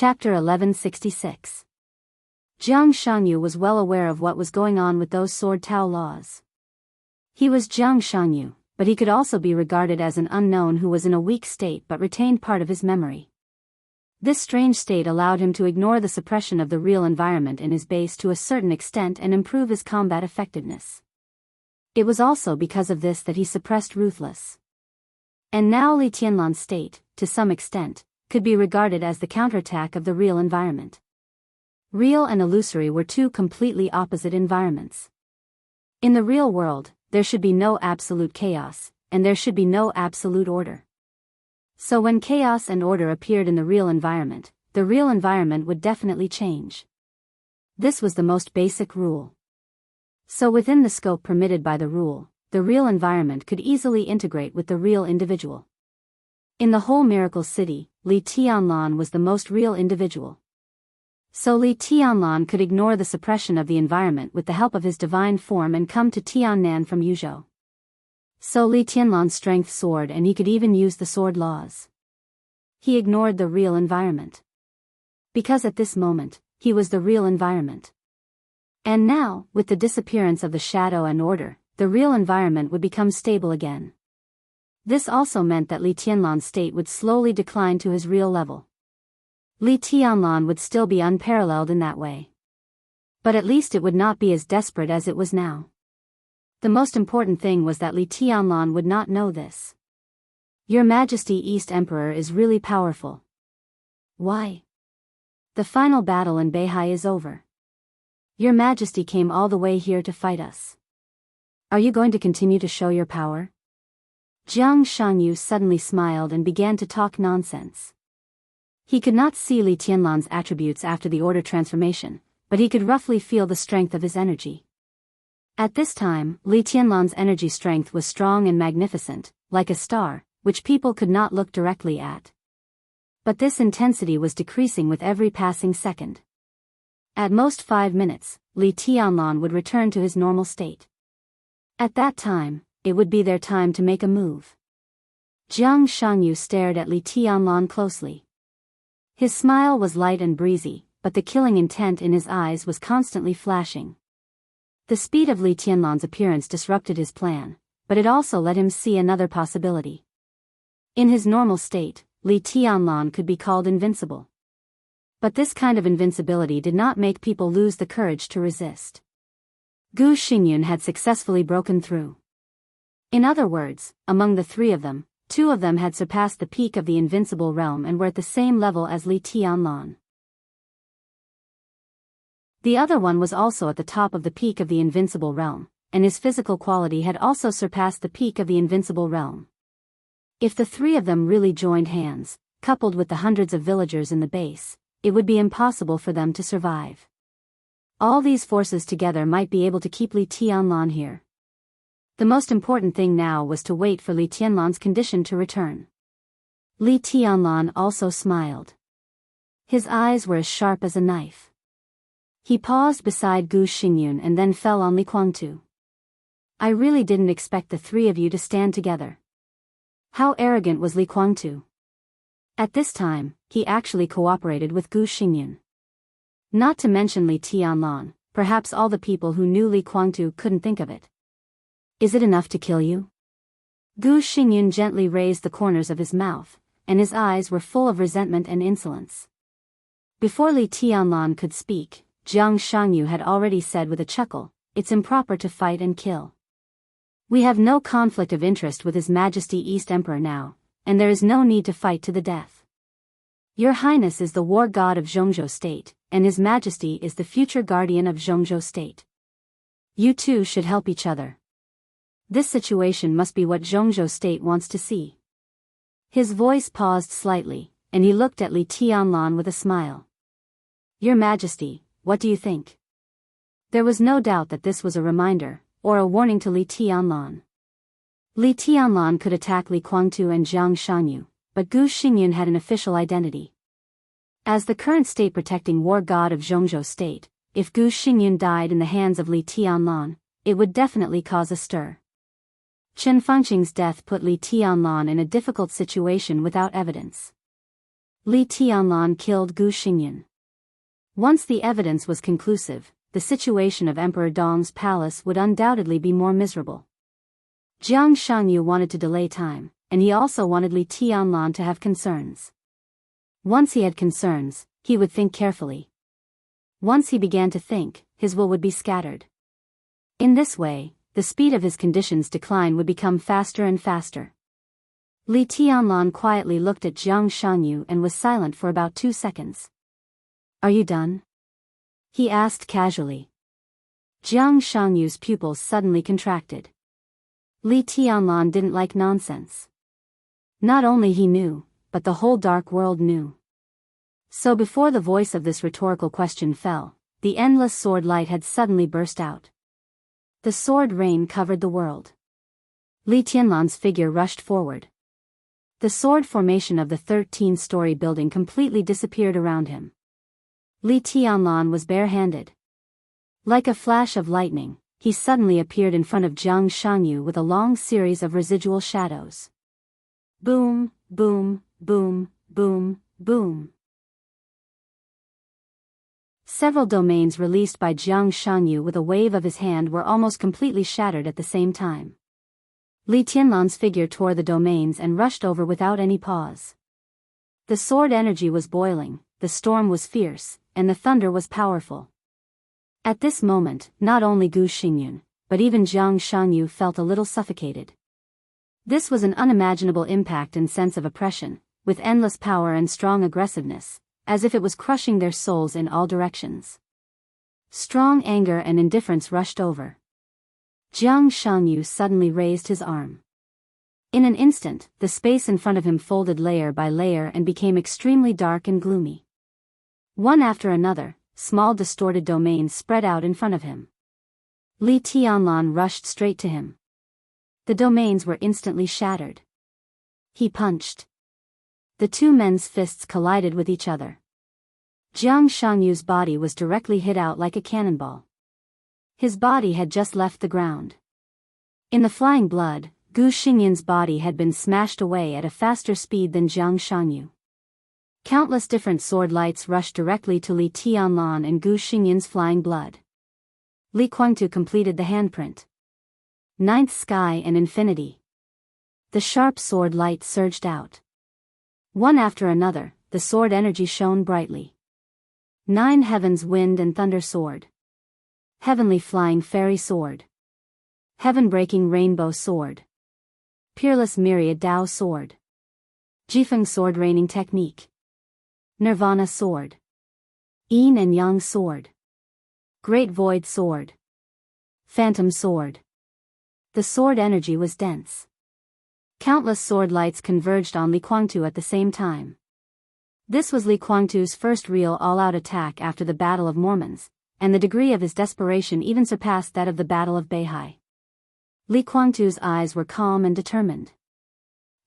Chapter 1166. Jiang Shanyu was well aware of what was going on with those sword Tao laws. He was Jiang Shanyu, but he could also be regarded as an unknown who was in a weak state but retained part of his memory. This strange state allowed him to ignore the suppression of the real environment in his base to a certain extent and improve his combat effectiveness. It was also because of this that he suppressed Ruthless. And now Li Tianlan's state, to some extent, could be regarded as the counterattack of the real environment. Real and illusory were two completely opposite environments. In the real world, there should be no absolute chaos, and there should be no absolute order. So when chaos and order appeared in the real environment would definitely change. This was the most basic rule. So within the scope permitted by the rule, the real environment could easily integrate with the real individual. In the whole miracle city, Li Tianlan was the most real individual. So Li Tianlan could ignore the suppression of the environment with the help of his divine form and come to Tiannan from Yuzhou. So Li Tianlan's strength soared and he could even use the sword laws. He ignored the real environment. Because at this moment, he was the real environment. And now, with the disappearance of the shadow and order, the real environment would become stable again. This also meant that Li Tianlan's state would slowly decline to his real level. Li Tianlan would still be unparalleled in that way. But at least it would not be as desperate as it was now. The most important thing was that Li Tianlan would not know this. Your Majesty East Emperor is really powerful. Why? The final battle in Beihai is over. Your Majesty came all the way here to fight us. Are you going to continue to show your power? Jiang Shanyu suddenly smiled and began to talk nonsense. He could not see Li Tianlan's attributes after the order transformation, but he could roughly feel the strength of his energy. At this time, Li Tianlan's energy strength was strong and magnificent, like a star, which people could not look directly at. But this intensity was decreasing with every passing second. At most 5 minutes, Li Tianlan would return to his normal state. At that time, it would be their time to make a move. Jiang Shanyu stared at Li Tianlan closely. His smile was light and breezy, but the killing intent in his eyes was constantly flashing. The speed of Li Tianlan's appearance disrupted his plan, but it also let him see another possibility. In his normal state, Li Tianlan could be called invincible. But this kind of invincibility did not make people lose the courage to resist. Gu Xingyun had successfully broken through. In other words, among the three of them, 2 of them had surpassed the peak of the invincible realm and were at the same level as Li Tianlan. The other one was also at the top of the peak of the invincible realm, and his physical quality had also surpassed the peak of the invincible realm. If the 3 of them really joined hands, coupled with the hundreds of villagers in the base, it would be impossible for them to survive. All these forces together might be able to keep Li Tianlan here. The most important thing now was to wait for Li Tianlan's condition to return. Li Tianlan also smiled. His eyes were as sharp as a knife. He paused beside Gu Xingyun and then fell on Li Guangtu. I really didn't expect the 3 of you to stand together. How arrogant was Li Guangtu? At this time, he actually cooperated with Gu Xingyun. Not to mention Li Tianlan, perhaps all the people who knew Li Guangtu couldn't think of it. Is it enough to kill you? Gu Xingyun gently raised the corners of his mouth, and his eyes were full of resentment and insolence. Before Li Tianlan could speak, Jiang Shanyu had already said with a chuckle, it's improper to fight and kill. We have no conflict of interest with His Majesty East Emperor now, and there is no need to fight to the death. Your Highness is the war god of Zhongzhou State, and His Majesty is the future guardian of Zhongzhou State. You two should help each other. This situation must be what Zhongzhou State wants to see. His voice paused slightly, and he looked at Li Tianlan with a smile. Your Majesty, what do you think? There was no doubt that this was a reminder, or a warning to Li Tianlan. Li Tianlan could attack Li Guangtu and Jiang Shanyu, but Gu Xingyun had an official identity. As the current state-protecting war god of Zhongzhou State, if Gu Xingyun died in the hands of Li Tianlan, it would definitely cause a stir. Chen Fengqing's death put Li Tianlan in a difficult situation without evidence. Li Tianlan killed Gu Xingyan. Once the evidence was conclusive, the situation of Emperor Dong's palace would undoubtedly be more miserable. Jiang Shanyu wanted to delay time, and he also wanted Li Tianlan to have concerns. Once he had concerns, he would think carefully. Once he began to think, his will would be scattered. In this way, the speed of his condition's decline would become faster and faster. Li Tianlan quietly looked at Jiang Shanyu and was silent for about 2 seconds. "Are you done?" he asked casually. Jiang Shanyu's pupils suddenly contracted. Li Tianlan didn't like nonsense. Not only he knew, but the whole dark world knew. So before the voice of this rhetorical question fell, the endless sword light had suddenly burst out. The sword rain covered the world. Li Tianlan's figure rushed forward. The sword formation of the 13-story building completely disappeared around him. Li Tianlan was barehanded. Like a flash of lightning, he suddenly appeared in front of Jiang Shanyu with a long series of residual shadows. Boom, boom, boom, boom, boom. Several domains released by Jiang Shanyu with a wave of his hand were almost completely shattered at the same time. Li Tianlan's figure tore the domains and rushed over without any pause. The sword energy was boiling, the storm was fierce, and the thunder was powerful. At this moment, not only Gu Xingyan, but even Jiang Shanyu felt a little suffocated. This was an unimaginable impact and sense of oppression, with endless power and strong aggressiveness, as if it was crushing their souls in all directions. Strong anger and indifference rushed over. Jiang Shanyu suddenly raised his arm. In an instant, the space in front of him folded layer by layer and became extremely dark and gloomy. One after another, small distorted domains spread out in front of him. Li Tianlan rushed straight to him. The domains were instantly shattered. He punched. The two men's fists collided with each other. Jiang Shanyu's body was directly hit out like a cannonball. His body had just left the ground. In the flying blood, Gu Xingyan's body had been smashed away at a faster speed than Jiang Shanyu. Countless different sword lights rushed directly to Li Tianlan and Gu Xingyan's flying blood. Li Guangtu completed the handprint. Ninth sky and infinity. The sharp sword light surged out. One after another, the sword energy shone brightly. 9 heavens wind and thunder sword. Heavenly flying fairy sword. Heaven-breaking rainbow sword. Peerless myriad Dao sword. Jifeng sword raining technique. Nirvana sword. Yin and Yang sword. Great void sword. Phantom sword. The sword energy was dense. Countless sword lights converged on Li Guangtu at the same time. This was Li Guangtu's first real all-out attack after the Battle of Mormons, and the degree of his desperation even surpassed that of the Battle of Beihai. Li Guangtu's eyes were calm and determined.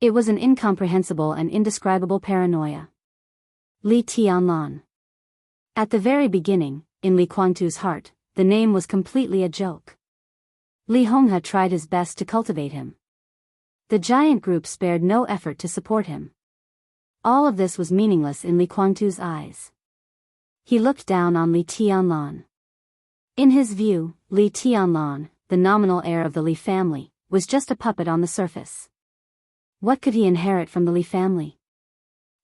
It was an incomprehensible and indescribable paranoia. Li Tianlan. At the very beginning, in Li Guangtu's heart, the name was completely a joke. Li Honghe tried his best to cultivate him. The giant group spared no effort to support him. All of this was meaningless in Li Guangtu's eyes. He looked down on Li Tianlan. In his view, Li Tianlan, the nominal heir of the Li family, was just a puppet on the surface. What could he inherit from the Li family?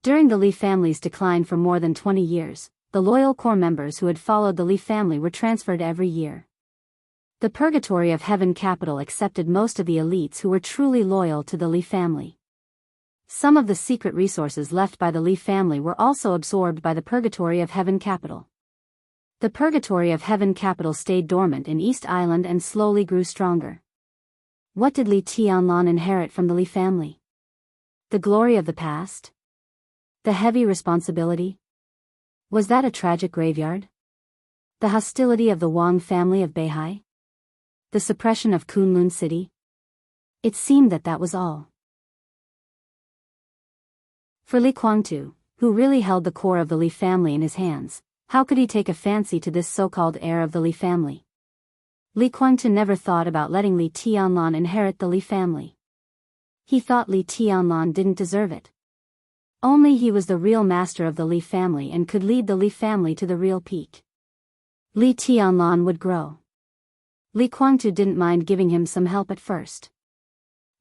During the Li family's decline for more than 20 years, the loyal core members who had followed the Li family were transferred every year. The purgatory of Heaven Capital accepted most of the elites who were truly loyal to the Li family. Some of the secret resources left by the Li family were also absorbed by the purgatory of Heaven Capital. The purgatory of Heaven Capital stayed dormant in East Island and slowly grew stronger. What did Li Tianlan inherit from the Li family? The glory of the past? The heavy responsibility? Was that a tragic graveyard? The hostility of the Wang family of Beihai? The suppression of Kunlun City? It seemed that that was all. For Li Guangtu, who really held the core of the Li family in his hands, how could he take a fancy to this so-called heir of the Li family? Li Guangtu never thought about letting Li Tianlan inherit the Li family. He thought Li Tianlan didn't deserve it. Only he was the real master of the Li family and could lead the Li family to the real peak. Li Tianlan would grow. Li Guangtu didn't mind giving him some help at first.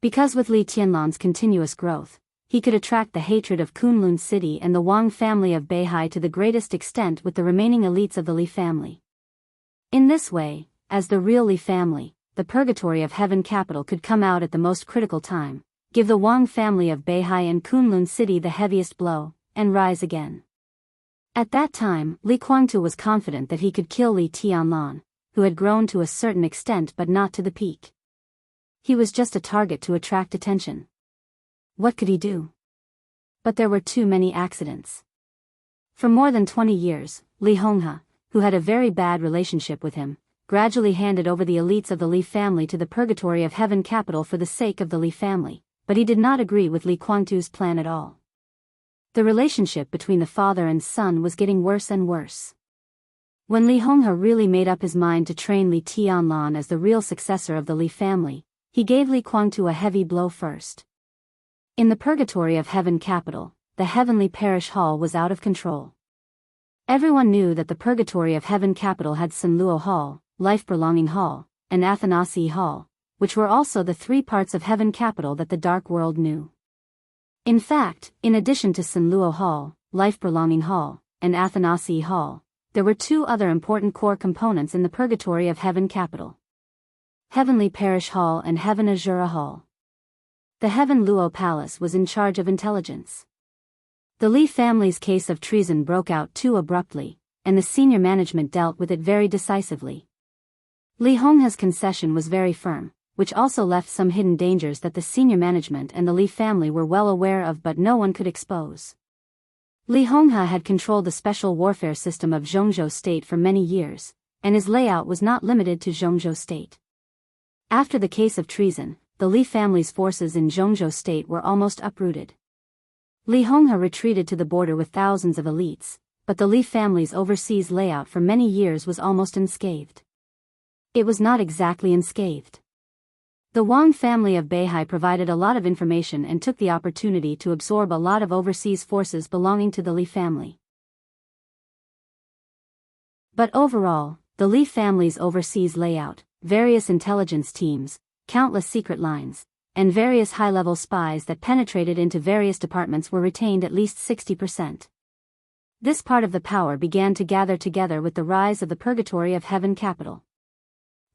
Because with Li Tianlan's continuous growth, he could attract the hatred of Kunlun city and the Wang family of Beihai to the greatest extent with the remaining elites of the Li family. In this way, as the real Li family, the purgatory of heaven capital could come out at the most critical time, give the Wang family of Beihai and Kunlun city the heaviest blow, and rise again. At that time, Li Guangtu was confident that he could kill Li Tianlan, who had grown to a certain extent but not to the peak. He was just a target to attract attention. What could he do? But there were too many accidents. For more than 20 years, Li Honghe, who had a very bad relationship with him, gradually handed over the elites of the Li family to the purgatory of heaven capital for the sake of the Li family, but he did not agree with Li Guangtu's plan at all. The relationship between the father and son was getting worse and worse. When Li Honghe really made up his mind to train Li Tianlan as the real successor of the Li family, he gave Li Guangtu a heavy blow first. In the purgatory of heaven capital, the heavenly parish hall was out of control. Everyone knew that the purgatory of heaven capital had Sanluo Hall, Life-Prolonging Hall, and Athanasi Hall, which were also the three parts of heaven capital that the dark world knew. In fact, in addition to Sanluo Hall, Life-Prolonging Hall, and Athanasi Hall, there were two other important core components in the purgatory of heaven capital: Heavenly Parish Hall and Heaven Azura Hall. The Heaven Luo Palace was in charge of intelligence. The Li family's case of treason broke out too abruptly, and the senior management dealt with it very decisively. Li Honghe's concession was very firm, which also left some hidden dangers that the senior management and the Li family were well aware of but no one could expose. Li Honghe had controlled the special warfare system of Zhongzhou State for many years, and his layout was not limited to Zhongzhou State. After the case of treason, the Li family's forces in Zhongzhou State were almost uprooted. Li Honghe retreated to the border with thousands of elites, but the Li family's overseas layout for many years was almost unscathed. It was not exactly unscathed. The Wang family of Beihai provided a lot of information and took the opportunity to absorb a lot of overseas forces belonging to the Li family. But overall, the Li family's overseas layout, various intelligence teams, countless secret lines, and various high-level spies that penetrated into various departments were retained at least 60%. This part of the power began to gather together with the rise of the purgatory of heaven capital.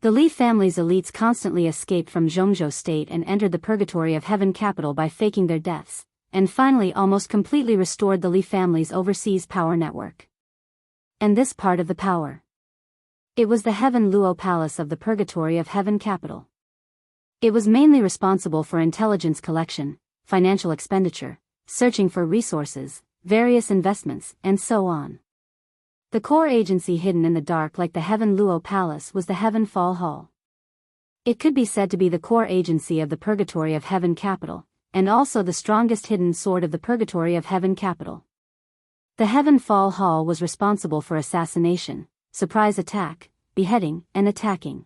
The Li family's elites constantly escaped from Zhongzhou State and entered the purgatory of heaven capital by faking their deaths, and finally almost completely restored the Li family's overseas power network. And this part of the power. It was the Heaven Luo Palace of the purgatory of heaven capital. It was mainly responsible for intelligence collection, financial expenditure, searching for resources, various investments, and so on. The core agency hidden in the dark like the Heaven Luo Palace was the Heaven Fall Hall. It could be said to be the core agency of the purgatory of heaven capital, and also the strongest hidden sword of the purgatory of heaven capital. The Heaven Fall Hall was responsible for assassination, surprise attack, beheading, and attacking.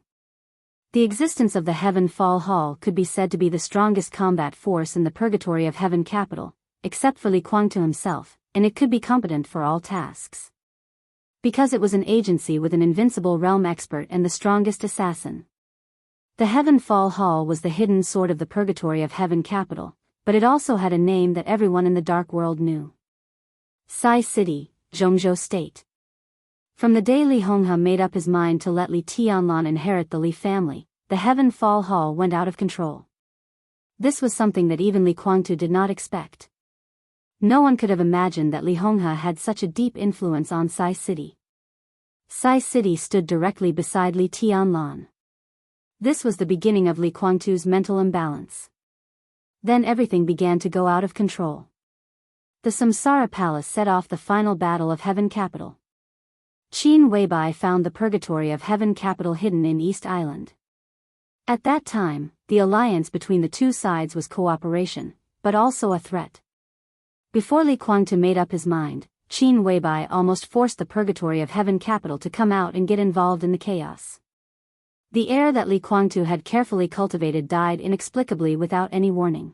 The existence of the Heaven Fall Hall could be said to be the strongest combat force in the purgatory of heaven capital, except for Li Guangtu himself, and it could be competent for all tasks. Because it was an agency with an invincible realm expert and the strongest assassin. The Heaven Fall Hall was the hidden sword of the purgatory of heaven capital, but it also had a name that everyone in the dark world knew. Sai City, Zhongzhou State. From the day Li Honghe made up his mind to let Li Tianlan inherit the Li family, the Heaven Fall Hall went out of control. This was something that even Li Guangtu did not expect. No one could have imagined that Li Honghe had such a deep influence on Sai City. Sai City stood directly beside Li Tianlan. This was the beginning of Li Guangtu's mental imbalance. Then everything began to go out of control. The Samsara Palace set off the final battle of heaven capital. Qin Weibai found the purgatory of heaven capital hidden in East Island. At that time, the alliance between the two sides was cooperation, but also a threat. Before Li Guangtu made up his mind, Qin Weibai almost forced the purgatory of heaven capital to come out and get involved in the chaos. The air that Li Guangtu had carefully cultivated died inexplicably without any warning.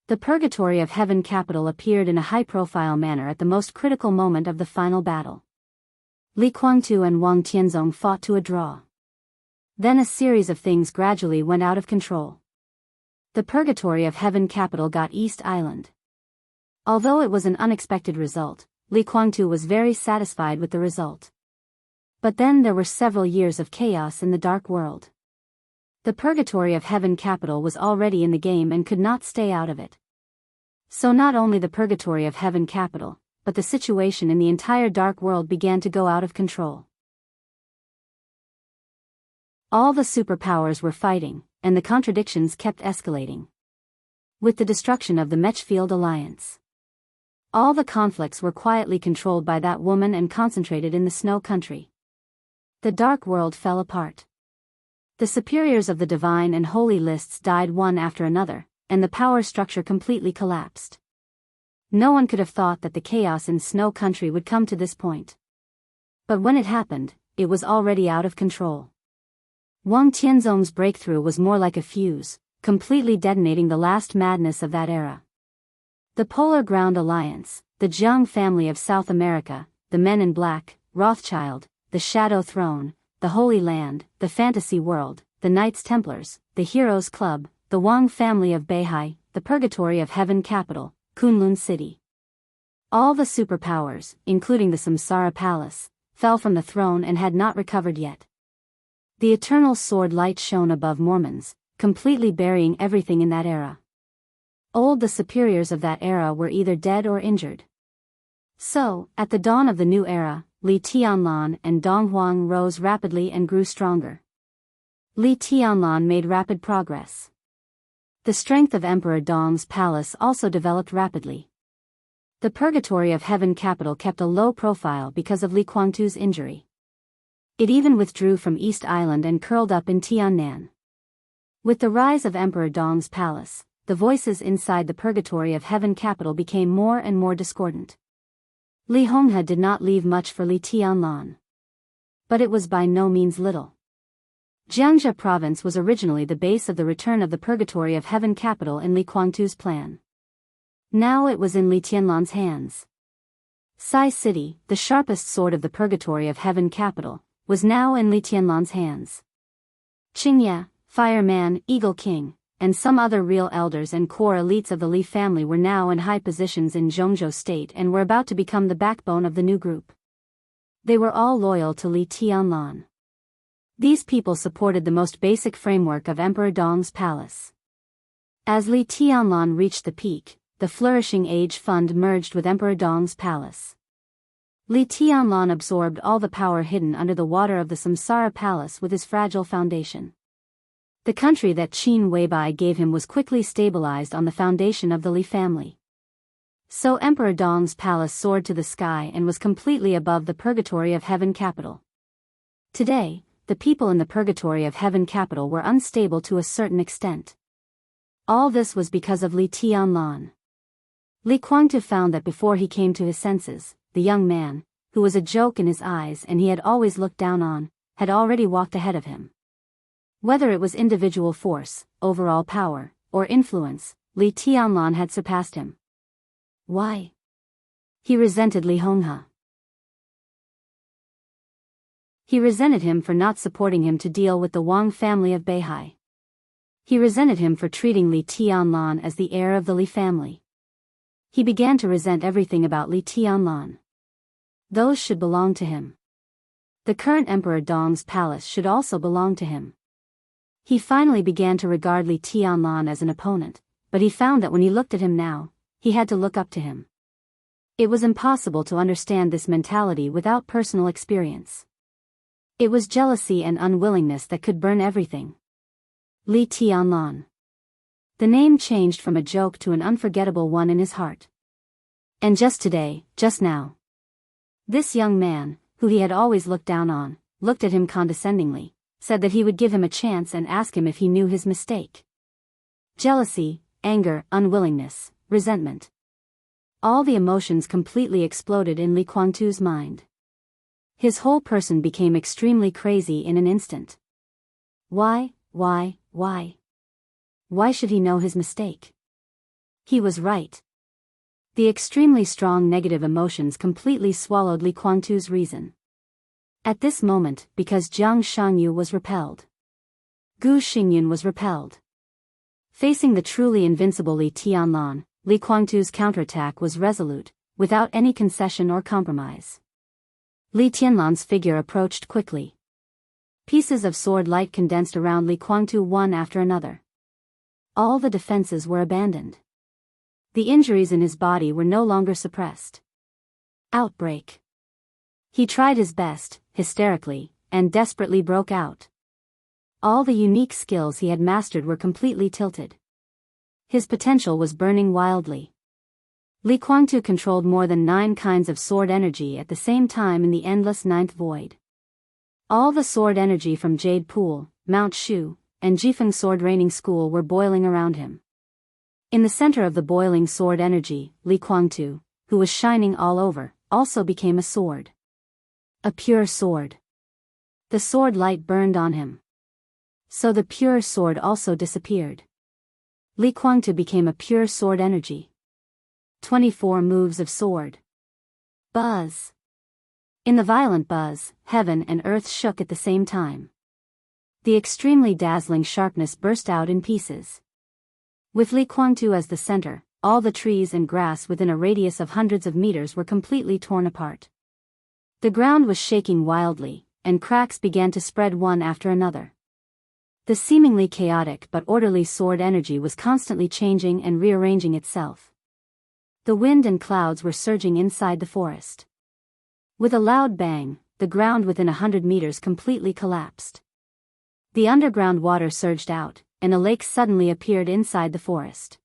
The Purgatory of Heaven capital appeared in a high-profile manner at the most critical moment of the final battle. Li Guangtu and Wang Tianzong fought to a draw. Then a series of things gradually went out of control. The Purgatory of Heaven capital got East Island. Although it was an unexpected result, Li Guangtu was very satisfied with the result. But then there were several years of chaos in the dark world. The Purgatory of Heaven capital was already in the game and could not stay out of it. So not only the Purgatory of Heaven capital, but the situation in the entire dark world began to go out of control. All the superpowers were fighting, and the contradictions kept escalating. With the destruction of the Mechfield Alliance, all the conflicts were quietly controlled by that woman and concentrated in the Snow Country. The dark world fell apart. The superiors of the divine and holy lists died one after another, and the power structure completely collapsed. No one could have thought that the chaos in Snow Country would come to this point. But when it happened, it was already out of control. Wang Tianzong's breakthrough was more like a fuse, completely detonating the last madness of that era. The Polar Ground Alliance, the Jiang family of South America, the Men in Black, Rothschild, the Shadow Throne, the Holy Land, the Fantasy World, the Knights Templars, the Heroes Club, the Wang family of Beihai, the Purgatory of Heaven capital, Kunlun City. All the superpowers, including the Samsara Palace, fell from the throne and had not recovered yet. The eternal sword light shone above Mormons, completely burying everything in that era. The superiors of that era were either dead or injured. So, at the dawn of the new era, Li Tianlan and Dong Huang rose rapidly and grew stronger. Li Tianlan made rapid progress. The strength of Emperor Dong's palace also developed rapidly. The Purgatory of Heaven capital kept a low profile because of Li Guangtu's injury. It even withdrew from East Island and curled up in Tiannan. With the rise of Emperor Dong's palace, the voices inside the Purgatory of Heaven capital became more and more discordant. Li Honghe did not leave much for Li Tianlan. But it was by no means little. Jiangxia province was originally the base of the return of the Purgatory of Heaven capital in Li Guangtu's plan. Now it was in Li Tianlan's hands. Sai City, the sharpest sword of the Purgatory of Heaven capital, was now in Li Tianlan's hands. Qingye, Fireman, Eagle King, and some other real elders and core elites of the Li family were now in high positions in Zhongzhou state and were about to become the backbone of the new group. They were all loyal to Li Tianlan. These people supported the most basic framework of Emperor Dong's palace. As Li Tianlan reached the peak, the Flourishing Age Fund merged with Emperor Dong's palace. Li Tianlan absorbed all the power hidden under the water of the Samsara Palace with his fragile foundation. The country that Qin Weibai gave him was quickly stabilized on the foundation of the Li family. So Emperor Dong's palace soared to the sky and was completely above the Purgatory of Heaven capital. Today, the people in the Purgatory of Heaven capital were unstable to a certain extent. All this was because of Li Tianlan. Li Guangtu found that before he came to his senses, the young man, who was a joke in his eyes and he had always looked down on, had already walked ahead of him. Whether it was individual force, overall power, or influence, Li Tianlan had surpassed him. Why? He resented Li Honghe. He resented him for not supporting him to deal with the Wang family of Beihai. He resented him for treating Li Tianlan as the heir of the Li family. He began to resent everything about Li Tianlan. Those should belong to him. The current Emperor Dong's palace should also belong to him. He finally began to regard Li Tianlan as an opponent, but he found that when he looked at him now, he had to look up to him. It was impossible to understand this mentality without personal experience. It was jealousy and unwillingness that could burn everything. Li Tianlan. The name changed from a joke to an unforgettable one in his heart. And just today, just now, this young man, who he had always looked down on, looked at him condescendingly, said that he would give him a chance and ask him if he knew his mistake. Jealousy, anger, unwillingness, resentment. All the emotions completely exploded in Li Guangtu's mind. His whole person became extremely crazy in an instant. Why? Why should he know his mistake? He was right. The extremely strong negative emotions completely swallowed Li Kuangtu's reason. At this moment, because Jiang Shanyu was repelled, Gu Xingyun was repelled. Facing the truly invincible Li Tianlan, Li Kuangtu's counterattack was resolute, without any concession or compromise. Li Tianlan's figure approached quickly. Pieces of sword light condensed around Li Kuangtu one after another. All the defenses were abandoned. The injuries in his body were no longer suppressed. Outbreak. He tried his best, hysterically, and desperately broke out. All the unique skills he had mastered were completely tilted. His potential was burning wildly. Li Kuangtu controlled more than 9 kinds of sword energy at the same time in the endless ninth void. All the sword energy from Jade Pool, Mount Shu, and Jifeng Sword Raining School were boiling around him. In the center of the boiling sword energy, Li Kuangtu, who was shining all over, also became a sword. A pure sword. The sword light burned on him. So the pure sword also disappeared. Li Kuangtu became a pure sword energy. 24 moves of sword. Buzz. In the violent buzz, heaven and earth shook at the same time. The extremely dazzling sharpness burst out in pieces. With Li Kuangtu as the center, all the trees and grass within a radius of hundreds of meters were completely torn apart. The ground was shaking wildly, and cracks began to spread one after another. The seemingly chaotic but orderly sword energy was constantly changing and rearranging itself. The wind and clouds were surging inside the forest. With a loud bang, the ground within 100 meters completely collapsed. The underground water surged out, and a lake suddenly appeared inside the forest.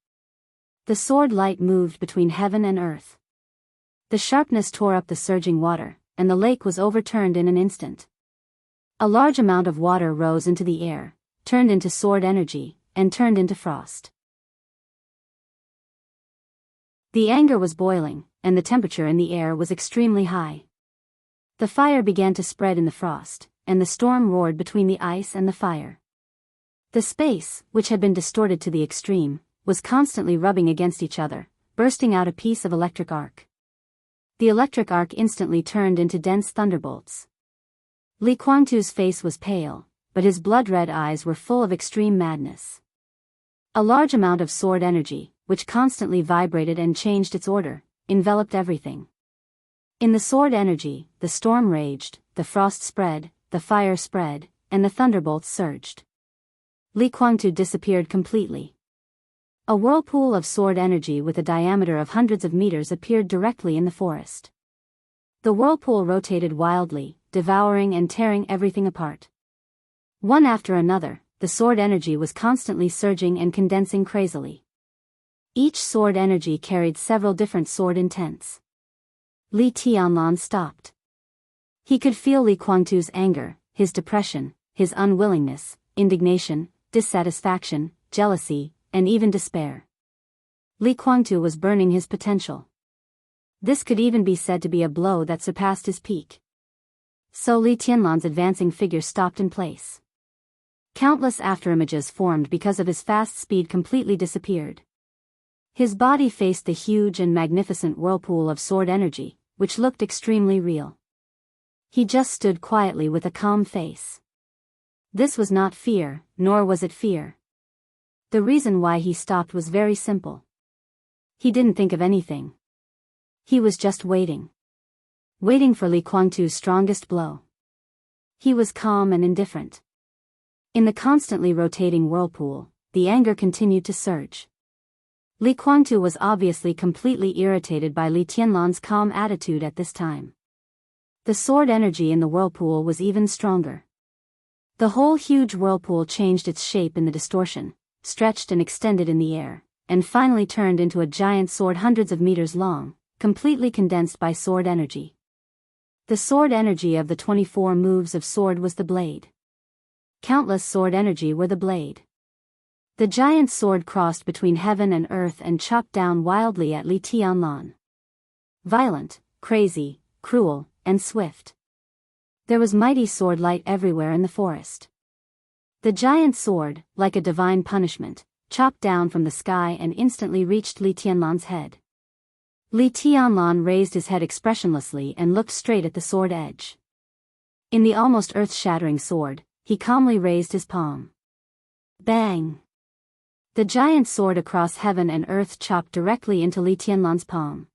The sword light moved between heaven and earth. The sharpness tore up the surging water, and the lake was overturned in an instant. A large amount of water rose into the air, turned into sword energy, and turned into frost. The anger was boiling, and the temperature in the air was extremely high. The fire began to spread in the frost, and the storm roared between the ice and the fire. The space, which had been distorted to the extreme, was constantly rubbing against each other, bursting out a piece of electric arc. The electric arc instantly turned into dense thunderbolts. Li Kuangtu's face was pale, but his blood-red eyes were full of extreme madness. A large amount of sword energy, which constantly vibrated and changed its order, enveloped everything. In the sword energy, the storm raged, the frost spread, the fire spread, and the thunderbolts surged. Li Kuangtu disappeared completely. A whirlpool of sword energy with a diameter of hundreds of meters appeared directly in the forest. The whirlpool rotated wildly, devouring and tearing everything apart. One after another, the sword energy was constantly surging and condensing crazily. Each sword energy carried several different sword intents. Li Tianlan stopped. He could feel Li Kuangtu's anger, his depression, his unwillingness, indignation, dissatisfaction, jealousy, and even despair. Li Kuangtu was burning his potential. This could even be said to be a blow that surpassed his peak. So Li Tianlan's advancing figure stopped in place. Countless afterimages formed because of his fast speed completely disappeared. His body faced the huge and magnificent whirlpool of sword energy, which looked extremely real. He just stood quietly with a calm face. This was not fear, nor was it fear. The reason why he stopped was very simple. He didn't think of anything. He was just waiting. Waiting for Li Kuangtu's strongest blow. He was calm and indifferent. In the constantly rotating whirlpool, the anger continued to surge. Li Kuangtu was obviously completely irritated by Li Tianlan's calm attitude at this time. The sword energy in the whirlpool was even stronger. The whole huge whirlpool changed its shape in the distortion, stretched and extended in the air, and finally turned into a giant sword hundreds of meters long, completely condensed by sword energy. The sword energy of the 24 moves of sword was the blade. Countless sword energy were the blade. The giant sword crossed between heaven and earth and chopped down wildly at Li Tianlan. Violent, crazy, cruel, and swift. There was mighty sword light everywhere in the forest. The giant sword, like a divine punishment, chopped down from the sky and instantly reached Li Tianlan's head. Li Tianlan raised his head expressionlessly and looked straight at the sword edge. In the almost earth-shattering sword, he calmly raised his palm. Bang! The giant sword across heaven and earth chopped directly into Li Tianlan's palm.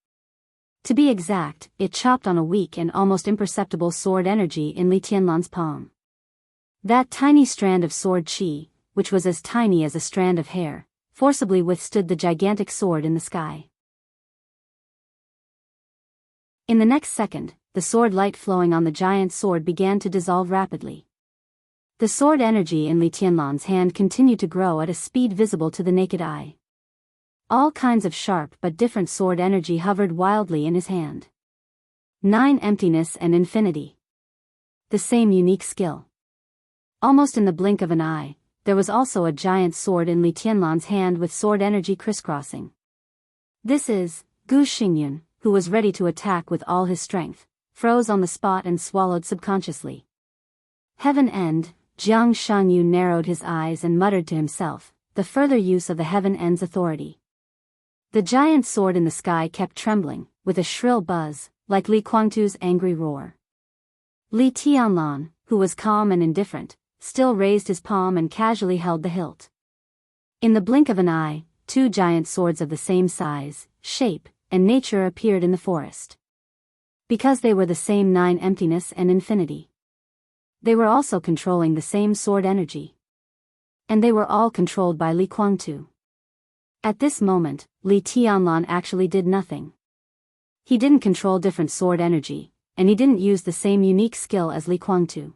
To be exact, it chopped on a weak and almost imperceptible sword energy in Li Tianlan's palm. That tiny strand of sword qi, which was as tiny as a strand of hair, forcibly withstood the gigantic sword in the sky. In the next second, the sword light flowing on the giant sword began to dissolve rapidly. The sword energy in Li Tianlan's hand continued to grow at a speed visible to the naked eye. All kinds of sharp but different sword energy hovered wildly in his hand. 9 Emptiness and Infinity. The same unique skill. Almost in the blink of an eye, there was also a giant sword in Li Tianlan's hand with sword energy crisscrossing. This is Gu Xingyun, who was ready to attack with all his strength, froze on the spot and swallowed subconsciously. Heaven End. Jiang Shanyu narrowed his eyes and muttered to himself, the further use of the Heaven End's authority. The giant sword in the sky kept trembling, with a shrill buzz, like Li Guangtu's angry roar. Li Tianlan, who was calm and indifferent, still raised his palm and casually held the hilt. In the blink of an eye, 2 giant swords of the same size, shape, and nature appeared in the forest. Because they were the same 9 Emptiness and Infinity. They were also controlling the same sword energy. And they were all controlled by Li Guangtu. At this moment, Li Tianlan actually did nothing. He didn't control different sword energy, and he didn't use the same unique skill as Li Guangtu.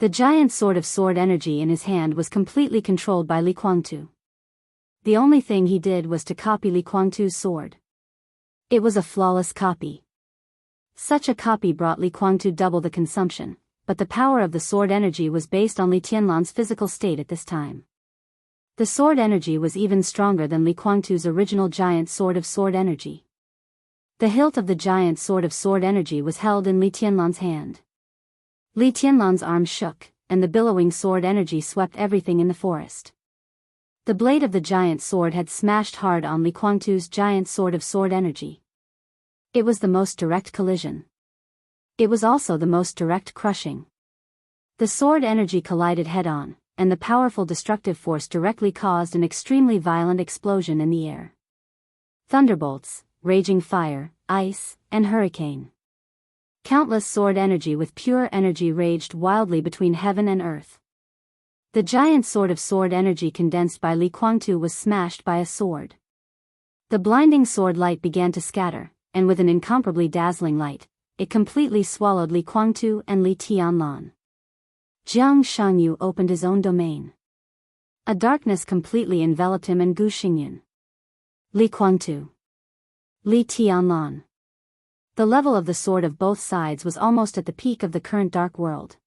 The giant sword of sword energy in his hand was completely controlled by Li Guangtu. The only thing he did was to copy Li Guangtu's sword. It was a flawless copy. Such a copy brought Li Guangtu double the consumption, but the power of the sword energy was based on Li Tianlan's physical state at this time. The sword energy was even stronger than Li Guangtu's original giant sword of sword energy. The hilt of the giant sword of sword energy was held in Li Tianlan's hand. Li Tianlan's arm shook, and the billowing sword energy swept everything in the forest. The blade of the giant sword had smashed hard on Li Guangtu's giant sword of sword energy. It was the most direct collision. It was also the most direct crushing. The sword energy collided head-on, and the powerful destructive force directly caused an extremely violent explosion in the air. Thunderbolts, raging fire, ice, and hurricane. Countless sword energy with pure energy raged wildly between heaven and earth. The giant sword of sword energy condensed by Li Guangtu was smashed by a sword. The blinding sword light began to scatter, and with an incomparably dazzling light, it completely swallowed Li Guangtu and Li Tianlan. Jiang Shanyu opened his own domain. A darkness completely enveloped him and Gu Xingyun. Li Guangtu. Li Tianlan. The level of the sword of both sides was almost at the peak of the current dark world.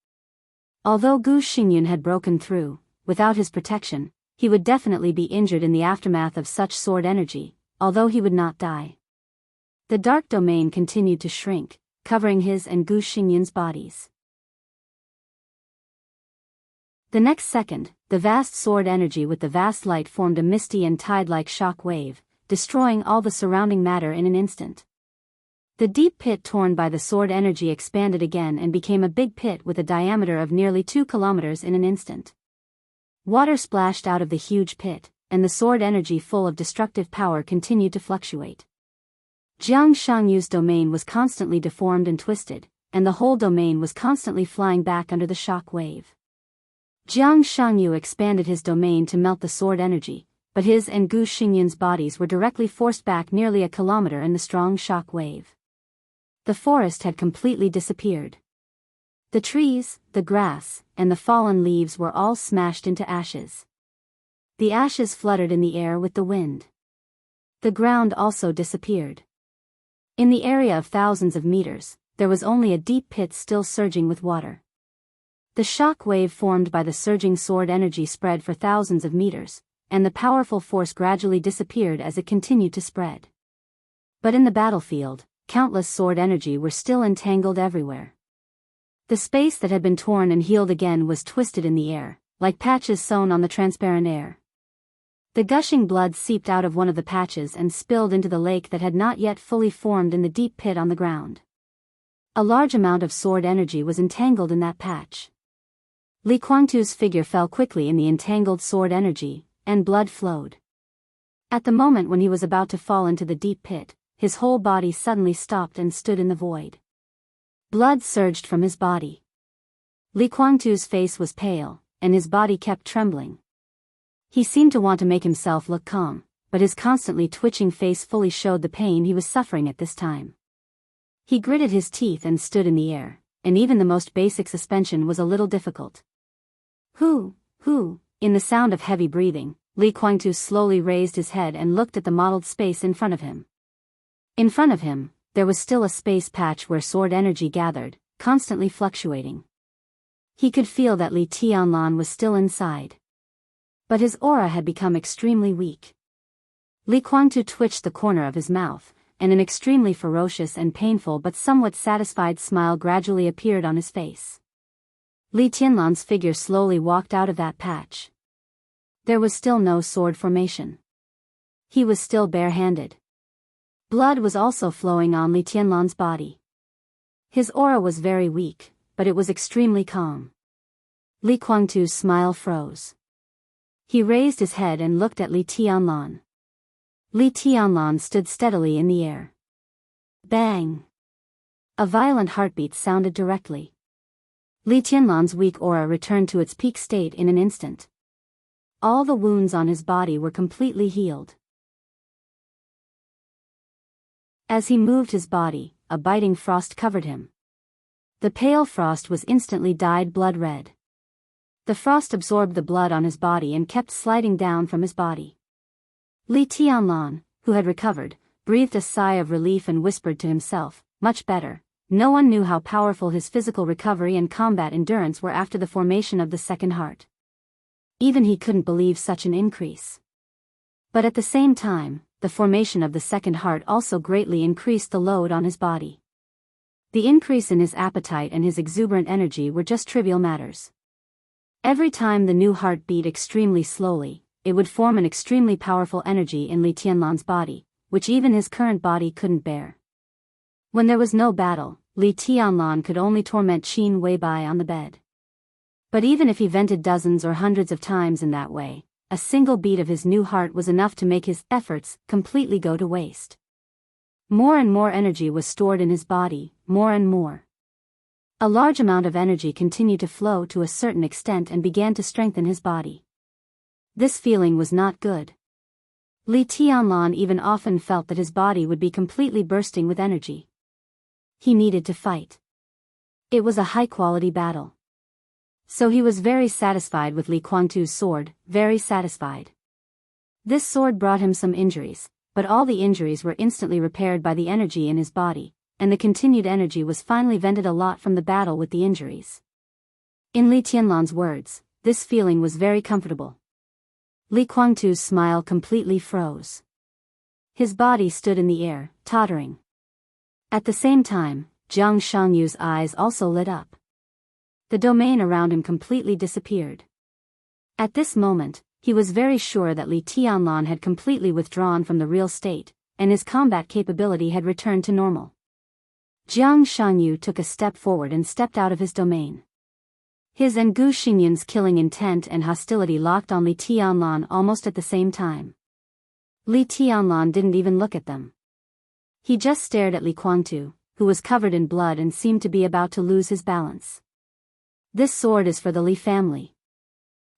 Although Gu Xingyun had broken through, without his protection, he would definitely be injured in the aftermath of such sword energy, although he would not die. The dark domain continued to shrink, covering his and Gu Xingyun's bodies. The next second, the vast sword energy with the vast light formed a misty and tide-like shock wave, destroying all the surrounding matter in an instant. The deep pit torn by the sword energy expanded again and became a big pit with a diameter of nearly 2 kilometers in an instant. Water splashed out of the huge pit, and the sword energy full of destructive power continued to fluctuate. Jiang Shangyu's domain was constantly deformed and twisted, and the whole domain was constantly flying back under the shock wave. Jiang Shangyu expanded his domain to melt the sword energy, but his and Gu Xingyun's bodies were directly forced back nearly a kilometer in the strong shock wave. The forest had completely disappeared. The trees, the grass, and the fallen leaves were all smashed into ashes. The ashes fluttered in the air with the wind. The ground also disappeared. In the area of thousands of meters, there was only a deep pit still surging with water. The shock wave formed by the surging sword energy spread for thousands of meters, and the powerful force gradually disappeared as it continued to spread. But in the battlefield, countless sword energy were still entangled everywhere. The space that had been torn and healed again was twisted in the air, like patches sewn on the transparent air. The gushing blood seeped out of one of the patches and spilled into the lake that had not yet fully formed in the deep pit on the ground. A large amount of sword energy was entangled in that patch. Li Guangtu's figure fell quickly in the entangled sword energy, and blood flowed. At the moment when he was about to fall into the deep pit, his whole body suddenly stopped and stood in the void. Blood surged from his body. Li Guangtu's face was pale, and his body kept trembling. He seemed to want to make himself look calm, but his constantly twitching face fully showed the pain he was suffering at this time. He gritted his teeth and stood in the air, and even the most basic suspension was a little difficult. Who, in the sound of heavy breathing, Li Guangtu slowly raised his head and looked at the mottled space in front of him. In front of him, there was still a space patch where sword energy gathered, constantly fluctuating. He could feel that Li Tianlan was still inside. But his aura had become extremely weak. Li Guangtu twitched the corner of his mouth, and an extremely ferocious and painful but somewhat satisfied smile gradually appeared on his face. Li Tianlan's figure slowly walked out of that patch. There was still no sword formation. He was still barehanded. Blood was also flowing on Li Tianlan's body. His aura was very weak, but it was extremely calm. Li Guangtu's smile froze. He raised his head and looked at Li Tianlan. Li Tianlan stood steadily in the air. Bang! A violent heartbeat sounded directly. Li Tianlan's weak aura returned to its peak state in an instant. All the wounds on his body were completely healed. As he moved his body, a biting frost covered him. The pale frost was instantly dyed blood red. The frost absorbed the blood on his body and kept sliding down from his body. Li Tianlan, who had recovered, breathed a sigh of relief and whispered to himself, "Much better." No one knew how powerful his physical recovery and combat endurance were after the formation of the second heart. Even he couldn't believe such an increase. But at the same time, the formation of the second heart also greatly increased the load on his body. The increase in his appetite and his exuberant energy were just trivial matters. Every time the new heart beat extremely slowly, it would form an extremely powerful energy in Li Tianlan's body, which even his current body couldn't bear. When there was no battle, Li Tianlan could only torment Qin Weibai on the bed. But even if he vented dozens or hundreds of times in that way, a single beat of his new heart was enough to make his efforts completely go to waste. More and more energy was stored in his body, more and more. A large amount of energy continued to flow to a certain extent and began to strengthen his body. This feeling was not good. Li Tianlan even often felt that his body would be completely bursting with energy. He needed to fight. It was a high-quality battle. So he was very satisfied with Li Guangtu's sword, very satisfied. This sword brought him some injuries, but all the injuries were instantly repaired by the energy in his body, and the continued energy was finally vented a lot from the battle with the injuries. In Li Tianlan's words, this feeling was very comfortable. Li Guangtu's smile completely froze. His body stood in the air, tottering. At the same time, Jiang Shangyu's eyes also lit up. The domain around him completely disappeared. At this moment, he was very sure that Li Tianlan had completely withdrawn from the real state, and his combat capability had returned to normal. Jiang Shangyu took a step forward and stepped out of his domain. His and Gu Xinyan's killing intent and hostility locked on Li Tianlan almost at the same time. Li Tianlan didn't even look at them. He just stared at Li Guangtu, who was covered in blood and seemed to be about to lose his balance. "This sword is for the Li family."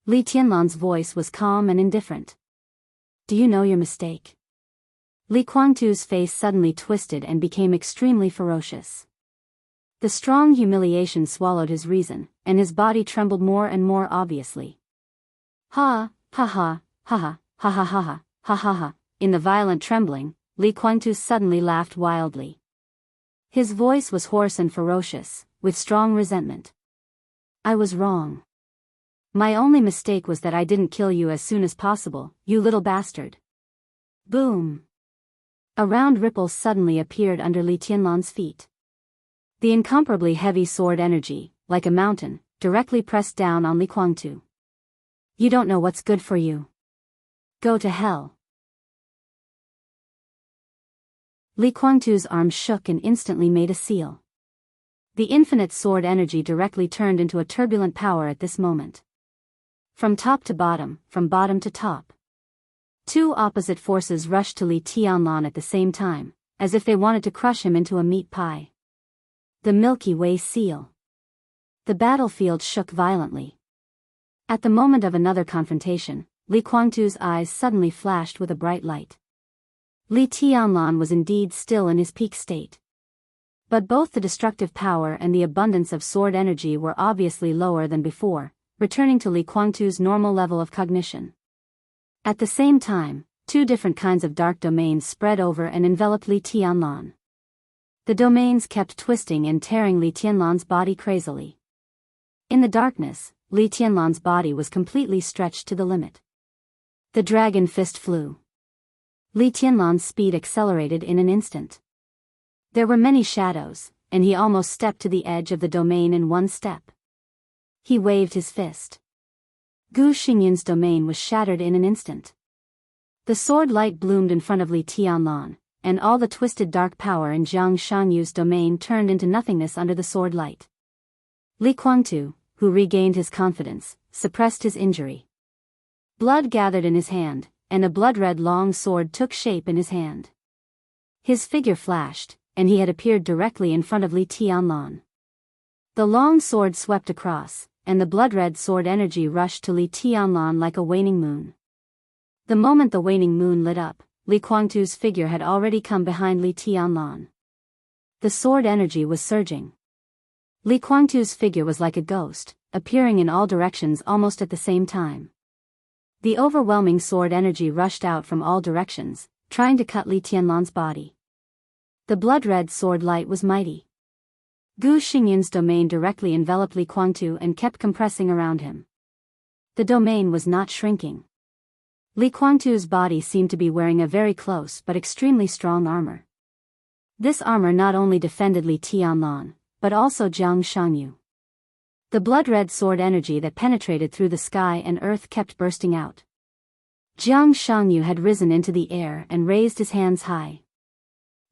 Li Tianlan's voice was calm and indifferent. "Do you know your mistake?" Li Guangtu's face suddenly twisted and became extremely ferocious. The strong humiliation swallowed his reason, and his body trembled more and more obviously. Ha, ha ha, ha ha, ha ha ha ha, ha ha ha. In the violent trembling, Li Guangtu suddenly laughed wildly. His voice was hoarse and ferocious, with strong resentment. "I was wrong. My only mistake was that I didn't kill you as soon as possible, you little bastard." Boom! A round ripple suddenly appeared under Li Tianlan's feet. The incomparably heavy sword energy, like a mountain, directly pressed down on Li Guangtu. "You don't know what's good for you." Go to hell. Li Kuangtu's arm shook and instantly made a seal. The infinite sword energy directly turned into a turbulent power at this moment. From top to bottom, from bottom to top. Two opposite forces rushed to Li Tianlan at the same time, as if they wanted to crush him into a meat pie. The Milky Way seal. The battlefield shook violently. At the moment of another confrontation, Li Kuangtu's eyes suddenly flashed with a bright light. Li Tianlan was indeed still in his peak state. But both the destructive power and the abundance of sword energy were obviously lower than before, returning to Li Kuangtu's normal level of cognition. At the same time, two different kinds of dark domains spread over and enveloped Li Tianlan. The domains kept twisting and tearing Li Tianlan's body crazily. In the darkness, Li Tianlan's body was completely stretched to the limit. The dragon fist flew. Li Tianlan's speed accelerated in an instant. There were many shadows, and he almost stepped to the edge of the domain in one step. He waved his fist. Gu Xingyun's domain was shattered in an instant. The sword light bloomed in front of Li Tianlan, and all the twisted dark power in Jiang Shangyu's domain turned into nothingness under the sword light. Li Kuangtu, who regained his confidence, suppressed his injury. Blood gathered in his hand, and a blood-red long sword took shape in his hand. His figure flashed, and he had appeared directly in front of Li Tianlan. The long sword swept across, and the blood-red sword energy rushed to Li Tianlan like a waning moon. The moment the waning moon lit up, Li Kuangtu's figure had already come behind Li Tianlan. The sword energy was surging. Li Kuangtu's figure was like a ghost, appearing in all directions almost at the same time. The overwhelming sword energy rushed out from all directions, trying to cut Li Tianlan's body. The blood-red sword light was mighty. Gu Xingyun's domain directly enveloped Li Kuangtu and kept compressing around him. The domain was not shrinking. Li Kuangtu's body seemed to be wearing a very close but extremely strong armor. This armor not only defended Li Tianlan, but also Jiang Shangyu. The blood-red sword energy that penetrated through the sky and earth kept bursting out. Jiang Shangyu had risen into the air and raised his hands high.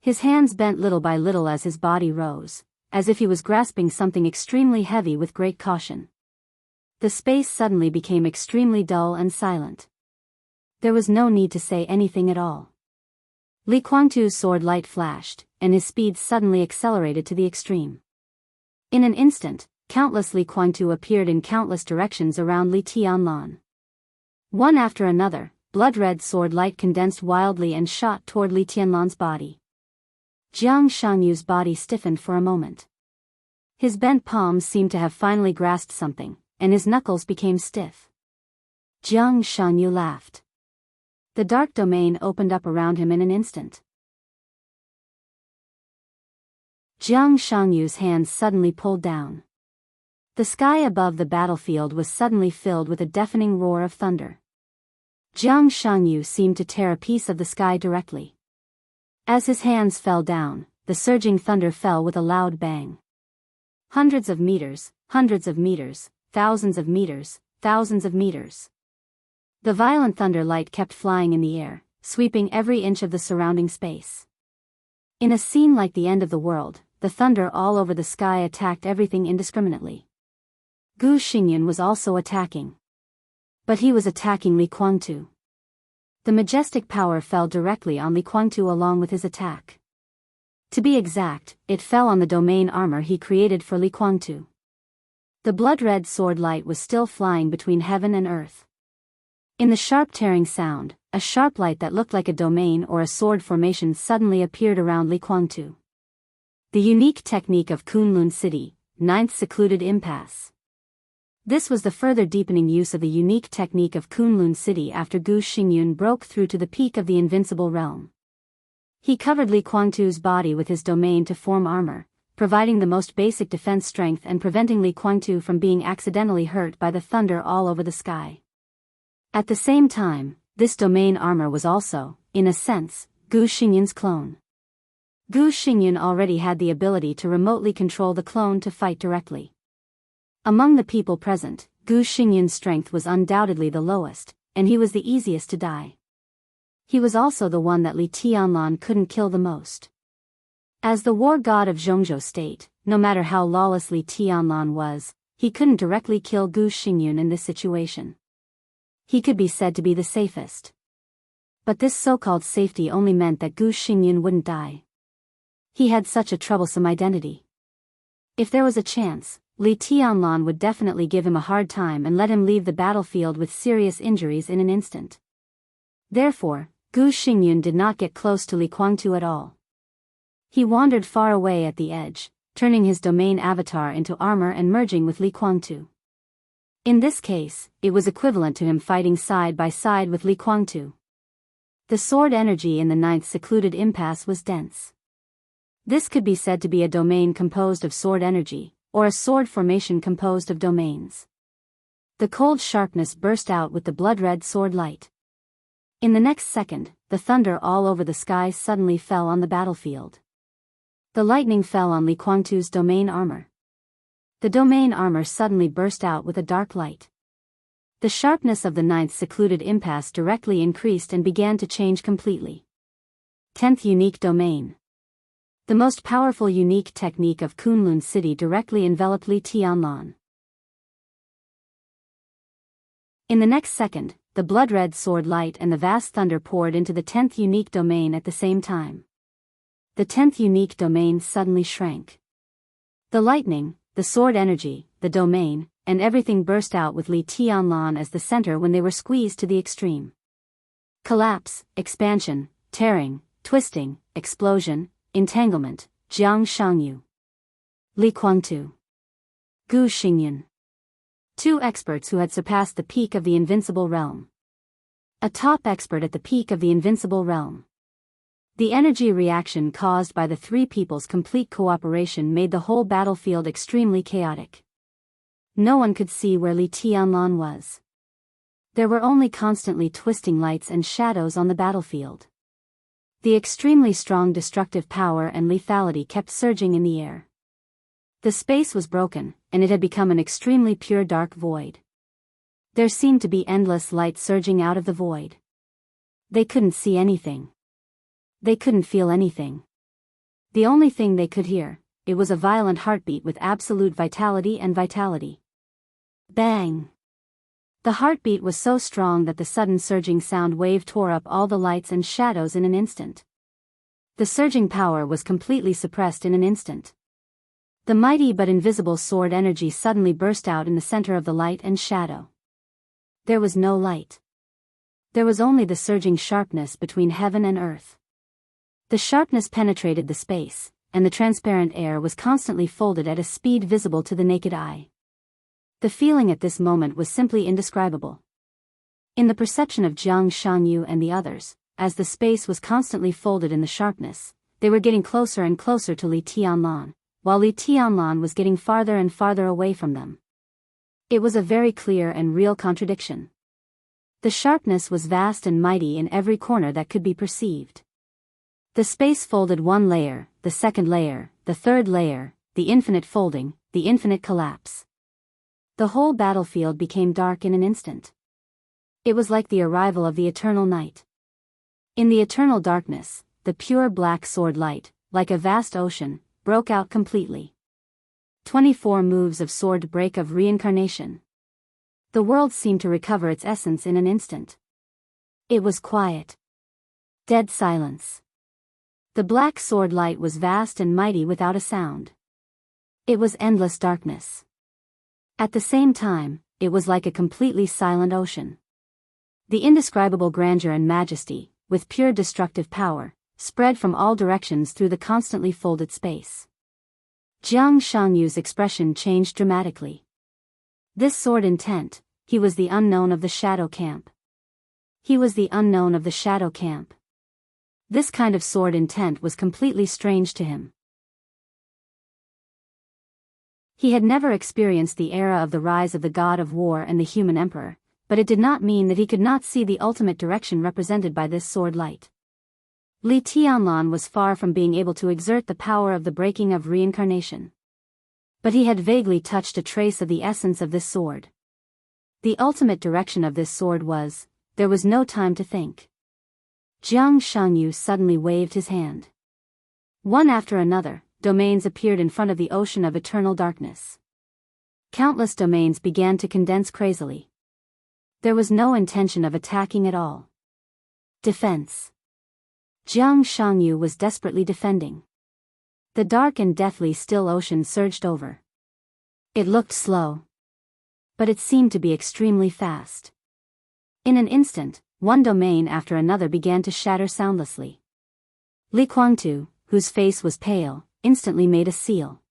His hands bent little by little as his body rose, as if he was grasping something extremely heavy with great caution. The space suddenly became extremely dull and silent. There was no need to say anything at all. Li Kuangtu's sword light flashed, and his speed suddenly accelerated to the extreme. In an instant, countless Li Kuangtu appeared in countless directions around Li Tianlan. One after another, blood-red sword light condensed wildly and shot toward Li Tianlan's body. Jiang Shangyu's body stiffened for a moment. His bent palms seemed to have finally grasped something, and his knuckles became stiff. Jiang Shangyu laughed. The dark domain opened up around him in an instant. Jiang Shangyu's hands suddenly pulled down. The sky above the battlefield was suddenly filled with a deafening roar of thunder. Jiang Shangyu seemed to tear a piece of the sky directly. As his hands fell down, the surging thunder fell with a loud bang. Hundreds of meters, thousands of meters, thousands of meters. The violent thunder light kept flying in the air, sweeping every inch of the surrounding space. In a scene like the end of the world, the thunder all over the sky attacked everything indiscriminately. Gu Xingyun was also attacking. But he was attacking Li Kuangtu. The majestic power fell directly on Li Kuangtu along with his attack. To be exact, it fell on the domain armor he created for Li Kuangtu. The blood-red sword light was still flying between heaven and earth. In the sharp tearing sound, a sharp light that looked like a domain or a sword formation suddenly appeared around Li Kuangtu. The unique technique of Kunlun City, 9th secluded impasse. This was the further deepening use of the unique technique of Kunlun City after Gu Xingyun broke through to the peak of the invincible realm. He covered Li Kuangtu's body with his domain to form armor, providing the most basic defense strength and preventing Li Kuangtu from being accidentally hurt by the thunder all over the sky. At the same time, this domain armor was also, in a sense, Gu Xingyun's clone. Gu Xingyun already had the ability to remotely control the clone to fight directly. Among the people present, Gu Xingyun's strength was undoubtedly the lowest, and he was the easiest to die. He was also the one that Li Tianlan couldn't kill the most. As the war god of Zhongzhou state, no matter how lawless Li Tianlan was, he couldn't directly kill Gu Xingyun in this situation. He could be said to be the safest. But this so-called safety only meant that Gu Xingyun wouldn't die. He had such a troublesome identity. If there was a chance, Li Tianlan would definitely give him a hard time and let him leave the battlefield with serious injuries in an instant. Therefore, Gu Xingyun did not get close to Li Guangtu at all. He wandered far away at the edge, turning his domain avatar into armor and merging with Li Guangtu. In this case, it was equivalent to him fighting side by side with Li Guangtu. The sword energy in the ninth secluded impasse was dense. This could be said to be a domain composed of sword energy, or a sword formation composed of domains. The cold sharpness burst out with the blood-red sword light. In the next second, the thunder all over the sky suddenly fell on the battlefield. The lightning fell on Li Guangtu's domain armor. The domain armor suddenly burst out with a dark light. The sharpness of the ninth secluded impasse directly increased and began to change completely. 10th unique domain. The most powerful unique technique of Kunlun City directly enveloped Li Tianlan. In the next second, the blood-red sword light and the vast thunder poured into the 10th unique domain at the same time. The 10th unique domain suddenly shrank. The lightning, the sword energy, the domain, and everything burst out with Li Tianlan as the center when they were squeezed to the extreme. Collapse, expansion, tearing, twisting, explosion, entanglement, Jiang Shangyu. Li Guangtu. Gu Xingyun. Two experts who had surpassed the peak of the invincible realm. A top expert at the peak of the invincible realm. The energy reaction caused by the three people's complete cooperation made the whole battlefield extremely chaotic. No one could see where Li Tianlan was. There were only constantly twisting lights and shadows on the battlefield. The extremely strong destructive power and lethality kept surging in the air. The space was broken, and it had become an extremely pure dark void. There seemed to be endless light surging out of the void. They couldn't see anything. They couldn't feel anything. The only thing they could hear, it was a violent heartbeat with absolute vitality and vitality. Bang! The heartbeat was so strong that the sudden surging sound wave tore up all the lights and shadows in an instant. The surging power was completely suppressed in an instant. The mighty but invisible sword energy suddenly burst out in the center of the light and shadow. There was no light. There was only the surging sharpness between heaven and earth. The sharpness penetrated the space, and the transparent air was constantly folded at a speed visible to the naked eye. The feeling at this moment was simply indescribable. In the perception of Jiang Shangyu and the others, as the space was constantly folded in the sharpness, they were getting closer and closer to Li Tianlan, while Li Tianlan was getting farther and farther away from them. It was a very clear and real contradiction. The sharpness was vast and mighty in every corner that could be perceived. The space folded one layer, the second layer, the third layer, the infinite folding, the infinite collapse. The whole battlefield became dark in an instant. It was like the arrival of the eternal night. In the eternal darkness, the pure black sword light, like a vast ocean, broke out completely. 24 moves of sword break of reincarnation. The world seemed to recover its essence in an instant. It was quiet. Dead silence. The black sword light was vast and mighty without a sound. It was endless darkness. At the same time, it was like a completely silent ocean. The indescribable grandeur and majesty, with pure destructive power, spread from all directions through the constantly folded space. Jiang Shangyu's expression changed dramatically. This sword intent, he was the unknown of the shadow camp. He was the unknown of the shadow camp. This kind of sword intent was completely strange to him. He had never experienced the era of the rise of the god of war and the human emperor, but it did not mean that he could not see the ultimate direction represented by this sword light. Li Tianlan was far from being able to exert the power of the breaking of reincarnation. But he had vaguely touched a trace of the essence of this sword. The ultimate direction of this sword was, there was no time to think. Jiang Shanyu suddenly waved his hand. One after another, domains appeared in front of the ocean of eternal darkness. Countless domains began to condense crazily. There was no intention of attacking at all. Defense. Jiang Shanyu was desperately defending. The dark and deathly still ocean surged over. It looked slow, but it seemed to be extremely fast. In an instant, one domain after another began to shatter soundlessly. Li Kuangtu, whose face was pale, instantly made a seal.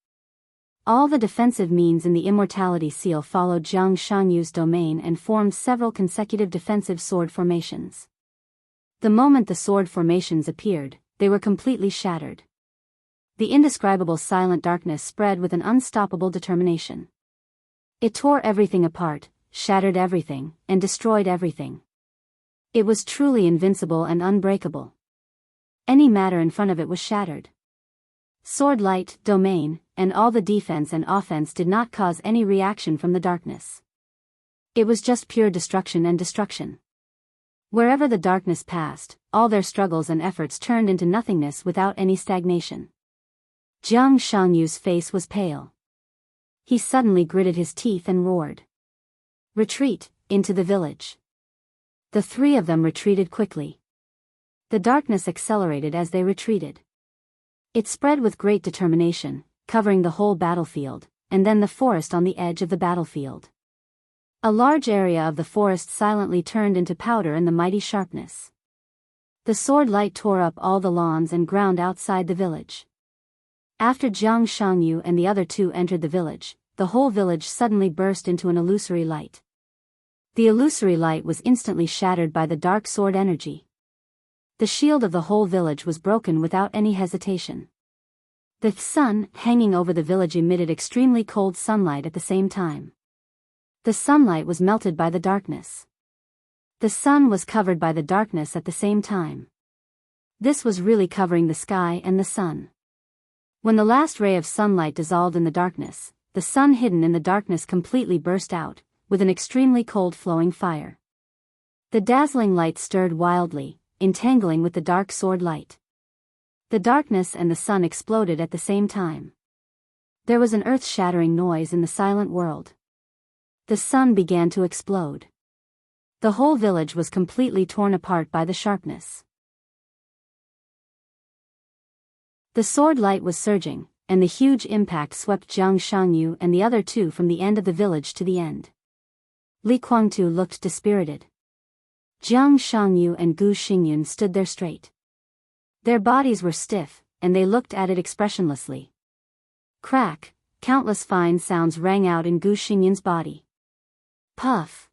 All the defensive means in the immortality seal followed Jiang Shanyu's domain and formed several consecutive defensive sword formations. The moment the sword formations appeared, they were completely shattered. The indescribable silent darkness spread with an unstoppable determination. It tore everything apart, shattered everything, and destroyed everything. It was truly invincible and unbreakable. Any matter in front of it was shattered. Sword light, domain, and all the defense and offense did not cause any reaction from the darkness. It was just pure destruction and destruction. Wherever the darkness passed, all their struggles and efforts turned into nothingness without any stagnation. Jiang Shanyu's face was pale. He suddenly gritted his teeth and roared. Retreat, into the village. The three of them retreated quickly. The darkness accelerated as they retreated. It spread with great determination, covering the whole battlefield, and then the forest on the edge of the battlefield. A large area of the forest silently turned into powder in the mighty sharpness. The sword light tore up all the lawns and ground outside the village. After Jiang Shangyu and the other two entered the village, the whole village suddenly burst into an illusory light. The illusory light was instantly shattered by the dark sword energy. The shield of the whole village was broken without any hesitation. The sun, hanging over the village, emitted extremely cold sunlight at the same time. The sunlight was melted by the darkness. The sun was covered by the darkness at the same time. This was really covering the sky and the sun. When the last ray of sunlight dissolved in the darkness, the sun hidden in the darkness completely burst out, with an extremely cold flowing fire. The dazzling light stirred wildly, entangling with the dark sword light. The darkness and the sun exploded at the same time. There was an earth-shattering noise in the silent world. The sun began to explode. The whole village was completely torn apart by the sharpness. The sword light was surging, and the huge impact swept Jiang Shangyu and the other two from the end of the village to the end. Li Kuangtu looked dispirited. Jiang Shangyu and Gu Xingyun stood there straight. Their bodies were stiff, and they looked at it expressionlessly. Crack, countless fine sounds rang out in Gu Xingyun's body. Puff.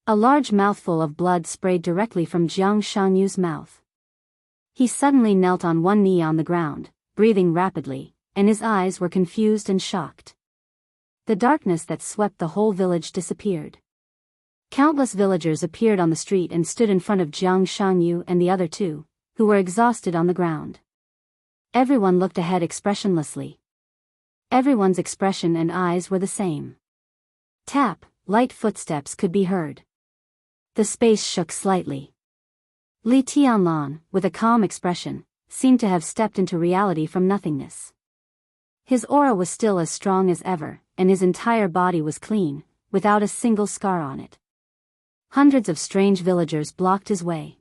A large mouthful of blood sprayed directly from Jiang Shangyu's mouth. He suddenly knelt on one knee on the ground, breathing rapidly, and his eyes were confused and shocked. The darkness that swept the whole village disappeared. Countless villagers appeared on the street and stood in front of Jiang Shangyu and the other two, who were exhausted on the ground. Everyone looked ahead expressionlessly. Everyone's expression and eyes were the same. Tap, light footsteps could be heard. The space shook slightly. Li Tianlan, with a calm expression, seemed to have stepped into reality from nothingness. His aura was still as strong as ever, and his entire body was clean, without a single scar on it. Hundreds of strange villagers blocked his way.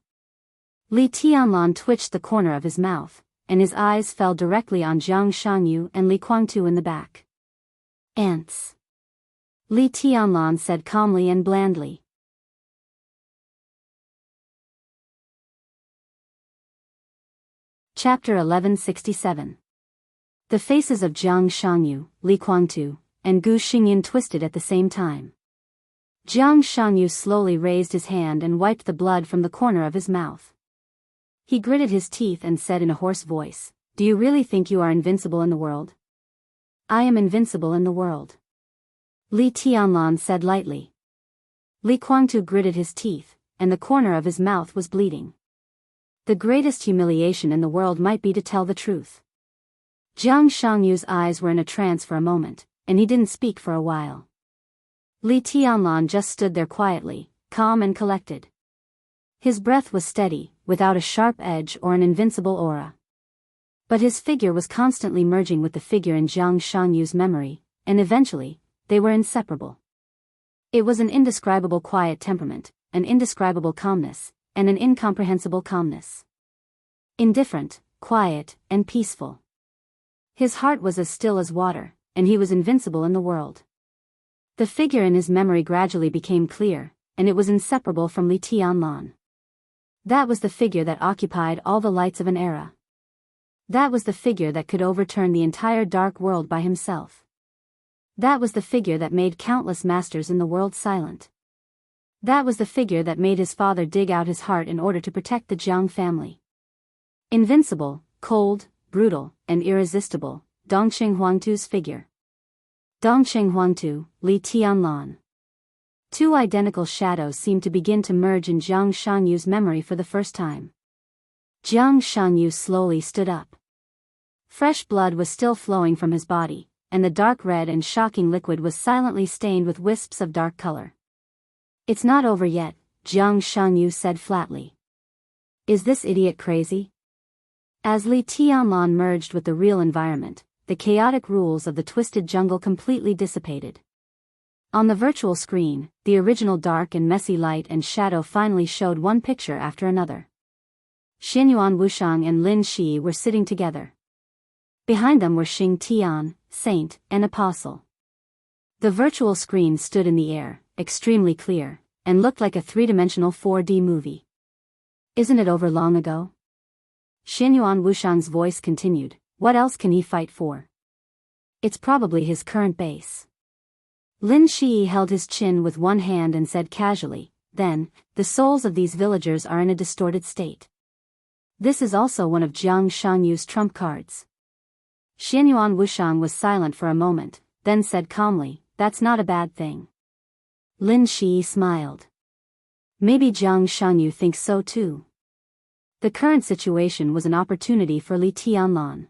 Li Tianlan twitched the corner of his mouth, and his eyes fell directly on Jiang Shangyu and Li Kuangtu in the back. Ants. Li Tianlan said calmly and blandly. Chapter 1167. The faces of Jiang Shangyu, Li Kuangtu, and Gu Xingyun twisted at the same time. Jiang Shangyu slowly raised his hand and wiped the blood from the corner of his mouth. He gritted his teeth and said in a hoarse voice, "Do you really think you are invincible in the world?" "I am invincible in the world," Li Tianlan said lightly. Li Kuangtu gritted his teeth, and the corner of his mouth was bleeding. The greatest humiliation in the world might be to tell the truth. Jiang Shangyu's eyes were in a trance for a moment, and he didn't speak for a while. Li Tianlan just stood there quietly, calm and collected. His breath was steady, without a sharp edge or an invincible aura. But his figure was constantly merging with the figure in Jiang Shangyu's memory, and eventually, they were inseparable. It was an indescribable quiet temperament, an indescribable calmness, and an incomprehensible calmness. Indifferent, quiet, and peaceful. His heart was as still as water, and he was invincible in the world. The figure in his memory gradually became clear, and it was inseparable from Li Tianlan. That was the figure that occupied all the lights of an era. That was the figure that could overturn the entire dark world by himself. That was the figure that made countless masters in the world silent. That was the figure that made his father dig out his heart in order to protect the Jiang family. Invincible, cold, brutal, and irresistible, Dongqing Huangtu's figure. Dongqing Huangtu, Li Tianlan. Two identical shadows seemed to begin to merge in Jiang Shanyu's memory for the first time. Jiang Shanyu slowly stood up. Fresh blood was still flowing from his body, and the dark red and shocking liquid was silently stained with wisps of dark color. "It's not over yet," Jiang Shanyu said flatly. "Is this idiot crazy?" As Li Tianlan merged with the real environment, the chaotic rules of the twisted jungle completely dissipated. On the virtual screen, the original dark and messy light and shadow finally showed one picture after another. Xianyuan Wushang and Lin Shi were sitting together. Behind them were Xing Tian, saint and apostle. The virtual screen stood in the air, extremely clear, and looked like a three-dimensional 4D movie. "Isn't it over long ago?" Xianyuan Wushang's voice continued. "What else can he fight for? It's probably his current base." Lin Shi held his chin with one hand and said casually, "Then, the souls of these villagers are in a distorted state. This is also one of Jiang Shanyu's trump cards." Xianyuan Wushang was silent for a moment, then said calmly, "That's not a bad thing." Lin Shi smiled. "Maybe Jiang Shanyu thinks so too." The current situation was an opportunity for Li Tianlan.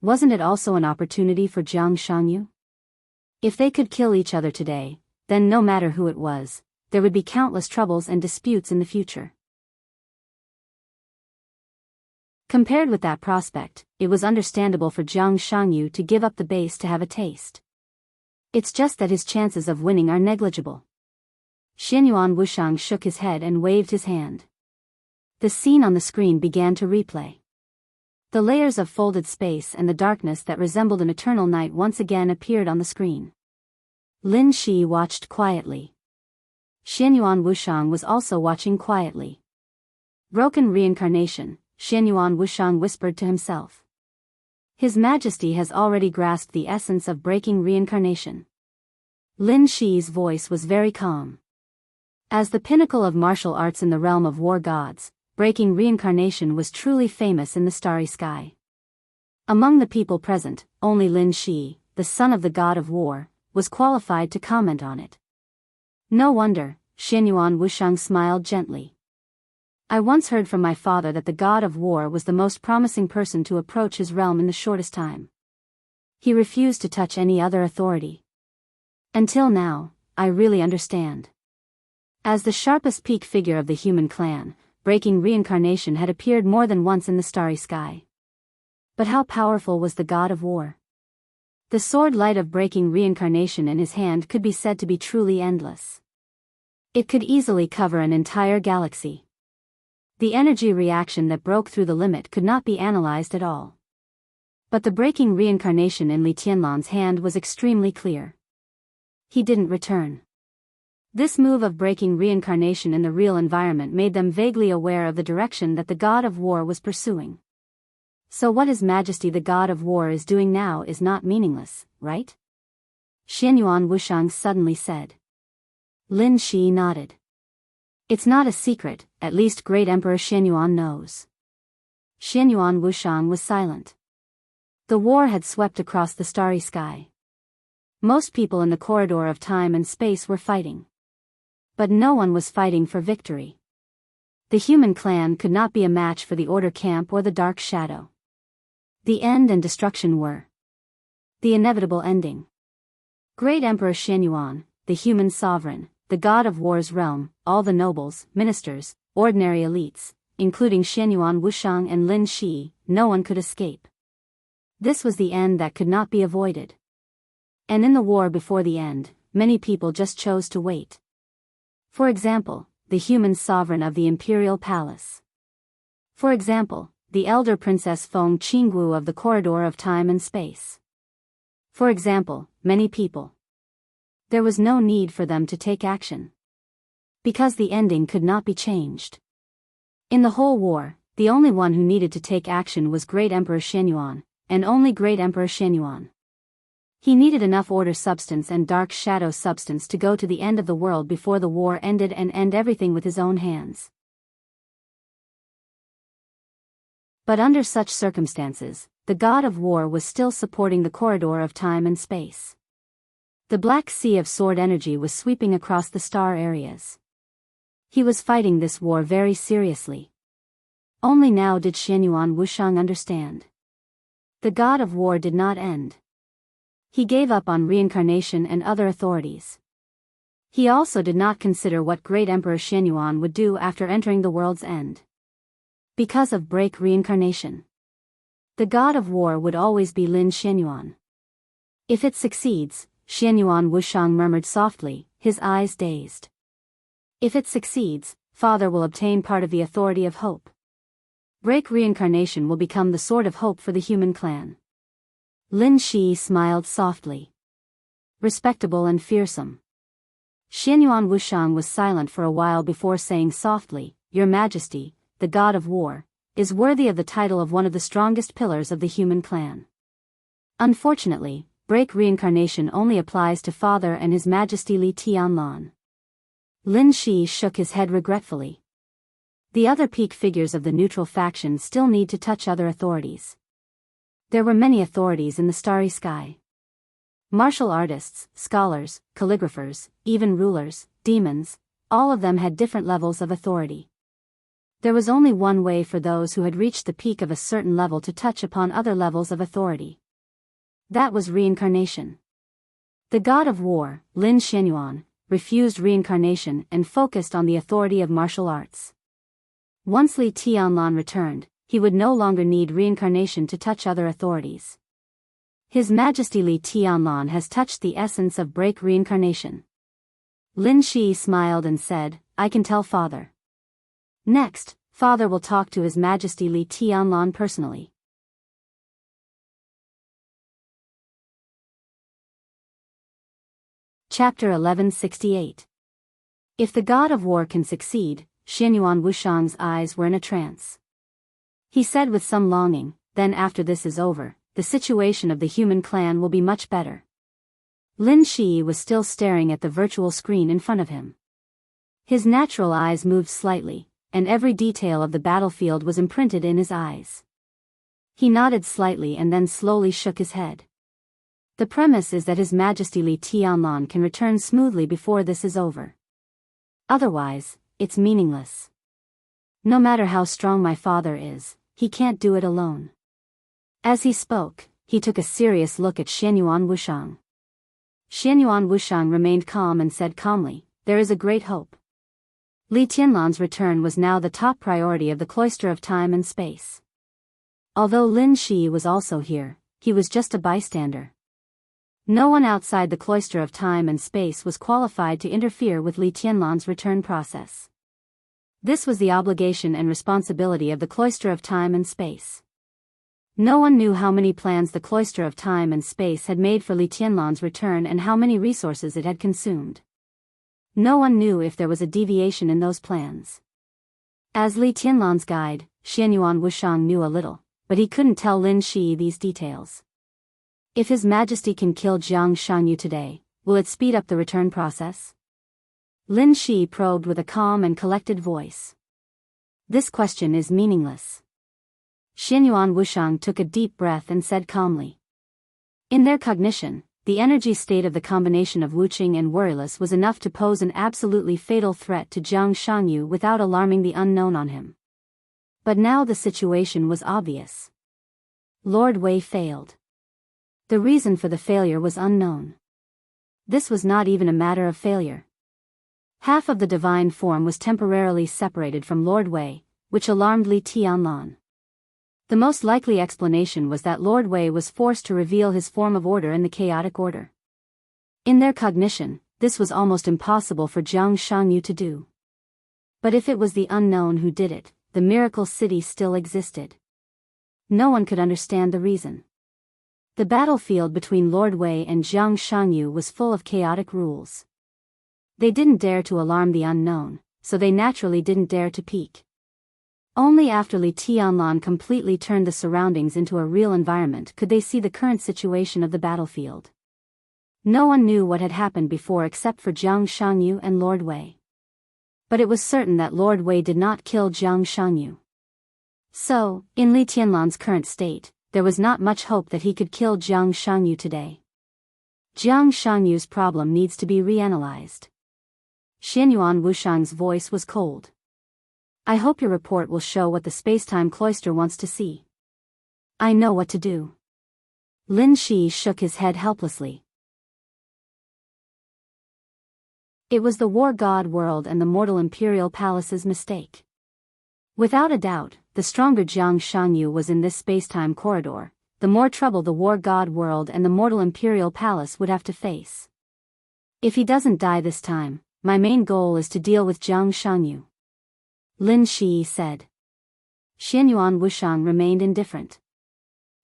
Wasn't it also an opportunity for Jiang Shanyu? If they could kill each other today, then no matter who it was, there would be countless troubles and disputes in the future. Compared with that prospect, it was understandable for Jiang Shanyu to give up the base to have a taste. It's just that his chances of winning are negligible. Xianyuan Wushang shook his head and waved his hand. The scene on the screen began to replay. The layers of folded space and the darkness that resembled an eternal night once again appeared on the screen. Lin Shi watched quietly. Xianyuan Wushang was also watching quietly. "Broken reincarnation," Xianyuan Wushang whispered to himself. "His Majesty has already grasped the essence of breaking reincarnation." Lin Shi's voice was very calm. As the pinnacle of martial arts in the realm of war gods, breaking reincarnation was truly famous in the starry sky. Among the people present, only Lin Shi, the son of the god of war, was qualified to comment on it. "No wonder," Xianyuan Wushang smiled gently. "I once heard from my father that the god of war was the most promising person to approach his realm in the shortest time. He refused to touch any other authority. Until now, I really understand." As the sharpest peak figure of the human clan, breaking reincarnation had appeared more than once in the starry sky. But how powerful was the god of war? The sword light of breaking reincarnation in his hand could be said to be truly endless. It could easily cover an entire galaxy. The energy reaction that broke through the limit could not be analyzed at all. But the breaking reincarnation in Li Tianlan's hand was extremely clear. He didn't return. This move of breaking reincarnation in the real environment made them vaguely aware of the direction that the god of war was pursuing. So what His Majesty the god of war is doing now is not meaningless, right? Xianyuan Wushang suddenly said. Lin Shi nodded. It's not a secret, at least Great Emperor Xianyuan knows. Xianyuan Wushang was silent. The war had swept across the starry sky. Most people in the corridor of time and space were fighting. But no one was fighting for victory. The human clan could not be a match for the Order Camp or the Dark Shadow. The end and destruction were the inevitable ending. Great Emperor Xianyuan, the human sovereign, the god of war's realm, all the nobles, ministers, ordinary elites, including Xianyuan Wushang and Lin Shi, no one could escape. This was the end that could not be avoided. And in the war before the end, many people just chose to wait. For example, the human sovereign of the imperial palace. For example, the elder Princess Feng Qinggu of the corridor of time and space. For example, many people. There was no need for them to take action. Because the ending could not be changed. In the whole war, the only one who needed to take action was Great Emperor Xianyuan, and only Great Emperor Xianyuan. He needed enough order substance and dark shadow substance to go to the end of the world before the war ended and end everything with his own hands. But under such circumstances, the god of war was still supporting the corridor of time and space. The black sea of sword energy was sweeping across the star areas. He was fighting this war very seriously. Only now did Xianyuan Wushang understand. The god of war did not end. He gave up on reincarnation and other authorities. He also did not consider what Great Emperor Xianyuan would do after entering the world's end. Because of break reincarnation. The god of war would always be Lin Xianyuan. If it succeeds, Xianyuan Wushang murmured softly, his eyes dazed. If it succeeds, Father will obtain part of the authority of hope. Break reincarnation will become the sword of hope for the human clan. Lin Shi smiled softly. Respectable and fearsome. Xianyuan Wushang was silent for a while before saying softly, Your Majesty, the god of war, is worthy of the title of one of the strongest pillars of the human clan. Unfortunately, break reincarnation only applies to Father and His Majesty Li Tianlan. Lin Shi shook his head regretfully. The other peak figures of the neutral faction still need to touch other authorities. There were many authorities in the starry sky. Martial artists, scholars, calligraphers, even rulers, demons, all of them had different levels of authority. There was only one way for those who had reached the peak of a certain level to touch upon other levels of authority. That was reincarnation. The god of war, Lin Xianyuan, refused reincarnation and focused on the authority of martial arts. Once Li Tianlan returned, he would no longer need reincarnation to touch other authorities. His Majesty Li Tianlan has touched the essence of break reincarnation. Lin Shi smiled and said, I can tell Father. Next, Father will talk to His Majesty Li Tianlan personally. Chapter 1168. If the god of war can succeed, Xianyuan Wushang's eyes were in a trance. He said with some longing, then after this is over, the situation of the human clan will be much better. Lin Shi was still staring at the virtual screen in front of him. His natural eyes moved slightly, and every detail of the battlefield was imprinted in his eyes. He nodded slightly and then slowly shook his head. The premise is that His Majesty Li Tianlan can return smoothly before this is over. Otherwise, it's meaningless. No matter how strong my father is, he can't do it alone. As he spoke, he took a serious look at Xianyuan Wushang. Xianyuan Wushang remained calm and said calmly, There is a great hope. Li Tianlan's return was now the top priority of the cloister of time and space. Although Lin Shi was also here, he was just a bystander. No one outside the cloister of time and space was qualified to interfere with Li Tianlan's return process. This was the obligation and responsibility of the cloister of time and space. No one knew how many plans the cloister of time and space had made for Li Tianlan's return and how many resources it had consumed. No one knew if there was a deviation in those plans. As Li Tianlan's guide, Xianyuan Wushang knew a little, but he couldn't tell Lin Shi these details. If His Majesty can kill Jiang Shangyu today, will it speed up the return process? Lin Shi probed with a calm and collected voice. This question is meaningless. Xianyuan Wushang took a deep breath and said calmly. In their cognition, the energy state of the combination of Wuqing and Worryless was enough to pose an absolutely fatal threat to Jiang Shangyu without alarming the unknown on him. But now the situation was obvious. Lord Wei failed. The reason for the failure was unknown. This was not even a matter of failure. Half of the divine form was temporarily separated from Lord Wei, which alarmed Li Tianlan. The most likely explanation was that Lord Wei was forced to reveal his form of order in the chaotic order. In their cognition, this was almost impossible for Jiang Shanyu to do. But if it was the unknown who did it, the miracle city still existed. No one could understand the reason. The battlefield between Lord Wei and Jiang Shanyu was full of chaotic rules. They didn't dare to alarm the unknown, so they naturally didn't dare to peek. Only after Li Tianlan completely turned the surroundings into a real environment could they see the current situation of the battlefield. No one knew what had happened before except for Jiang Shanyu and Lord Wei. But it was certain that Lord Wei did not kill Jiang Shanyu. So, in Li Tianlan's current state, there was not much hope that he could kill Jiang Shanyu today. Jiang Shanyu's problem needs to be reanalyzed. Xianyuan Wushang's voice was cold. I hope your report will show what the space-time cloister wants to see. I know what to do. Lin Shi shook his head helplessly. It was the war god world and the mortal imperial palace's mistake. Without a doubt, the stronger Jiang Shanyu was in this space-time corridor, the more trouble the war god world and the mortal imperial palace would have to face. If he doesn't die this time, my main goal is to deal with Jiang Shanyu. Lin Shi said. Xianyuan Wushang remained indifferent.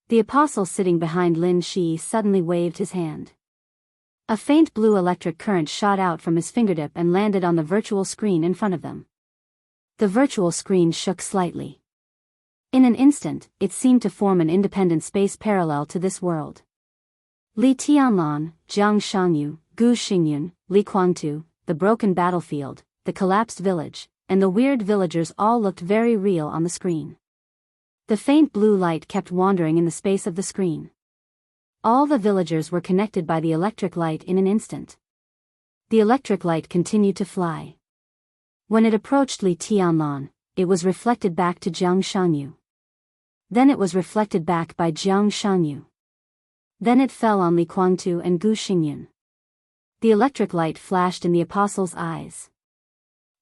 The apostle sitting behind Lin Shi suddenly waved his hand. A faint blue electric current shot out from his fingertip and landed on the virtual screen in front of them. The virtual screen shook slightly. In an instant, it seemed to form an independent space parallel to this world. Li Tianlan, Jiang Shanyu, Gu Xingyun, Li Guangtu, the broken battlefield, the collapsed village, and the weird villagers all looked very real on the screen. The faint blue light kept wandering in the space of the screen. All the villagers were connected by the electric light in an instant. The electric light continued to fly. When it approached Li Tianlan, it was reflected back to Jiang Shanyu. Then it was reflected back by Jiang Shanyu. Then it fell on Li Guangtu and Gu Xingyun. The electric light flashed in the apostle's eyes.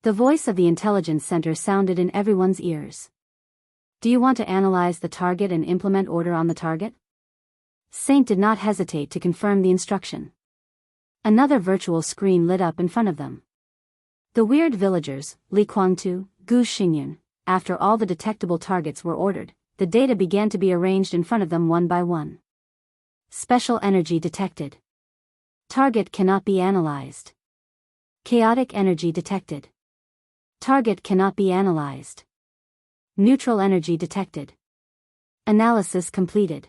The voice of the intelligence center sounded in everyone's ears. Do you want to analyze the target and implement order on the target? Saint did not hesitate to confirm the instruction. Another virtual screen lit up in front of them. The weird villagers, Li Guangtu, Gu Xingyun, after all the detectable targets were ordered, the data began to be arranged in front of them one by one. Special energy detected. Target cannot be analyzed. Chaotic energy detected. Target cannot be analyzed. Neutral energy detected. Analysis completed.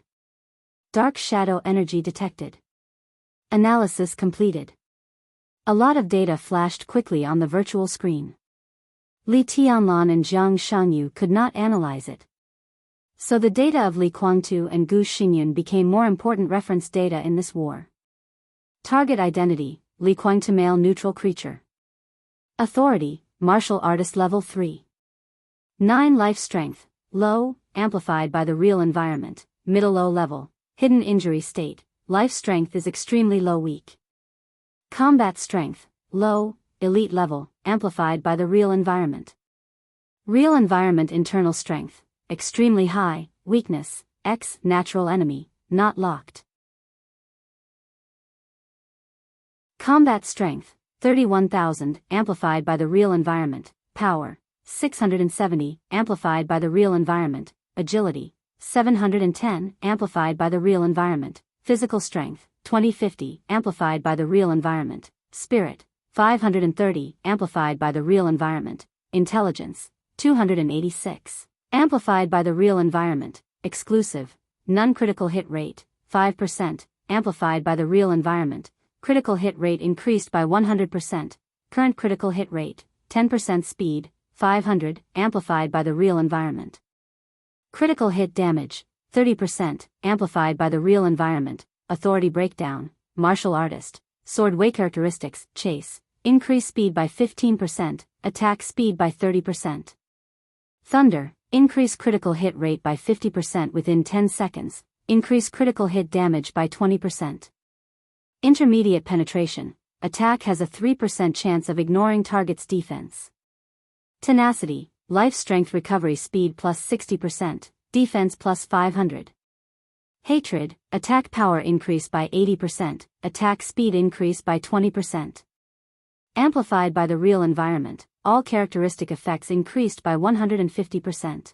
Dark shadow energy detected. Analysis completed. A lot of data flashed quickly on the virtual screen. Li Tianlan and Jiang Shanyu could not analyze it. So the data of Li Guangtu and Gu Xingyun became more important reference data in this war. Target identity, Li Guangtu male neutral creature. Authority, martial artist level 3. 9 life strength, low, amplified by the real environment, middle low level, hidden injury state, life strength is extremely low weak. Combat strength, low, elite level, amplified by the real environment. Real environment internal strength, extremely high, weakness, X natural enemy, not locked. Combat strength, 31,000, amplified by the real environment, power, 670, amplified by the real environment, agility, 710, amplified by the real environment, physical strength, 2050, amplified by the real environment, spirit, 530, amplified by the real environment, intelligence, 286, amplified by the real environment, exclusive, non-critical hit rate, 5%, amplified by the real environment, critical hit rate increased by 100%, current critical hit rate, 10% speed, 500, amplified by the real environment. Critical hit damage, 30%, amplified by the real environment, authority breakdown, martial artist, sword way characteristics, chase, increase speed by 15%, attack speed by 30%. Thunder, increase critical hit rate by 50% within 10 seconds, increase critical hit damage by 20%. Intermediate penetration, attack has a 3% chance of ignoring target's defense. Tenacity, life strength recovery speed plus 60%, defense plus 500. Hatred, attack power increase by 80%, attack speed increase by 20%. Amplified by the real environment, all characteristic effects increased by 150%.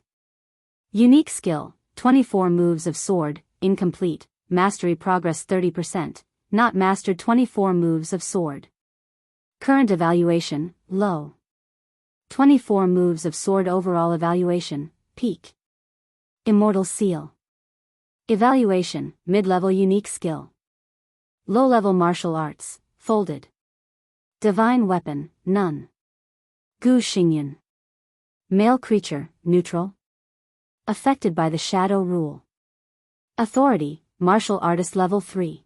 Unique skill, 24 moves of sword, incomplete, mastery progress 30%, not mastered 24 moves of sword. Current evaluation, low. 24 moves of sword overall evaluation, peak. Immortal seal. Evaluation, mid-level unique skill. Low-level martial arts, folded. Divine weapon, none. Gu Xingyun. Male creature, neutral. Affected by the shadow rule. Authority, martial artist level 3.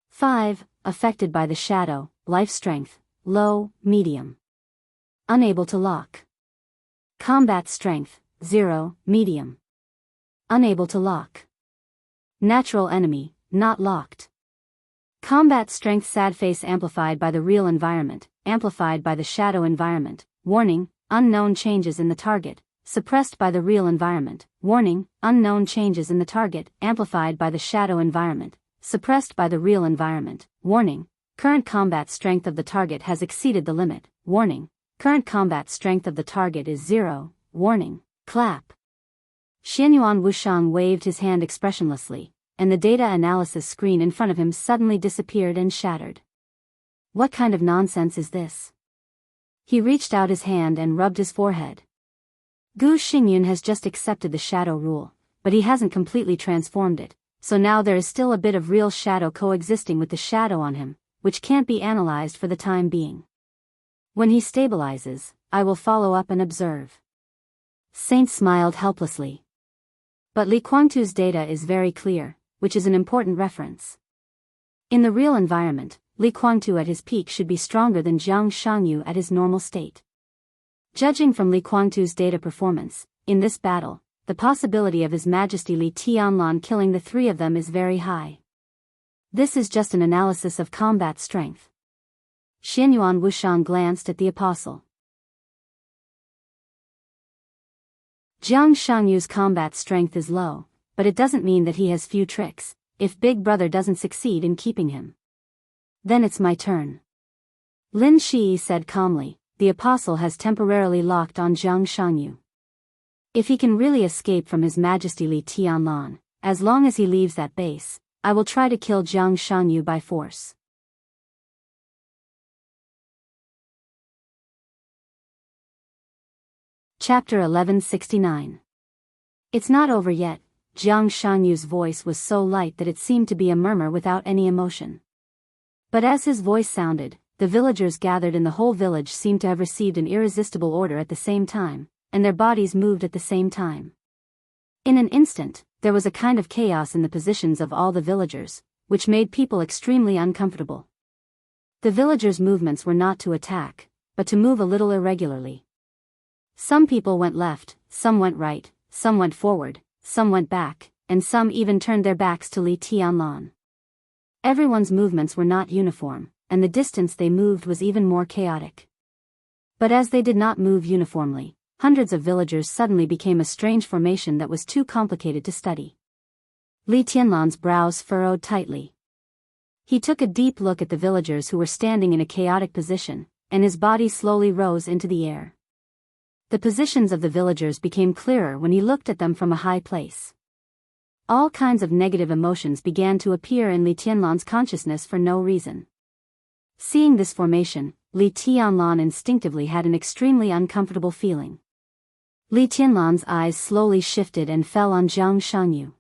5, affected by the shadow, life strength, low, medium. Unable to lock. Combat strength, 0, medium. Unable to lock. Natural enemy, not locked. Combat strength sad face amplified by the real environment, amplified by the shadow environment, warning, unknown changes in the target, suppressed by the real environment, warning, unknown changes in the target, amplified by the shadow environment, suppressed by the real environment, warning, current combat strength of the target has exceeded the limit, warning, current combat strength of the target is 0, warning, clap. Xianyuan Wushang waved his hand expressionlessly, and the data analysis screen in front of him suddenly disappeared and shattered. What kind of nonsense is this? He reached out his hand and rubbed his forehead. Gu Xingyun has just accepted the shadow rule, but he hasn't completely transformed it, so now there is still a bit of real shadow coexisting with the shadow on him, which can't be analyzed for the time being. When he stabilizes, I will follow up and observe. Saint smiled helplessly. But Li Guangtu's data is very clear, which is an important reference. In the real environment, Li Guangtu at his peak should be stronger than Jiang Shangyu at his normal state. Judging from Li Guangtu's data performance, in this battle, the possibility of His Majesty Li Tianlan killing the three of them is very high. This is just an analysis of combat strength. Xianyuan Wushang glanced at the apostle. Jiang Shangyu's combat strength is low, but it doesn't mean that he has few tricks, if Big Brother doesn't succeed in keeping him. Then it's my turn. Lin Shi said calmly, the apostle has temporarily locked on Jiang Shangyu. If he can really escape from His Majesty Li Tianlan, as long as he leaves that base, I will try to kill Jiang Shangyu by force. Chapter 1169. It's not over yet. Jiang Shangyu's voice was so light that it seemed to be a murmur without any emotion. But as his voice sounded, the villagers gathered in the whole village seemed to have received an irresistible order at the same time, and their bodies moved at the same time. In an instant, there was a kind of chaos in the positions of all the villagers, which made people extremely uncomfortable. The villagers' movements were not to attack, but to move a little irregularly. Some people went left, some went right, some went forward, some went back, and some even turned their backs to Li Tianlan. Everyone's movements were not uniform, and the distance they moved was even more chaotic. But as they did not move uniformly, hundreds of villagers suddenly became a strange formation that was too complicated to study. Li Tianlan's brows furrowed tightly. He took a deep look at the villagers who were standing in a chaotic position, and his body slowly rose into the air. The positions of the villagers became clearer when he looked at them from a high place. All kinds of negative emotions began to appear in Li Tianlan's consciousness for no reason. Seeing this formation, Li Tianlan instinctively had an extremely uncomfortable feeling. Li Tianlan's eyes slowly shifted and fell on Jiang Shangyu.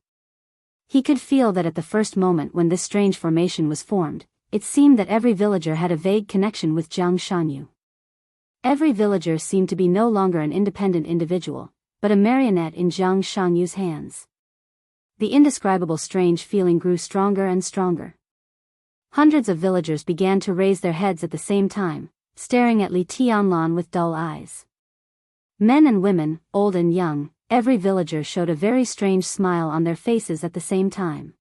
He could feel that at the first moment when this strange formation was formed, it seemed that every villager had a vague connection with Jiang Shangyu. Every villager seemed to be no longer an independent individual, but a marionette in Jiang Shangyu's hands. The indescribable strange feeling grew stronger and stronger. Hundreds of villagers began to raise their heads at the same time, staring at Li Tianlan with dull eyes. Men and women, old and young, every villager showed a very strange smile on their faces at the same time.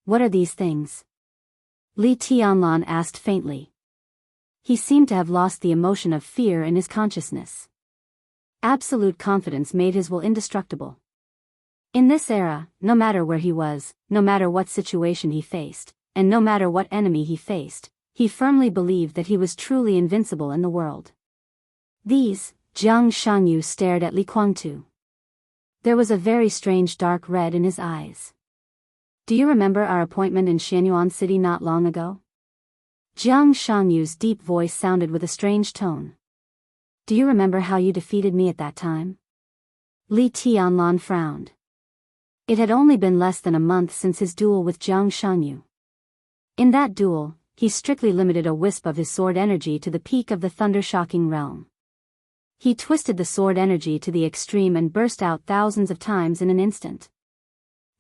What are these things? Li Tianlan asked faintly. He seemed to have lost the emotion of fear in his consciousness. Absolute confidence made his will indestructible. In this era, no matter where he was, no matter what situation he faced, and no matter what enemy he faced, he firmly believed that he was truly invincible in the world. Jiang Shanyu stared at Li Guangtu. There was a very strange dark red in his eyes. Do you remember our appointment in Xianyuan City not long ago? Jiang Shanyu's deep voice sounded with a strange tone. Do you remember how you defeated me at that time? Li Tianlan frowned. It had only been less than a month since his duel with Jiang Shanyu. In that duel, he strictly limited a wisp of his sword energy to the peak of the thunder-shocking realm. He twisted the sword energy to the extreme and burst out thousands of times in an instant.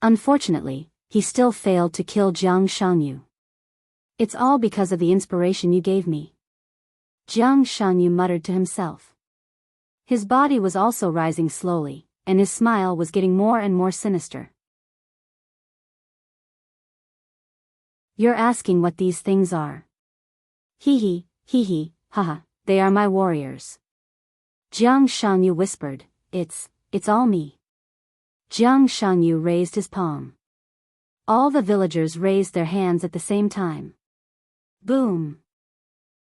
Unfortunately, he still failed to kill Jiang Shanyu. It's all because of the inspiration you gave me. Jiang Shanyu muttered to himself. His body was also rising slowly, and his smile was getting more and more sinister. You're asking what these things are. Hee hee, haha, they are my warriors. Jiang Shanyu whispered, It's all me. Jiang Shanyu raised his palm. All the villagers raised their hands at the same time. Boom!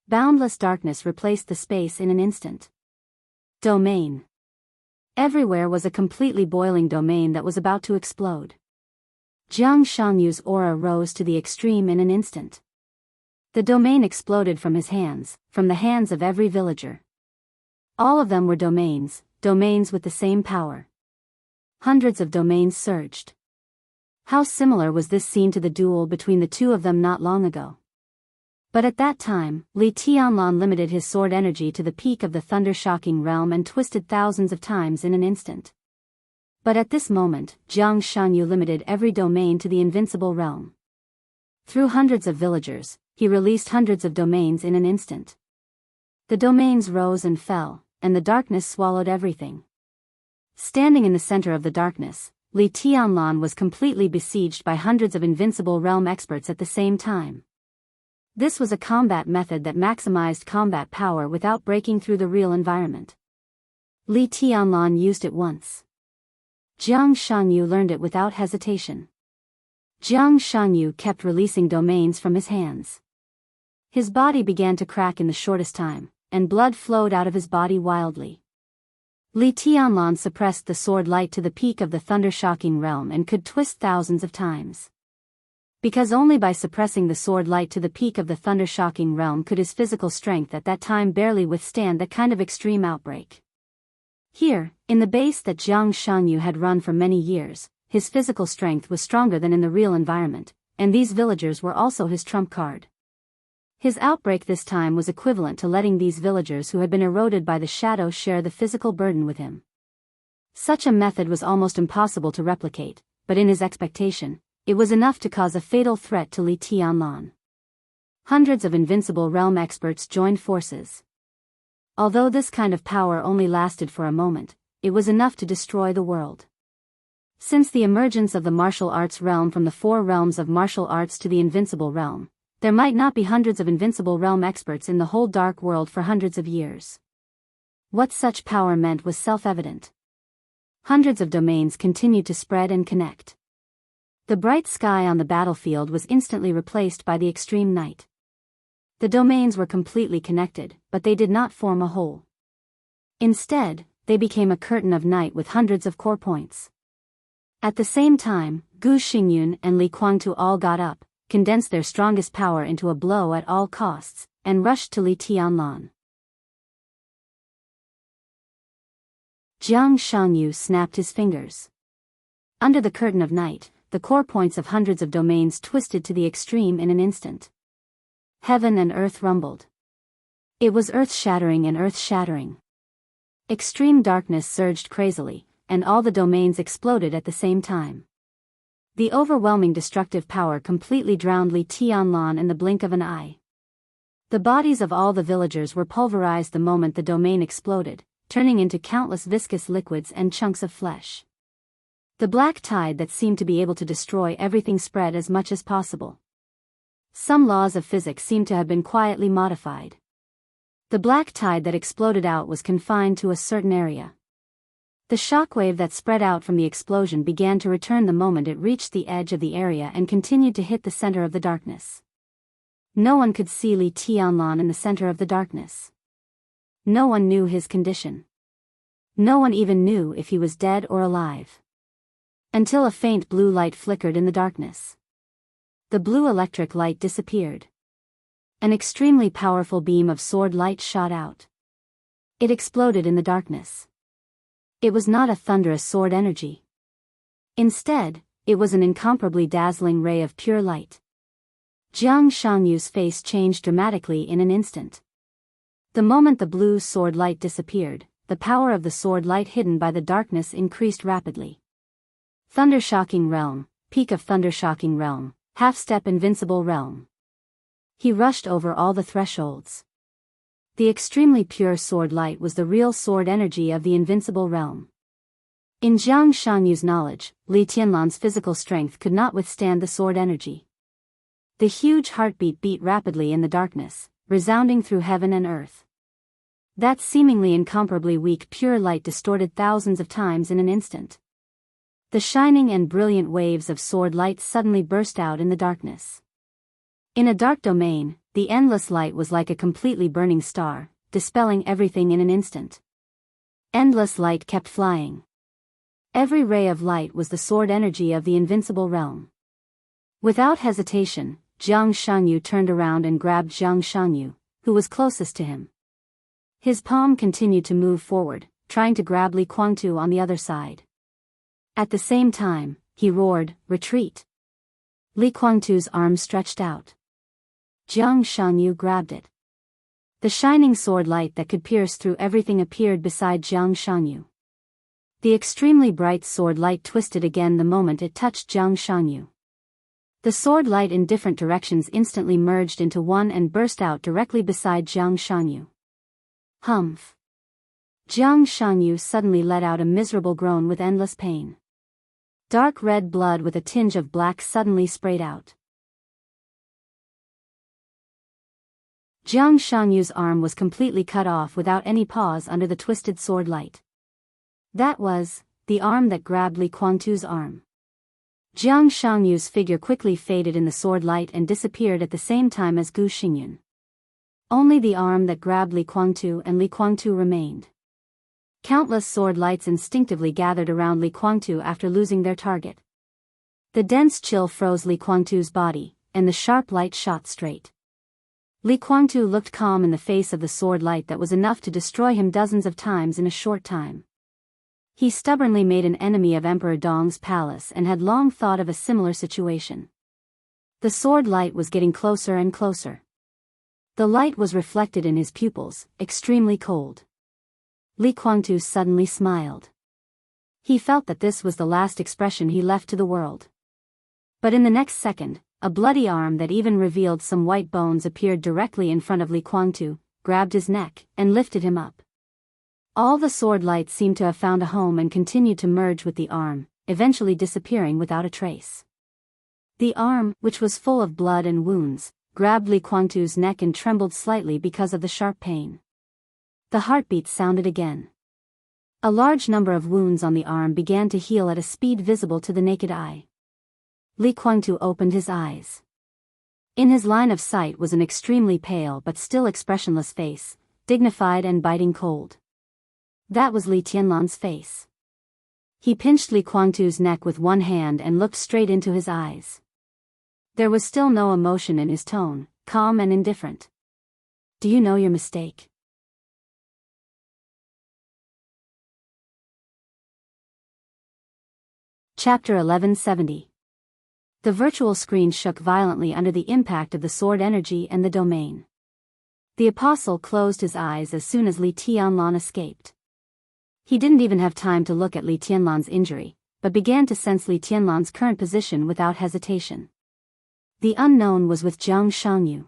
Boundless darkness replaced the space in an instant. Domain. Everywhere was a completely boiling domain that was about to explode. Jiang Shanyu's aura rose to the extreme in an instant. The domain exploded from his hands, from the hands of every villager. All of them were domains with the same power. Hundreds of domains surged. How similar was this scene to the duel between the two of them not long ago? But at that time, Li Tianlan limited his sword energy to the peak of the thunder-shocking realm and twisted thousands of times in an instant. But at this moment, Jiang Shanyu limited every domain to the invincible realm. Through hundreds of villagers, he released hundreds of domains in an instant. The domains rose and fell, and the darkness swallowed everything. Standing in the center of the darkness, Li Tianlan was completely besieged by hundreds of invincible realm experts at the same time. This was a combat method that maximized combat power without breaking through the real environment. Li Tianlan used it once. Jiang Shanyu learned it without hesitation. Jiang Shanyu kept releasing domains from his hands. His body began to crack in the shortest time, and blood flowed out of his body wildly. Li Tianlan suppressed the sword light to the peak of the thunder-shocking realm and could twist thousands of times. Because only by suppressing the sword light to the peak of the thunder-shocking realm could his physical strength at that time barely withstand that kind of extreme outbreak. Here, in the base that Jiang Shanyu had run for many years, his physical strength was stronger than in the real environment, and these villagers were also his trump card. His outbreak this time was equivalent to letting these villagers who had been eroded by the shadow share the physical burden with him. Such a method was almost impossible to replicate, but in his expectation, it was enough to cause a fatal threat to Li Tianlan. Hundreds of invincible realm experts joined forces. Although this kind of power only lasted for a moment, it was enough to destroy the world. Since the emergence of the martial arts realm from the four realms of martial arts to the invincible realm, there might not be hundreds of invincible realm experts in the whole dark world for hundreds of years. What such power meant was self-evident. Hundreds of domains continued to spread and connect. The bright sky on the battlefield was instantly replaced by the extreme night. The domains were completely connected, but they did not form a whole. Instead, they became a curtain of night with hundreds of core points. At the same time, Gu Xingyun and Li Guangtu all got up, condensed their strongest power into a blow at all costs, and rushed to Li Tianlan. Jiang Shanyu snapped his fingers. Under the curtain of night, the core points of hundreds of domains twisted to the extreme in an instant. Heaven and earth rumbled. It was earth-shattering and earth-shattering. Extreme darkness surged crazily, and all the domains exploded at the same time. The overwhelming destructive power completely drowned Li Tianlan in the blink of an eye. The bodies of all the villagers were pulverized the moment the domain exploded, turning into countless viscous liquids and chunks of flesh. The black tide that seemed to be able to destroy everything spread as much as possible. Some laws of physics seemed to have been quietly modified. The black tide that exploded out was confined to a certain area. The shockwave that spread out from the explosion began to return the moment it reached the edge of the area and continued to hit the center of the darkness. No one could see Li Tianlan in the center of the darkness. No one knew his condition. No one even knew if he was dead or alive. Until a faint blue light flickered in the darkness. The blue electric light disappeared. An extremely powerful beam of sword light shot out. It exploded in the darkness. It was not a thunderous sword energy. Instead, it was an incomparably dazzling ray of pure light. Jiang Shangyu's face changed dramatically in an instant. The moment the blue sword light disappeared, the power of the sword light hidden by the darkness increased rapidly. Thundershocking realm, peak of thundershocking realm, half-step invincible realm. He rushed over all the thresholds. The extremely pure sword light was the real sword energy of the invincible realm. In Jiang Shangyu's knowledge, Li Tianlan's physical strength could not withstand the sword energy. The huge heartbeat beat rapidly in the darkness, resounding through heaven and earth. That seemingly incomparably weak pure light distorted thousands of times in an instant. The shining and brilliant waves of sword light suddenly burst out in the darkness. In a dark domain, the endless light was like a completely burning star, dispelling everything in an instant. Endless light kept flying. Every ray of light was the sword energy of the invincible realm. Without hesitation, Jiang Shangyu turned around and grabbed Jiang Shangyu, who was closest to him. His palm continued to move forward, trying to grab Li Guangtu on the other side. At the same time, he roared, "Retreat!" Li Guangtu's arm stretched out. Jiang Shangyu grabbed it. The shining sword light that could pierce through everything appeared beside Jiang Shangyu. The extremely bright sword light twisted again the moment it touched Jiang Shangyu. The sword light in different directions instantly merged into one and burst out directly beside Jiang Shangyu. Humph! Jiang Shangyu suddenly let out a miserable groan with endless pain. Dark red blood with a tinge of black suddenly sprayed out. Jiang Shangyu's arm was completely cut off without any pause under the twisted sword light. That was the arm that grabbed Li Guangtu's arm. Jiang Shangyu's figure quickly faded in the sword light and disappeared at the same time as Gu Xingyun. Only the arm that grabbed Li Guangtu and Li Guangtu remained. Countless sword lights instinctively gathered around Li Guangtu after losing their target. The dense chill froze Li Guangtu's body, and the sharp light shot straight. Li Guangtu looked calm in the face of the sword light that was enough to destroy him dozens of times in a short time. He stubbornly made an enemy of Emperor Dong's palace and had long thought of a similar situation. The sword light was getting closer and closer. The light was reflected in his pupils, extremely cold. Li Guangtu suddenly smiled. He felt that this was the last expression he left to the world. But in the next second, a bloody arm that even revealed some white bones appeared directly in front of Li Guangtu, grabbed his neck, and lifted him up. All the sword lights seemed to have found a home and continued to merge with the arm, eventually disappearing without a trace. The arm, which was full of blood and wounds, grabbed Li Guangtu's neck and trembled slightly because of the sharp pain. The heartbeat sounded again. A large number of wounds on the arm began to heal at a speed visible to the naked eye. Li Guangtu opened his eyes. In his line of sight was an extremely pale but still expressionless face, dignified and biting cold. That was Li Tianlan's face. He pinched Li Guangtu's neck with one hand and looked straight into his eyes. There was still no emotion in his tone, calm and indifferent. "Do you know your mistake?" Chapter 1170. The virtual screen shook violently under the impact of the sword energy and the domain. The apostle closed his eyes as soon as Li Tianlan escaped. He didn't even have time to look at Li Tianlan's injury, but began to sense Li Tianlan's current position without hesitation. The unknown was with Jiang Shangyu.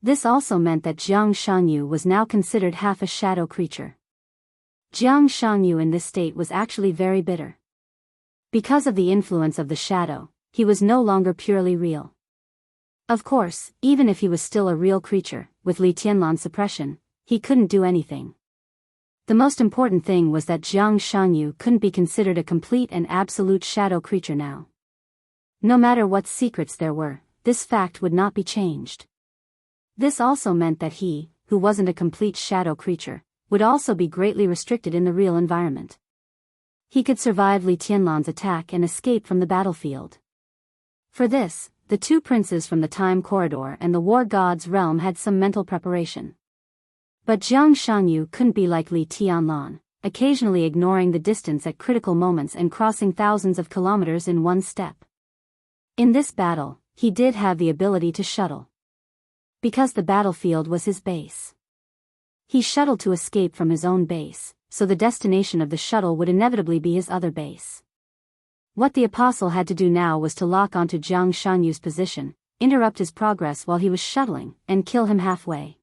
This also meant that Jiang Shangyu was now considered half a shadow creature. Jiang Shangyu in this state was actually very bitter. Because of the influence of the shadow, he was no longer purely real. Of course, even if he was still a real creature, with Li Tianlan's suppression, he couldn't do anything. The most important thing was that Jiang Shanyu couldn't be considered a complete and absolute shadow creature now. No matter what secrets there were, this fact would not be changed. This also meant that he, who wasn't a complete shadow creature, would also be greatly restricted in the real environment. He could survive Li Tianlan's attack and escape from the battlefield. For this, the two princes from the Time Corridor and the War God's realm had some mental preparation. But Jiang Shanyu couldn't be like Li Tianlan, occasionally ignoring the distance at critical moments and crossing thousands of kilometers in one step. In this battle, he did have the ability to shuttle. Because the battlefield was his base. He shuttled to escape from his own base, so the destination of the shuttle would inevitably be his other base. What the apostle had to do now was to lock onto Jiang Shanyu's position, interrupt his progress while he was shuttling, and kill him halfway.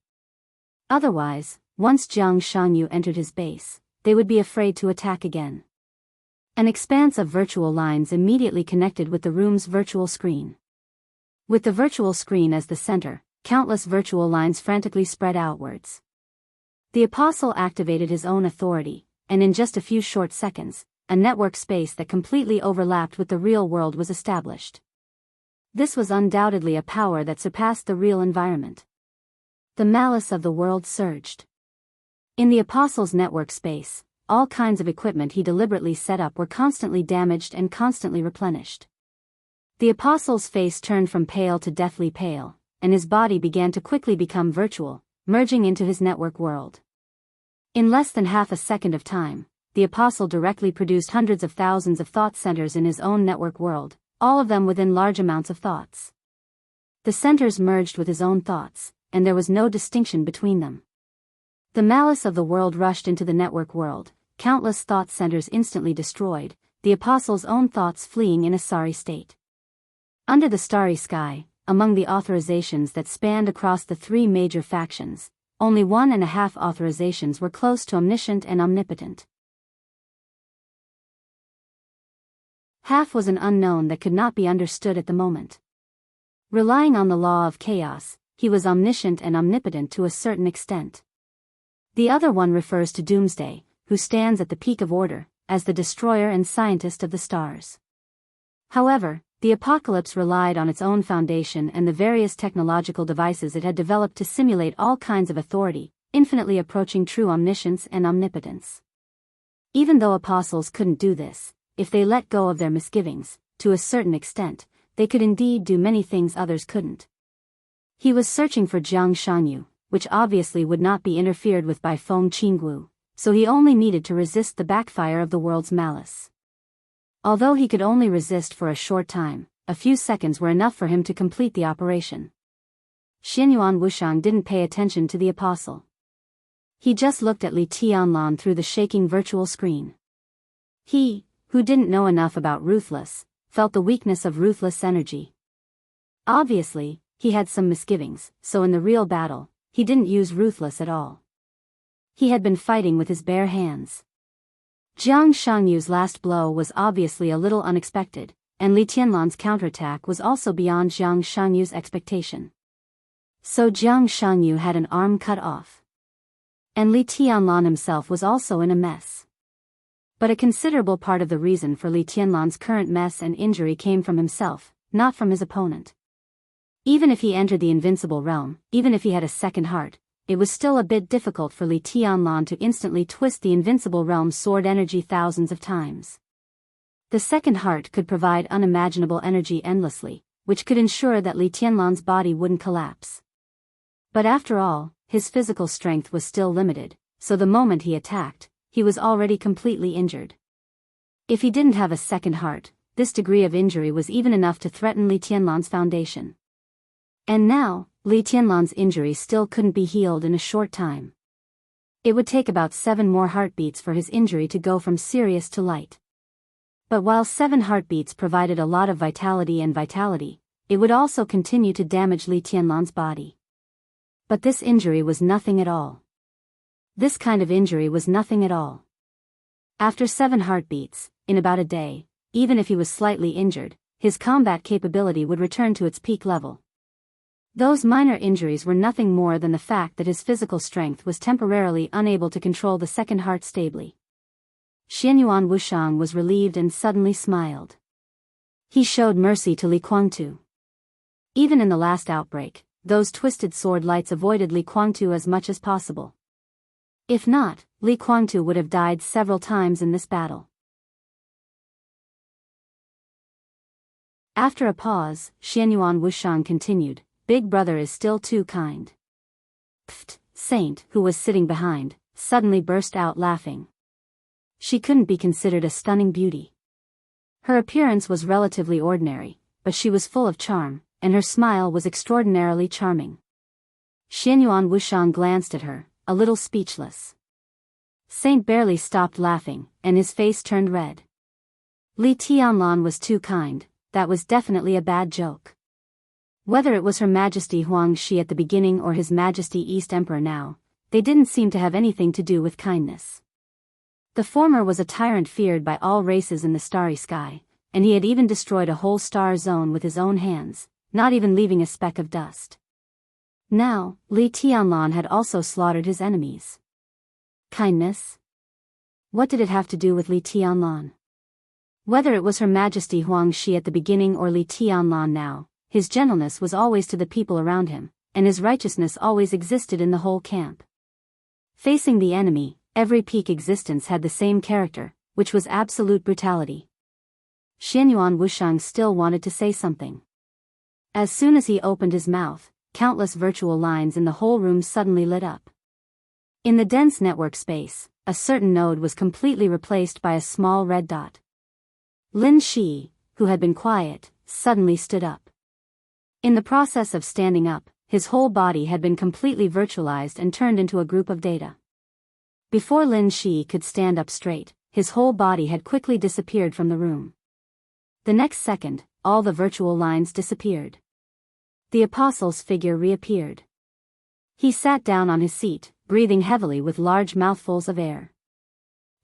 Otherwise, once Jiang Shanyu entered his base, they would be afraid to attack again. An expanse of virtual lines immediately connected with the room's virtual screen. With the virtual screen as the center, countless virtual lines frantically spread outwards. The apostle activated his own authority, and in just a few short seconds, a network space that completely overlapped with the real world was established. This was undoubtedly a power that surpassed the real environment. The malice of the world surged. In the apostle's network space, all kinds of equipment he deliberately set up were constantly damaged and constantly replenished. The apostle's face turned from pale to deathly pale, and his body began to quickly become virtual, merging into his network world. In less than half a second of time, the apostle directly produced hundreds of thousands of thought centers in his own network world, all of them within large amounts of thoughts. The centers merged with his own thoughts, and there was no distinction between them. The malice of the world rushed into the network world, countless thought centers instantly destroyed, the apostle's own thoughts fleeing in a sorry state. Under the starry sky, among the authorizations that spanned across the three major factions, only 1.5 authorizations were close to omniscient and omnipotent. Half was an unknown that could not be understood at the moment. Relying on the law of chaos, he was omniscient and omnipotent to a certain extent. The other one refers to Doomsday, who stands at the peak of order, as the destroyer and scientist of the stars. However, the apocalypse relied on its own foundation and the various technological devices it had developed to simulate all kinds of authority, infinitely approaching true omniscience and omnipotence. Even though apostles couldn't do this, if they let go of their misgivings, to a certain extent, they could indeed do many things others couldn't. He was searching for Jiang Shanyu, which obviously would not be interfered with by Feng Qinggu, so he only needed to resist the backfire of the world's malice. Although he could only resist for a short time, a few seconds were enough for him to complete the operation. Xinyuan Wushang didn't pay attention to the apostle. He just looked at Li Tianlan through the shaking virtual screen. He, who didn't know enough about Ruthless, felt the weakness of Ruthless energy. Obviously, he had some misgivings, so in the real battle, he didn't use Ruthless at all. He had been fighting with his bare hands. Jiang Shanyu's last blow was obviously a little unexpected, and Li Tianlan's counterattack was also beyond Jiang Shanyu's expectation. So Jiang Shanyu had an arm cut off. And Li Tianlan himself was also in a mess. But a considerable part of the reason for Li Tianlan's current mess and injury came from himself, not from his opponent. Even if he entered the invincible realm, even if he had a second heart, it was still a bit difficult for Li Tianlan to instantly twist the invincible realm's sword energy thousands of times. The second heart could provide unimaginable energy endlessly, which could ensure that Li Tianlan's body wouldn't collapse. But after all, his physical strength was still limited, so the moment he attacked, he was already completely injured. If he didn't have a second heart, this degree of injury was even enough to threaten Li Tianlan's foundation. And now, Li Tianlan's injury still couldn't be healed in a short time. It would take about 7 more heartbeats for his injury to go from serious to light. But while 7 heartbeats provided a lot of vitality, it would also continue to damage Li Tianlan's body. But this injury was nothing at all. This kind of injury was nothing at all. After 7 heartbeats, in about a day, even if he was slightly injured, his combat capability would return to its peak level. Those minor injuries were nothing more than the fact that his physical strength was temporarily unable to control the second heart stably. Xianyuan Wushang was relieved and suddenly smiled. He showed mercy to Li Kuangtu. Even in the last outbreak, those twisted sword lights avoided Li Kuangtu as much as possible. If not, Li Kuangtu would have died several times in this battle. After a pause, Xianyuan Wushang continued, "Big brother is still too kind." Pfft, Saint, who was sitting behind, suddenly burst out laughing. She couldn't be considered a stunning beauty. Her appearance was relatively ordinary, but she was full of charm, and her smile was extraordinarily charming. Xianyuan Wushang glanced at her, a little speechless. Saint barely stopped laughing, and his face turned red. Li Tianlan was too kind, that was definitely a bad joke. Whether it was Her Majesty Huang Shi at the beginning or His Majesty East Emperor now, they didn't seem to have anything to do with kindness. The former was a tyrant feared by all races in the starry sky, and he had even destroyed a whole star zone with his own hands, not even leaving a speck of dust. Now, Li Tianlan had also slaughtered his enemies. Kindness? What did it have to do with Li Tianlan? Whether it was Her Majesty Huang Shi at the beginning or Li Tianlan now, his gentleness was always to the people around him, and his righteousness always existed in the whole camp. Facing the enemy, every peak existence had the same character, which was absolute brutality. Xianyuan Wushang still wanted to say something. As soon as he opened his mouth, countless virtual lines in the whole room suddenly lit up. In the dense network space, a certain node was completely replaced by a small red dot. Lin Shi, who had been quiet, suddenly stood up. In the process of standing up, his whole body had been completely virtualized and turned into a group of data. Before Lin Shi could stand up straight, his whole body had quickly disappeared from the room. The next second, all the virtual lines disappeared. The apostle's figure reappeared. He sat down on his seat, breathing heavily with large mouthfuls of air.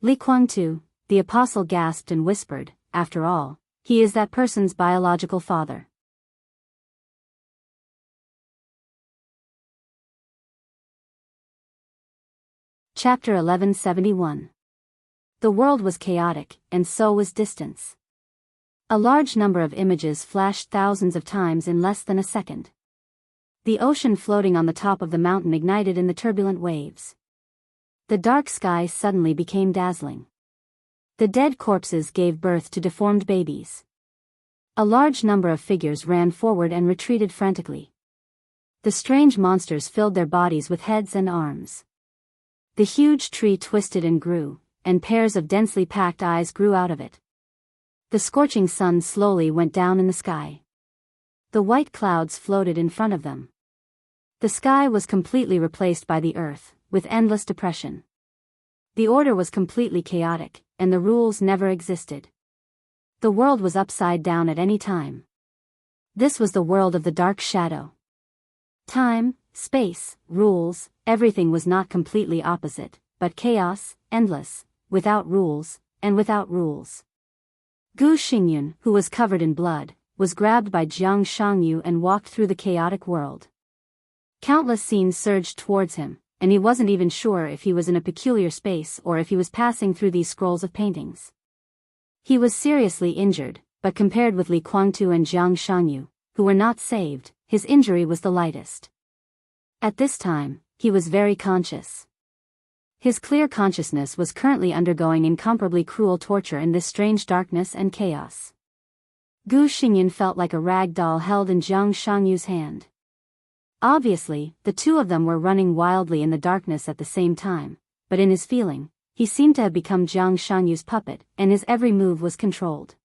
Li Kuangtu, the apostle gasped and whispered, "After all, he is that person's biological father." Chapter 1171. The world was chaotic, and so was distance. A large number of images flashed thousands of times in less than a second. The ocean floating on the top of the mountain ignited in the turbulent waves. The dark sky suddenly became dazzling. The dead corpses gave birth to deformed babies. A large number of figures ran forward and retreated frantically. The strange monsters filled their bodies with heads and arms. The huge tree twisted and grew, and pairs of densely packed eyes grew out of it. The scorching sun slowly went down in the sky. The white clouds floated in front of them. The sky was completely replaced by the earth, with endless depression. The order was completely chaotic, and the rules never existed. The world was upside down at any time. This was the world of the dark shadow. Time, space, rules, everything was not completely opposite, but chaos, endless, without rules, and without rules. Gu Xingyun, who was covered in blood, was grabbed by Jiang Shangyu and walked through the chaotic world. Countless scenes surged towards him, and he wasn't even sure if he was in a peculiar space or if he was passing through these scrolls of paintings. He was seriously injured, but compared with Li Kuangtu and Jiang Shangyu, who were not saved, his injury was the lightest. At this time, he was very conscious. His clear consciousness was currently undergoing incomparably cruel torture in this strange darkness and chaos. Gu Xingyun felt like a rag doll held in Jiang Shangyu's hand. Obviously, the two of them were running wildly in the darkness at the same time, but in his feeling, he seemed to have become Jiang Shangyu's puppet, and his every move was controlled.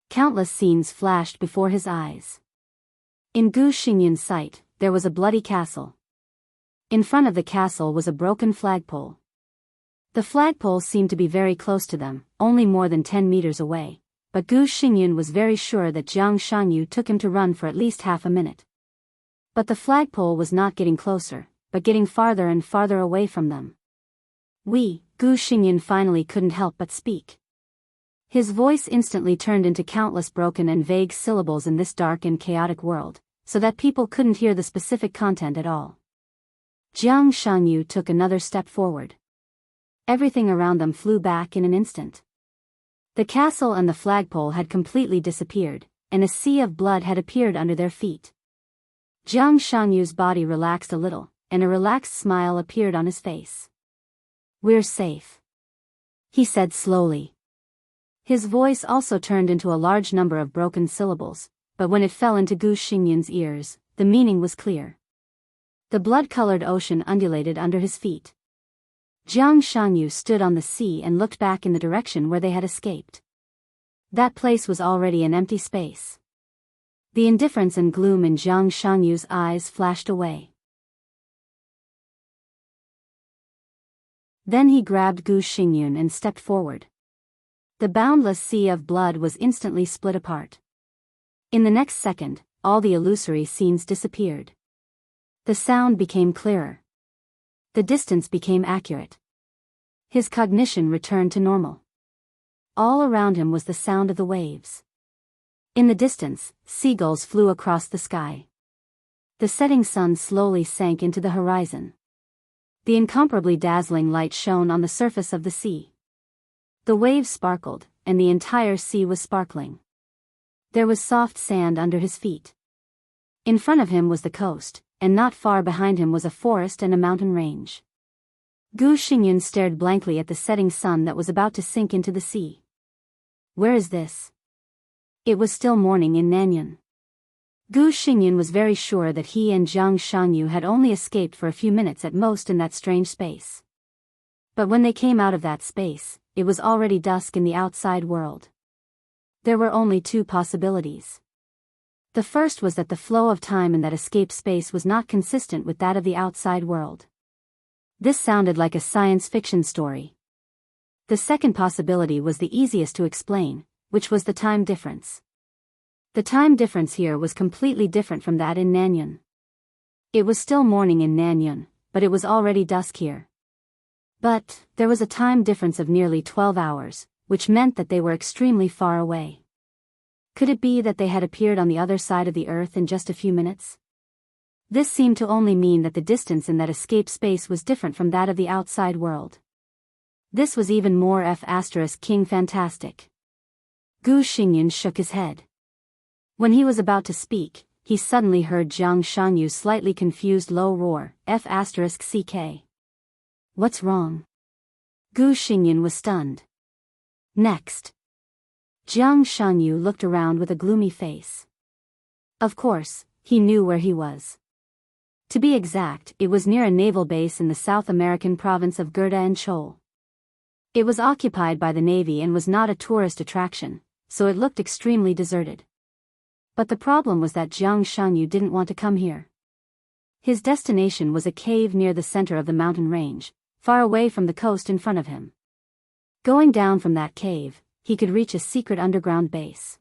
Countless scenes flashed before his eyes. In Gu Xingyun's sight, there was a bloody castle. In front of the castle was a broken flagpole. The flagpole seemed to be very close to them, only more than 10 meters away, but Gu Xingyun was very sure that Jiang Shangyu took him to run for at least half a minute. But the flagpole was not getting closer, but getting farther and farther away from them. Gu Xingyun finally couldn't help but speak. His voice instantly turned into countless broken and vague syllables in this dark and chaotic world. so that people couldn't hear the specific content at all. Jiang Shanyu took another step forward. Everything around them flew back in an instant. The castle and the flagpole had completely disappeared, and a sea of blood had appeared under their feet. Jiang Shanyu's body relaxed a little, and a relaxed smile appeared on his face. "We're safe," he said slowly. His voice also turned into a large number of broken syllables, but when it fell into Gu Xingyun's ears, the meaning was clear. The blood-colored ocean undulated under his feet. Jiang Shanyu stood on the sea and looked back in the direction where they had escaped. That place was already an empty space. The indifference and gloom in Jiang Shanyu's eyes flashed away. Then he grabbed Gu Xingyun and stepped forward. The boundless sea of blood was instantly split apart. In the next second, all the illusory scenes disappeared. The sound became clearer. The distance became accurate. His cognition returned to normal. All around him was the sound of the waves. In the distance, seagulls flew across the sky. The setting sun slowly sank into the horizon. The incomparably dazzling light shone on the surface of the sea. The waves sparkled, and the entire sea was sparkling. There was soft sand under his feet. In front of him was the coast, and not far behind him was a forest and a mountain range. Gu Xingyun stared blankly at the setting sun that was about to sink into the sea. Where is this? It was still morning in Nanyun. Gu Xingyun was very sure that he and Jiang Shanyu had only escaped for a few minutes at most in that strange space. But when they came out of that space, it was already dusk in the outside world. There were only two possibilities. The first was that the flow of time in that escape space was not consistent with that of the outside world. This sounded like a science fiction story. The second possibility was the easiest to explain, which was the time difference. The time difference here was completely different from that in Nanyun. It was still morning in Nanyun, but it was already dusk here. But there was a time difference of nearly 12 hours, which meant that they were extremely far away. Could it be that they had appeared on the other side of the earth in just a few minutes? This seemed to only mean that the distance in that escape space was different from that of the outside world. This was even more King fantastic. Gu Xingyun shook his head. When he was about to speak, he suddenly heard Jiang Shanyu's slightly confused low roar, F***ck. What's wrong? Gu Xingyun was stunned. Next. Jiang Shanyu looked around with a gloomy face. Of course, he knew where he was. To be exact, it was near a naval base in the South American province of Gerda and Chol. It was occupied by the Navy and was not a tourist attraction, so it looked extremely deserted. But the problem was that Jiang Shanyu didn't want to come here. His destination was a cave near the center of the mountain range, far away from the coast in front of him. Going down from that cave, he could reach a secret underground base.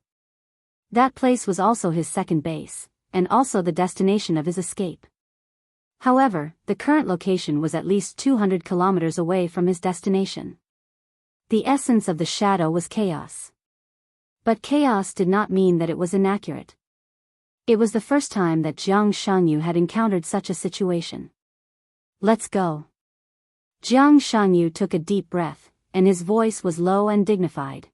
That place was also his second base, and also the destination of his escape. However, the current location was at least 200 kilometers away from his destination. The essence of the shadow was chaos. But chaos did not mean that it was inaccurate. It was the first time that Jiang Shanyu had encountered such a situation. Let's go. Jiang Shanyu took a deep breath, and his voice was low and dignified.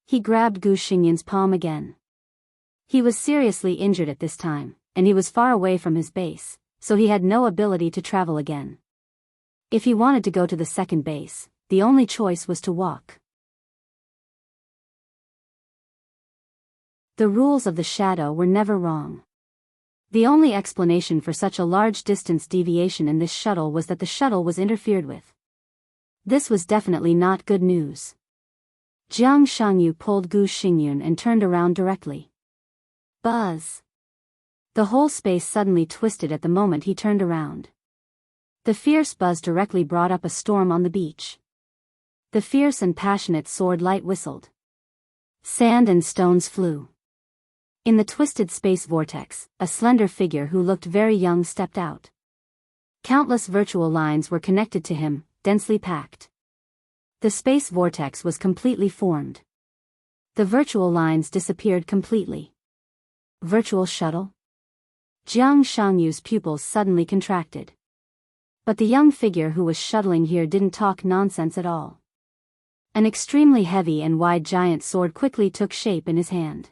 He grabbed Gu Xingyun's palm again. He was seriously injured at this time, and he was far away from his base, so he had no ability to travel again. If he wanted to go to the second base, the only choice was to walk. The rules of the shadow were never wrong. The only explanation for such a large distance deviation in this shuttle was that the shuttle was interfered with. This was definitely not good news. Jiang Shanyu pulled Gu Xingyun and turned around directly. Buzz! The whole space suddenly twisted at the moment he turned around. The fierce buzz directly brought up a storm on the beach. The fierce and passionate sword light whistled. Sand and stones flew. In the twisted space vortex, a slender figure who looked very young stepped out. Countless virtual lines were connected to him, densely packed. The space vortex was completely formed. The virtual lines disappeared completely. Virtual shuttle? Jiang Shangyu's pupils suddenly contracted. But the young figure who was shuttling here didn't talk nonsense at all. An extremely heavy and wide giant sword quickly took shape in his hand.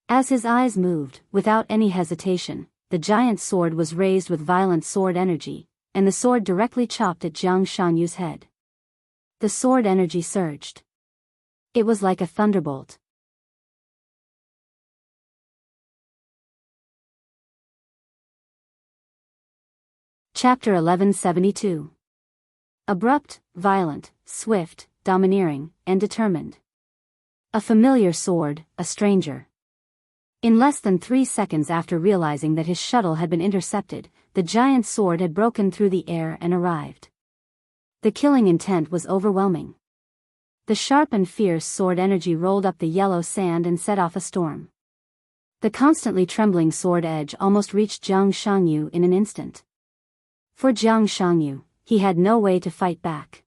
As his eyes moved, without any hesitation, the giant sword was raised with violent sword energy, and the sword directly chopped at Jiang Shanyu's head. The sword energy surged. It was like a thunderbolt. Chapter 1172. Abrupt, violent, swift, domineering, and determined. A familiar sword, a stranger. In less than 3 seconds after realizing that his shuttle had been intercepted, the giant sword had broken through the air and arrived. The killing intent was overwhelming. The sharp and fierce sword energy rolled up the yellow sand and set off a storm. The constantly trembling sword edge almost reached Jiang Shangyu in an instant. For Jiang Shangyu, he had no way to fight back.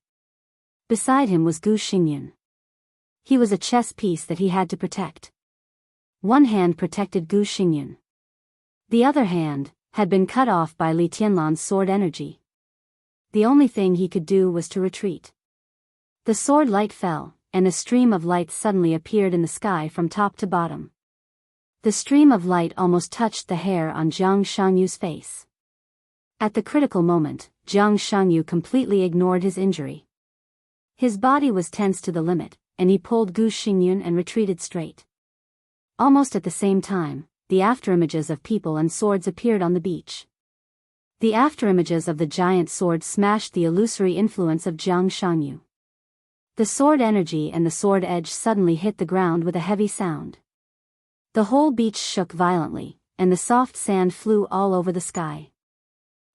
Beside him was Gu Xingyun. He was a chess piece that he had to protect. One hand protected Gu Xingyun. The other hand had been cut off by Li Tianlan's sword energy. The only thing he could do was to retreat. The sword light fell, and a stream of light suddenly appeared in the sky from top to bottom. The stream of light almost touched the hair on Jiang Shangyu's face. At the critical moment, Jiang Shangyu completely ignored his injury. His body was tense to the limit, and he pulled Gu Xingyun and retreated straight. Almost at the same time, the afterimages of people and swords appeared on the beach. The afterimages of the giant sword smashed the illusory influence of Jiang Shangyu. The sword energy and the sword edge suddenly hit the ground with a heavy sound. The whole beach shook violently, and the soft sand flew all over the sky.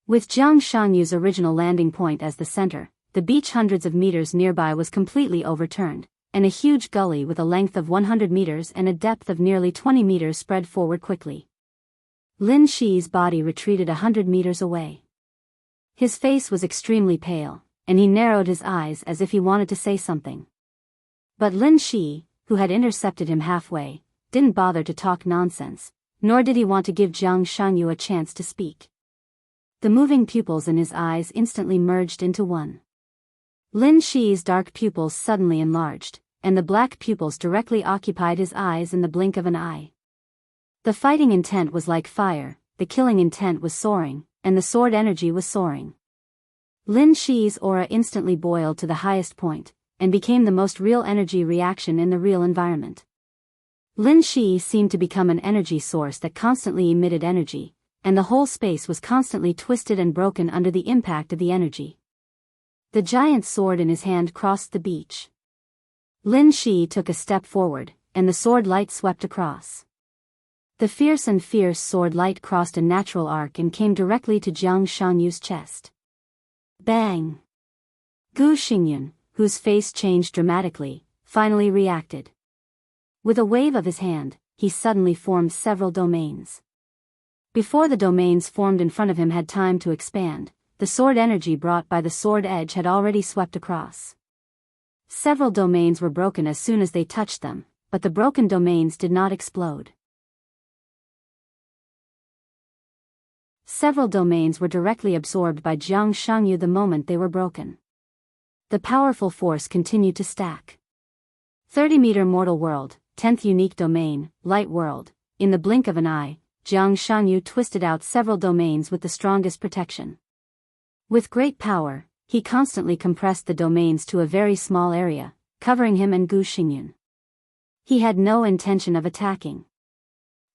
With Jiang Shangyu's original landing point as the center, the beach hundreds of meters nearby was completely overturned, and a huge gully with a length of 100 meters and a depth of nearly 20 meters spread forward quickly. Lin Shi's body retreated 100 meters away. His face was extremely pale, and he narrowed his eyes as if he wanted to say something. But Lin Shi, who had intercepted him halfway, didn't bother to talk nonsense, nor did he want to give Jiang Shangyu a chance to speak. The moving pupils in his eyes instantly merged into one. Lin Shi's dark pupils suddenly enlarged, and the black pupils directly occupied his eyes in the blink of an eye. The fighting intent was like fire, the killing intent was soaring, and the sword energy was soaring. Lin Shi's aura instantly boiled to the highest point, and became the most real energy reaction in the real environment. Lin Shi seemed to become an energy source that constantly emitted energy, and the whole space was constantly twisted and broken under the impact of the energy. The giant sword in his hand crossed the beach. Lin Shi took a step forward, and the sword light swept across. The fierce sword light crossed a natural arc and came directly to Jiang Shangyu's chest. Bang! Gu Xingyun, whose face changed dramatically, finally reacted. With a wave of his hand, he suddenly formed several domains. Before the domains formed in front of him had time to expand, the sword energy brought by the sword edge had already swept across. Several domains were broken as soon as they touched them, but the broken domains did not explode. Several domains were directly absorbed by Jiang Shangyu the moment they were broken. The powerful force continued to stack. 30-meter mortal world, 10th unique domain, light world. In the blink of an eye, Jiang Shangyu twisted out several domains with the strongest protection. With great power, he constantly compressed the domains to a very small area, covering him and Gu Xingyun. He had no intention of attacking.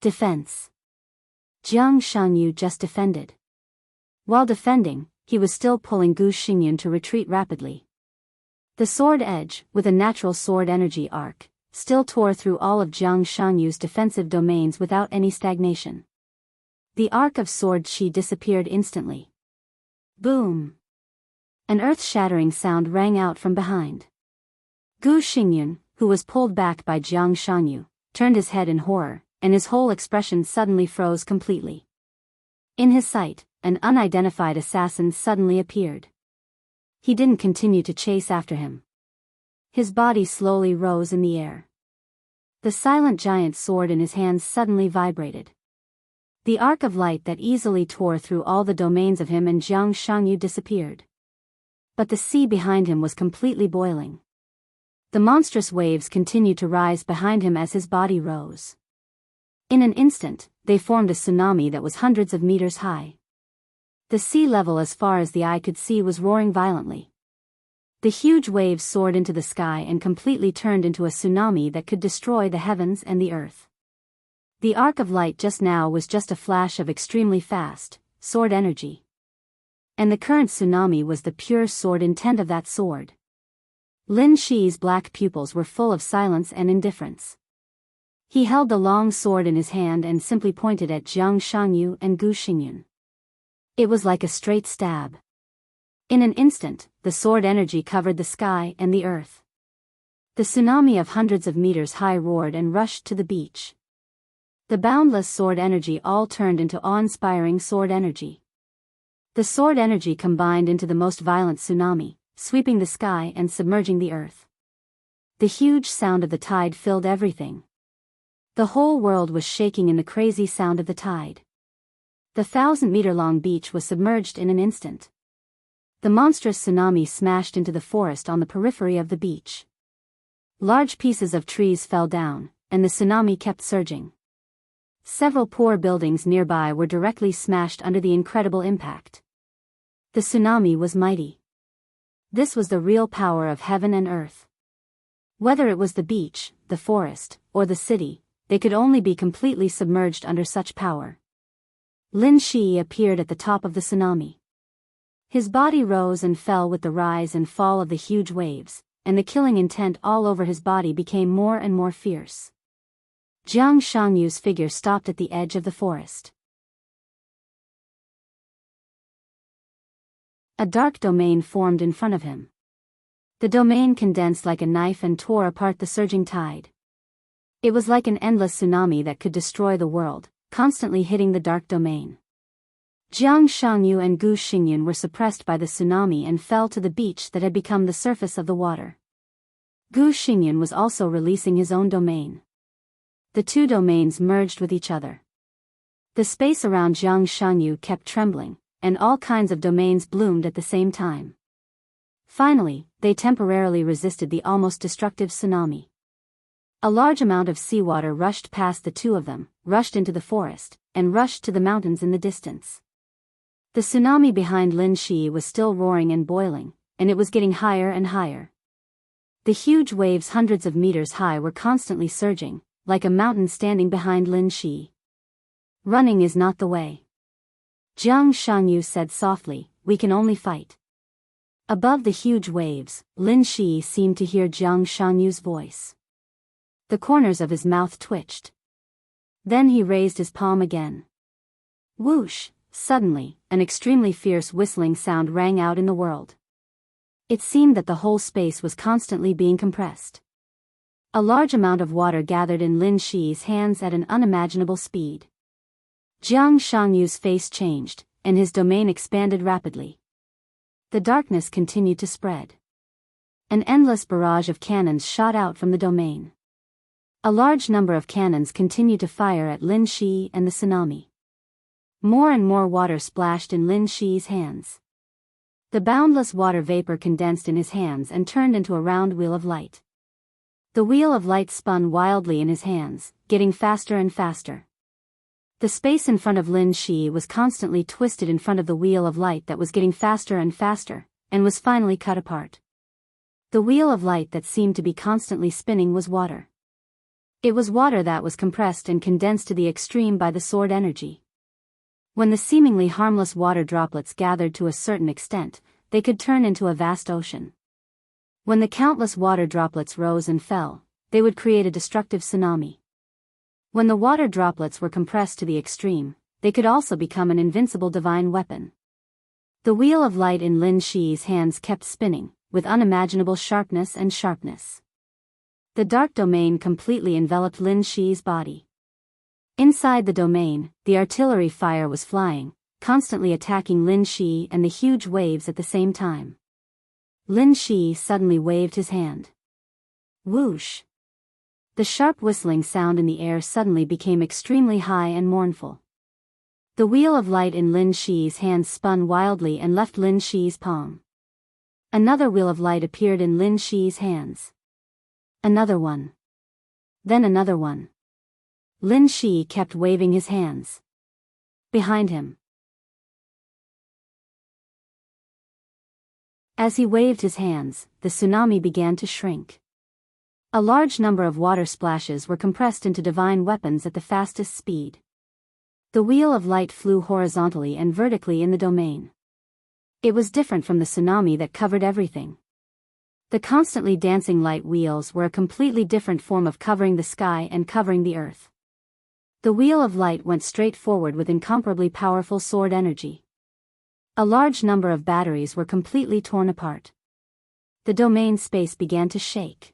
Defense. Jiang Shangyu just defended. While defending, he was still pulling Gu Xingyun to retreat rapidly. The sword edge, with a natural sword energy arc, still tore through all of Jiang Shangyu's defensive domains without any stagnation. The arc of sword chi disappeared instantly. Boom! An earth-shattering sound rang out from behind. Gu Xingyun, who was pulled back by Jiang Shangyu, turned his head in horror, and his whole expression suddenly froze completely. In his sight, an unidentified assassin suddenly appeared. He didn't continue to chase after him. His body slowly rose in the air. The silent giant sword in his hands suddenly vibrated. The arc of light that easily tore through all the domains of him and Jiang Shanyu disappeared. But the sea behind him was completely boiling. The monstrous waves continued to rise behind him as his body rose. In an instant, they formed a tsunami that was hundreds of meters high. The sea level as far as the eye could see was roaring violently. The huge waves soared into the sky and completely turned into a tsunami that could destroy the heavens and the earth. The arc of light just now was just a flash of extremely fast, sword energy. And the current tsunami was the pure sword intent of that sword. Lin Shi's black pupils were full of silence and indifference. He held the long sword in his hand and simply pointed at Jiang Shanyu and Gu Xingyun. It was like a straight stab. In an instant, the sword energy covered the sky and the earth. The tsunami of hundreds of meters high roared and rushed to the beach. The boundless sword energy all turned into awe-inspiring sword energy. The sword energy combined into the most violent tsunami, sweeping the sky and submerging the earth. The huge sound of the tide filled everything. The whole world was shaking in the crazy sound of the tide. The 1,000-meter-long beach was submerged in an instant. The monstrous tsunami smashed into the forest on the periphery of the beach. Large pieces of trees fell down, and the tsunami kept surging. Several poor buildings nearby were directly smashed under the incredible impact. The tsunami was mighty. This was the real power of heaven and earth. Whether it was the beach, the forest, or the city, they could only be completely submerged under such power. Lin Shi appeared at the top of the tsunami. His body rose and fell with the rise and fall of the huge waves, and the killing intent all over his body became more and more fierce. Jiang Shanyu's figure stopped at the edge of the forest. A dark domain formed in front of him. The domain condensed like a knife and tore apart the surging tide. It was like an endless tsunami that could destroy the world, constantly hitting the dark domain. Jiang Shangyu and Gu Xingyun were suppressed by the tsunami and fell to the beach that had become the surface of the water. Gu Xingyun was also releasing his own domain. The two domains merged with each other. The space around Jiang Shangyu kept trembling, and all kinds of domains bloomed at the same time. Finally, they temporarily resisted the almost destructive tsunami. A large amount of seawater rushed past the two of them, rushed into the forest, and rushed to the mountains in the distance. The tsunami behind Lin Shi was still roaring and boiling, and it was getting higher and higher. The huge waves hundreds of meters high were constantly surging, like a mountain standing behind Lin Shi. Running is not the way. Jiang Shangyu said softly, "We can only fight." Above the huge waves, Lin Shi seemed to hear Jiang Shangyu's voice. The corners of his mouth twitched. Then he raised his palm again. Whoosh! Suddenly, an extremely fierce whistling sound rang out in the world. It seemed that the whole space was constantly being compressed. A large amount of water gathered in Lin Shi's hands at an unimaginable speed. Jiang Shangyu's face changed, and his domain expanded rapidly. The darkness continued to spread. An endless barrage of cannons shot out from the domain. A large number of cannons continued to fire at Lin Shi and the tsunami. More and more water splashed in Lin Shi's hands. The boundless water vapor condensed in his hands and turned into a round wheel of light. The wheel of light spun wildly in his hands, getting faster and faster. The space in front of Lin Shi was constantly twisted in front of the wheel of light that was getting faster and faster, and was finally cut apart. The wheel of light that seemed to be constantly spinning was water. It was water that was compressed and condensed to the extreme by the sword energy. When the seemingly harmless water droplets gathered to a certain extent, they could turn into a vast ocean. When the countless water droplets rose and fell, they would create a destructive tsunami. When the water droplets were compressed to the extreme, they could also become an invincible divine weapon. The wheel of light in Lin Shi's hands kept spinning, with unimaginable sharpness and sharpness. The dark domain completely enveloped Lin Shi's body. Inside the domain, the artillery fire was flying, constantly attacking Lin Shi and the huge waves at the same time. Lin Shi suddenly waved his hand. Whoosh! The sharp whistling sound in the air suddenly became extremely high and mournful. The wheel of light in Lin Shi's hands spun wildly and left Lin Shi's palm. Another wheel of light appeared in Lin Shi's hands. Another one. Then another one. Lin Shi kept waving his hands. Behind him. As he waved his hands, the tsunami began to shrink. A large number of water splashes were compressed into divine weapons at the fastest speed. The wheel of light flew horizontally and vertically in the domain. It was different from the tsunami that covered everything. The constantly dancing light wheels were a completely different form of covering the sky and covering the earth. The wheel of light went straight forward with incomparably powerful sword energy. A large number of batteries were completely torn apart. The domain space began to shake.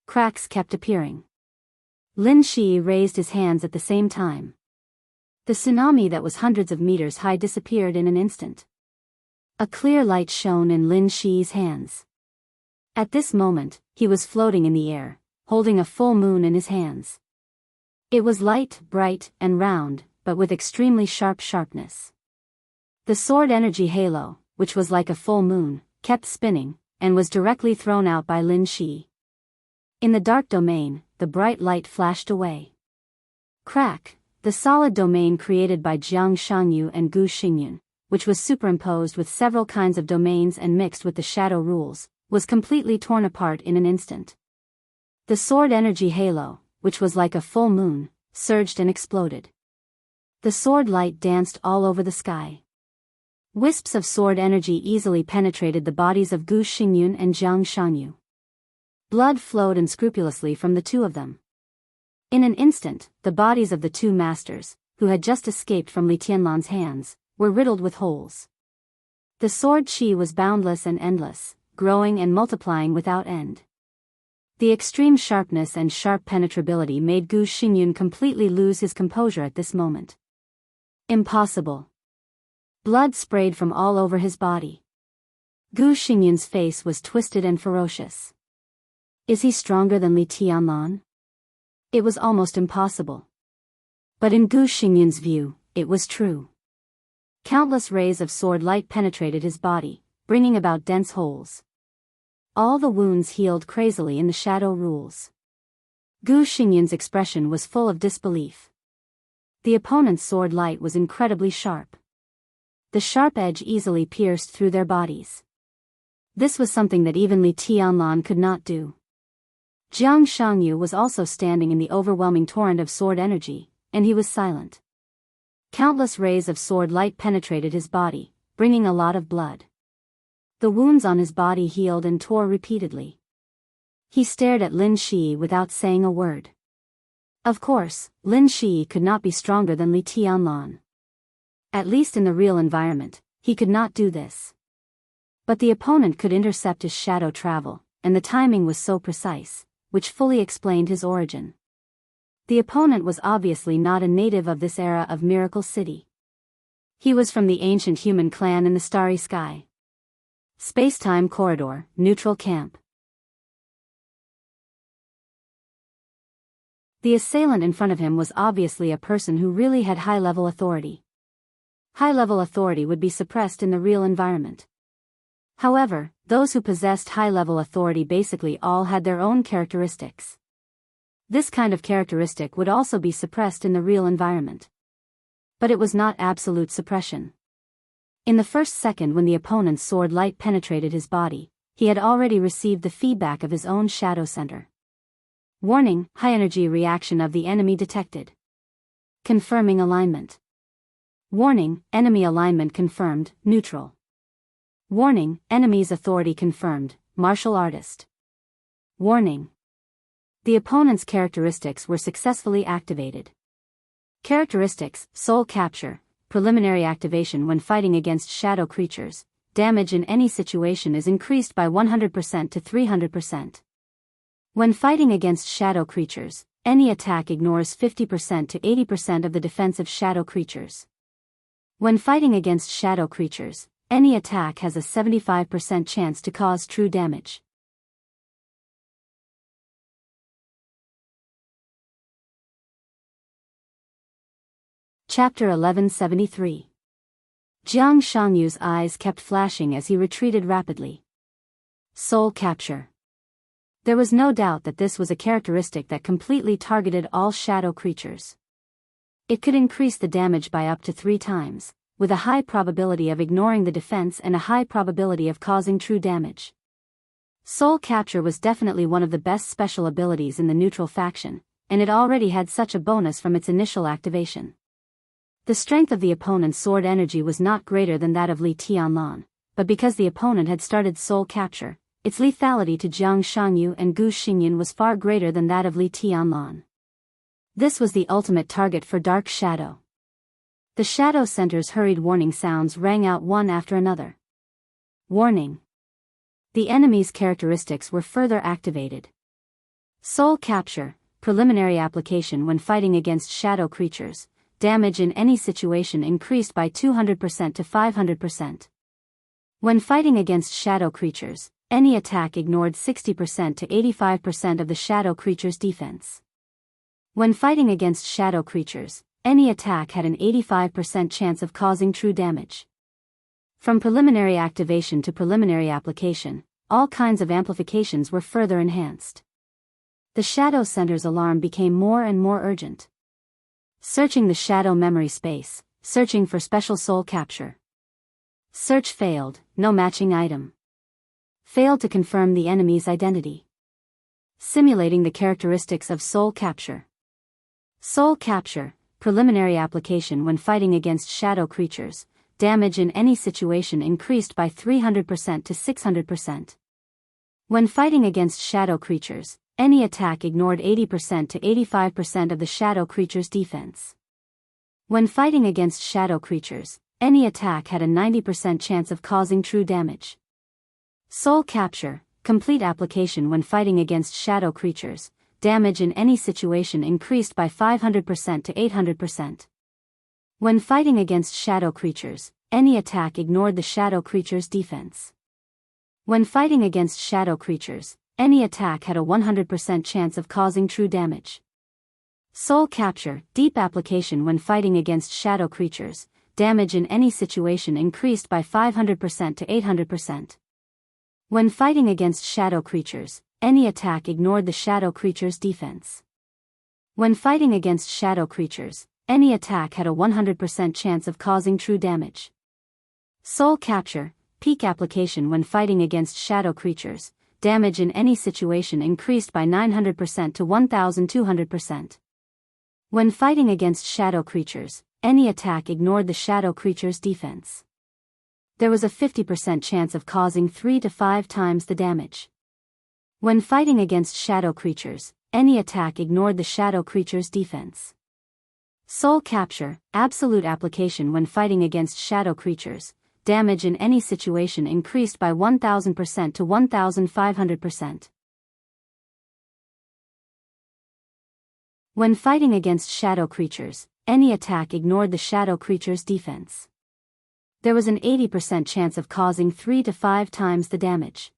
Cracks kept appearing. Lin Shi raised his hands at the same time. The tsunami that was hundreds of meters high disappeared in an instant. A clear light shone in Lin Shi's hands. At this moment, he was floating in the air, holding a full moon in his hands. It was light, bright, and round, but with extremely sharpness. The sword energy halo, which was like a full moon, kept spinning, and was directly thrown out by Lin Shi. In the dark domain, the bright light flashed away. Crack, the solid domain created by Jiang Shanyu and Gu Xingyun, which was superimposed with several kinds of domains and mixed with the shadow rules, was completely torn apart in an instant. The sword energy halo, which was like a full moon, surged and exploded. The sword light danced all over the sky. Wisps of sword energy easily penetrated the bodies of Gu Xingyun and Jiang Shanyu. Blood flowed unscrupulously from the two of them. In an instant, the bodies of the two masters, who had just escaped from Li Tianlan's hands, were riddled with holes. The sword qi was boundless and endless, growing and multiplying without end. The extreme sharpness and sharp penetrability made Gu Xingyun completely lose his composure at this moment. Impossible. Blood sprayed from all over his body. Gu Xingyun's face was twisted and ferocious. Is he stronger than Li Tianlan? It was almost impossible. But in Gu Xingyun's view, it was true. Countless rays of sword light penetrated his body, bringing about dense holes. All the wounds healed crazily in the shadow rules. Gu Xingyun's expression was full of disbelief. The opponent's sword light was incredibly sharp. The sharp edge easily pierced through their bodies. This was something that even Li Tianlan could not do. Jiang Shangyu was also standing in the overwhelming torrent of sword energy, and he was silent. Countless rays of sword light penetrated his body, bringing a lot of blood. The wounds on his body healed and tore repeatedly. He stared at Lin Shi without saying a word. Of course, Lin Shi could not be stronger than Li Tianlan. At least in the real environment, he could not do this. But the opponent could intercept his shadow travel, and the timing was so precise, which fully explained his origin. The opponent was obviously not a native of this era of Miracle City. He was from the ancient human clan in the starry sky. Space-time corridor, neutral camp. The assailant in front of him was obviously a person who really had high-level authority. High-level authority would be suppressed in the real environment. However, those who possessed high-level authority basically all had their own characteristics. This kind of characteristic would also be suppressed in the real environment. But it was not absolute suppression. In the first second when the opponent's sword light penetrated his body, he had already received the feedback of his own shadow center. Warning, high-energy reaction of the enemy detected. Confirming alignment. Warning, enemy alignment confirmed, neutral. Warning, enemy's authority confirmed, martial artist. Warning. The opponent's characteristics were successfully activated. Characteristics, soul capture, preliminary activation when fighting against shadow creatures, damage in any situation is increased by 100% to 300%. When fighting against shadow creatures, any attack ignores 50% to 80% of the defense of shadow creatures. When fighting against shadow creatures, any attack has a 75% chance to cause true damage. Chapter 1173. Jiang Shangyu's eyes kept flashing as he retreated rapidly. Soul capture. There was no doubt that this was a characteristic that completely targeted all shadow creatures. It could increase the damage by up to 3 times, with a high probability of ignoring the defense and a high probability of causing true damage. Soul capture was definitely one of the best special abilities in the neutral faction, and it already had such a bonus from its initial activation. The strength of the opponent's sword energy was not greater than that of Li Tianlan, but because the opponent had started soul capture, its lethality to Jiang Shangyu and Gu Xingyan was far greater than that of Li Tianlan. This was the ultimate target for Dark Shadow. The Shadow Center's hurried warning sounds rang out one after another. Warning. The enemy's characteristics were further activated. Soul capture, preliminary application when fighting against shadow creatures. Damage in any situation increased by 200% to 500%. When fighting against shadow creatures, any attack ignored 60% to 85% of the shadow creature's defense. When fighting against shadow creatures, any attack had an 85% chance of causing true damage. From preliminary activation to preliminary application, all kinds of amplifications were further enhanced. The Shadow Center's alarm became more and more urgent. Searching the shadow memory space, searching for special soul capture. Search failed, no matching item. Failed to confirm the enemy's identity. Simulating the characteristics of soul capture. Soul capture, preliminary application when fighting against shadow creatures. Damage in any situation increased by 300% to 600%. When fighting against shadow creatures, any attack ignored 80% to 85% of the shadow creature's defense. When fighting against shadow creatures, any attack had a 90% chance of causing true damage. Soul capture, complete application when fighting against shadow creatures. Damage in any situation increased by 500% to 800%. When fighting against shadow creatures, any attack ignored the shadow creature's defense. When fighting against shadow creatures, any attack had a 100% chance of causing true damage. Soul capture, deep application when fighting against shadow creatures. Damage in any situation increased by 500% to 800%. When fighting against shadow creatures, any attack ignored the shadow creature's defense. When fighting against shadow creatures, any attack had a 100% chance of causing true damage. Soul capture, peak application when fighting against shadow creatures. Damage in any situation increased by 900% to 1200%. When fighting against shadow creatures, any attack ignored the shadow creature's defense. There was a 50% chance of causing 3 to 5 times the damage. When fighting against shadow creatures, any attack ignored the shadow creature's defense. Soul capture, absolute application when fighting against shadow creatures. Damage in any situation increased by 1000% to 1500%. When fighting against shadow creatures, any attack ignored the shadow creature's defense. There was an 80% chance of causing 3 to 5 times the damage.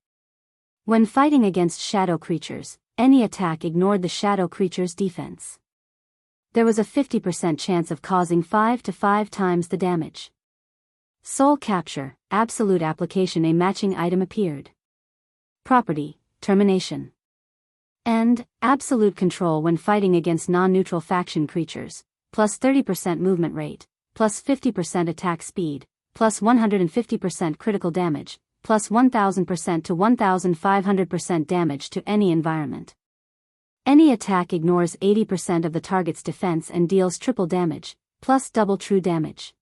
When fighting against shadow creatures, any attack ignored the shadow creature's defense. There was a 50% chance of causing 5 to 5 times the damage. Soul capture, absolute application. A matching item appeared. Property, termination. And, absolute control when fighting against non-neutral faction creatures, plus 30% movement rate, plus 50% attack speed, plus 150% critical damage, plus 1000% to 1500% damage to any environment. Any attack ignores 80% of the target's defense and deals triple damage, plus double true damage.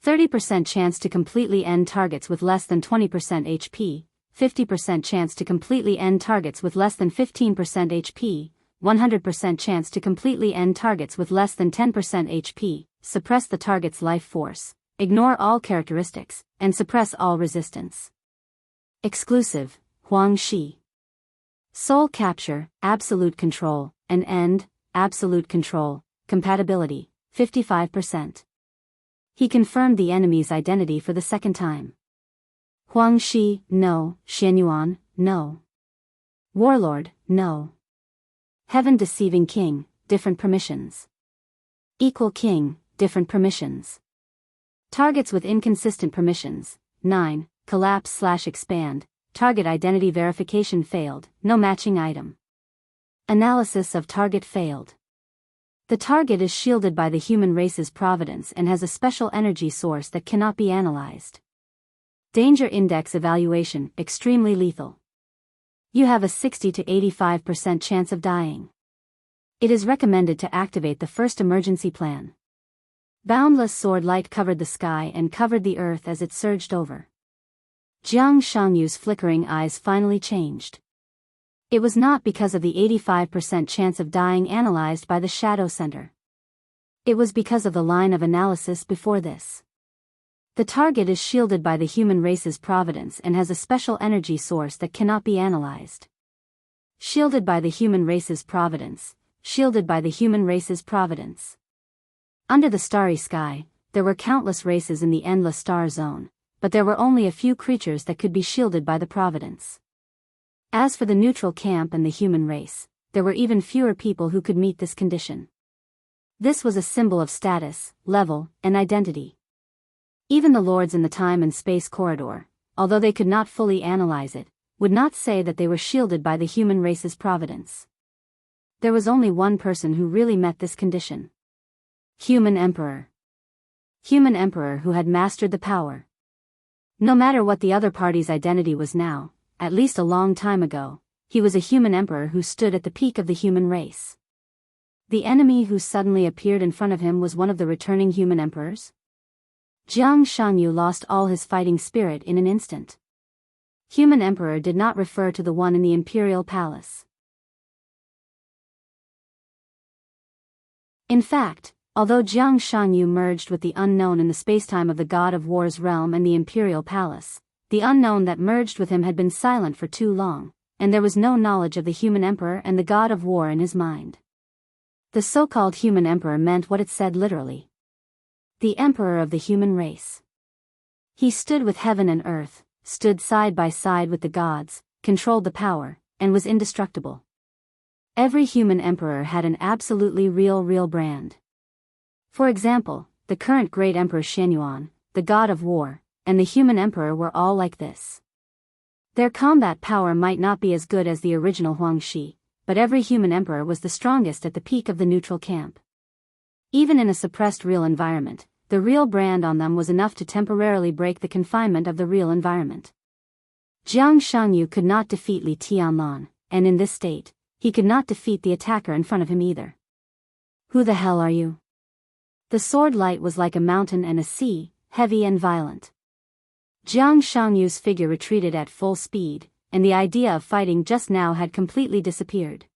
30% chance to completely end targets with less than 20% HP, 50% chance to completely end targets with less than 15% HP, 100% chance to completely end targets with less than 10% HP, suppress the target's life force, ignore all characteristics, and suppress all resistance. Exclusive, Huang Shi. Soul capture, absolute control, and end, absolute control, compatibility, 55%. He confirmed the enemy's identity for the second time. Huang Shi, no. Xianyuan, no. Warlord, no. Heaven Deceiving King, different permissions. Equal King, different permissions. Targets with inconsistent permissions. 9. Collapse/expand. Target identity verification failed, no matching item. Analysis of target failed. The target is shielded by the human race's providence and has a special energy source that cannot be analyzed. Danger index evaluation, extremely lethal. You have a 60 to 85% chance of dying. It is recommended to activate the first emergency plan. Boundless sword light covered the sky and covered the earth as it surged over. Jiang Shangyu's flickering eyes finally changed. It was not because of the 85% chance of dying analyzed by the Shadow Center. It was because of the line of analysis before this. The target is shielded by the human race's providence and has a special energy source that cannot be analyzed. Shielded by the human race's providence. Shielded by the human race's providence. Under the starry sky, there were countless races in the endless star zone, but there were only a few creatures that could be shielded by the providence. As for the neutral camp and the human race, there were even fewer people who could meet this condition. This was a symbol of status, level, and identity. Even the lords in the time and space corridor, although they could not fully analyze it, would not say that they were shielded by the human race's providence. There was only one person who really met this condition. Human Emperor. Human Emperor who had mastered the power. No matter what the other party's identity was now, at least a long time ago, he was a human emperor who stood at the peak of the human race. The enemy who suddenly appeared in front of him was one of the returning human emperors? Jiang Shanyu lost all his fighting spirit in an instant. Human Emperor did not refer to the one in the Imperial Palace. In fact, although Jiang Shanyu merged with the unknown in the spacetime of the God of War's realm and the Imperial Palace, the unknown that merged with him had been silent for too long, and there was no knowledge of the human emperor and the God of War in his mind. The so-called human emperor meant what it said literally. The emperor of the human race. He stood with heaven and earth, stood side by side with the gods, controlled the power, and was indestructible. Every human emperor had an absolutely real brand. For example, the current great emperor Shenyuan, the God of War, and the human emperor were all like this. Their combat power might not be as good as the original Huang Shi, but every human emperor was the strongest at the peak of the neutral camp. Even in a suppressed real environment, the real brand on them was enough to temporarily break the confinement of the real environment. Jiang Shanyu could not defeat Li Tianlan, and in this state, he could not defeat the attacker in front of him either. Who the hell are you? The sword light was like a mountain and a sea, heavy and violent. Jiang Shanyu's figure retreated at full speed, and the idea of fighting just now had completely disappeared.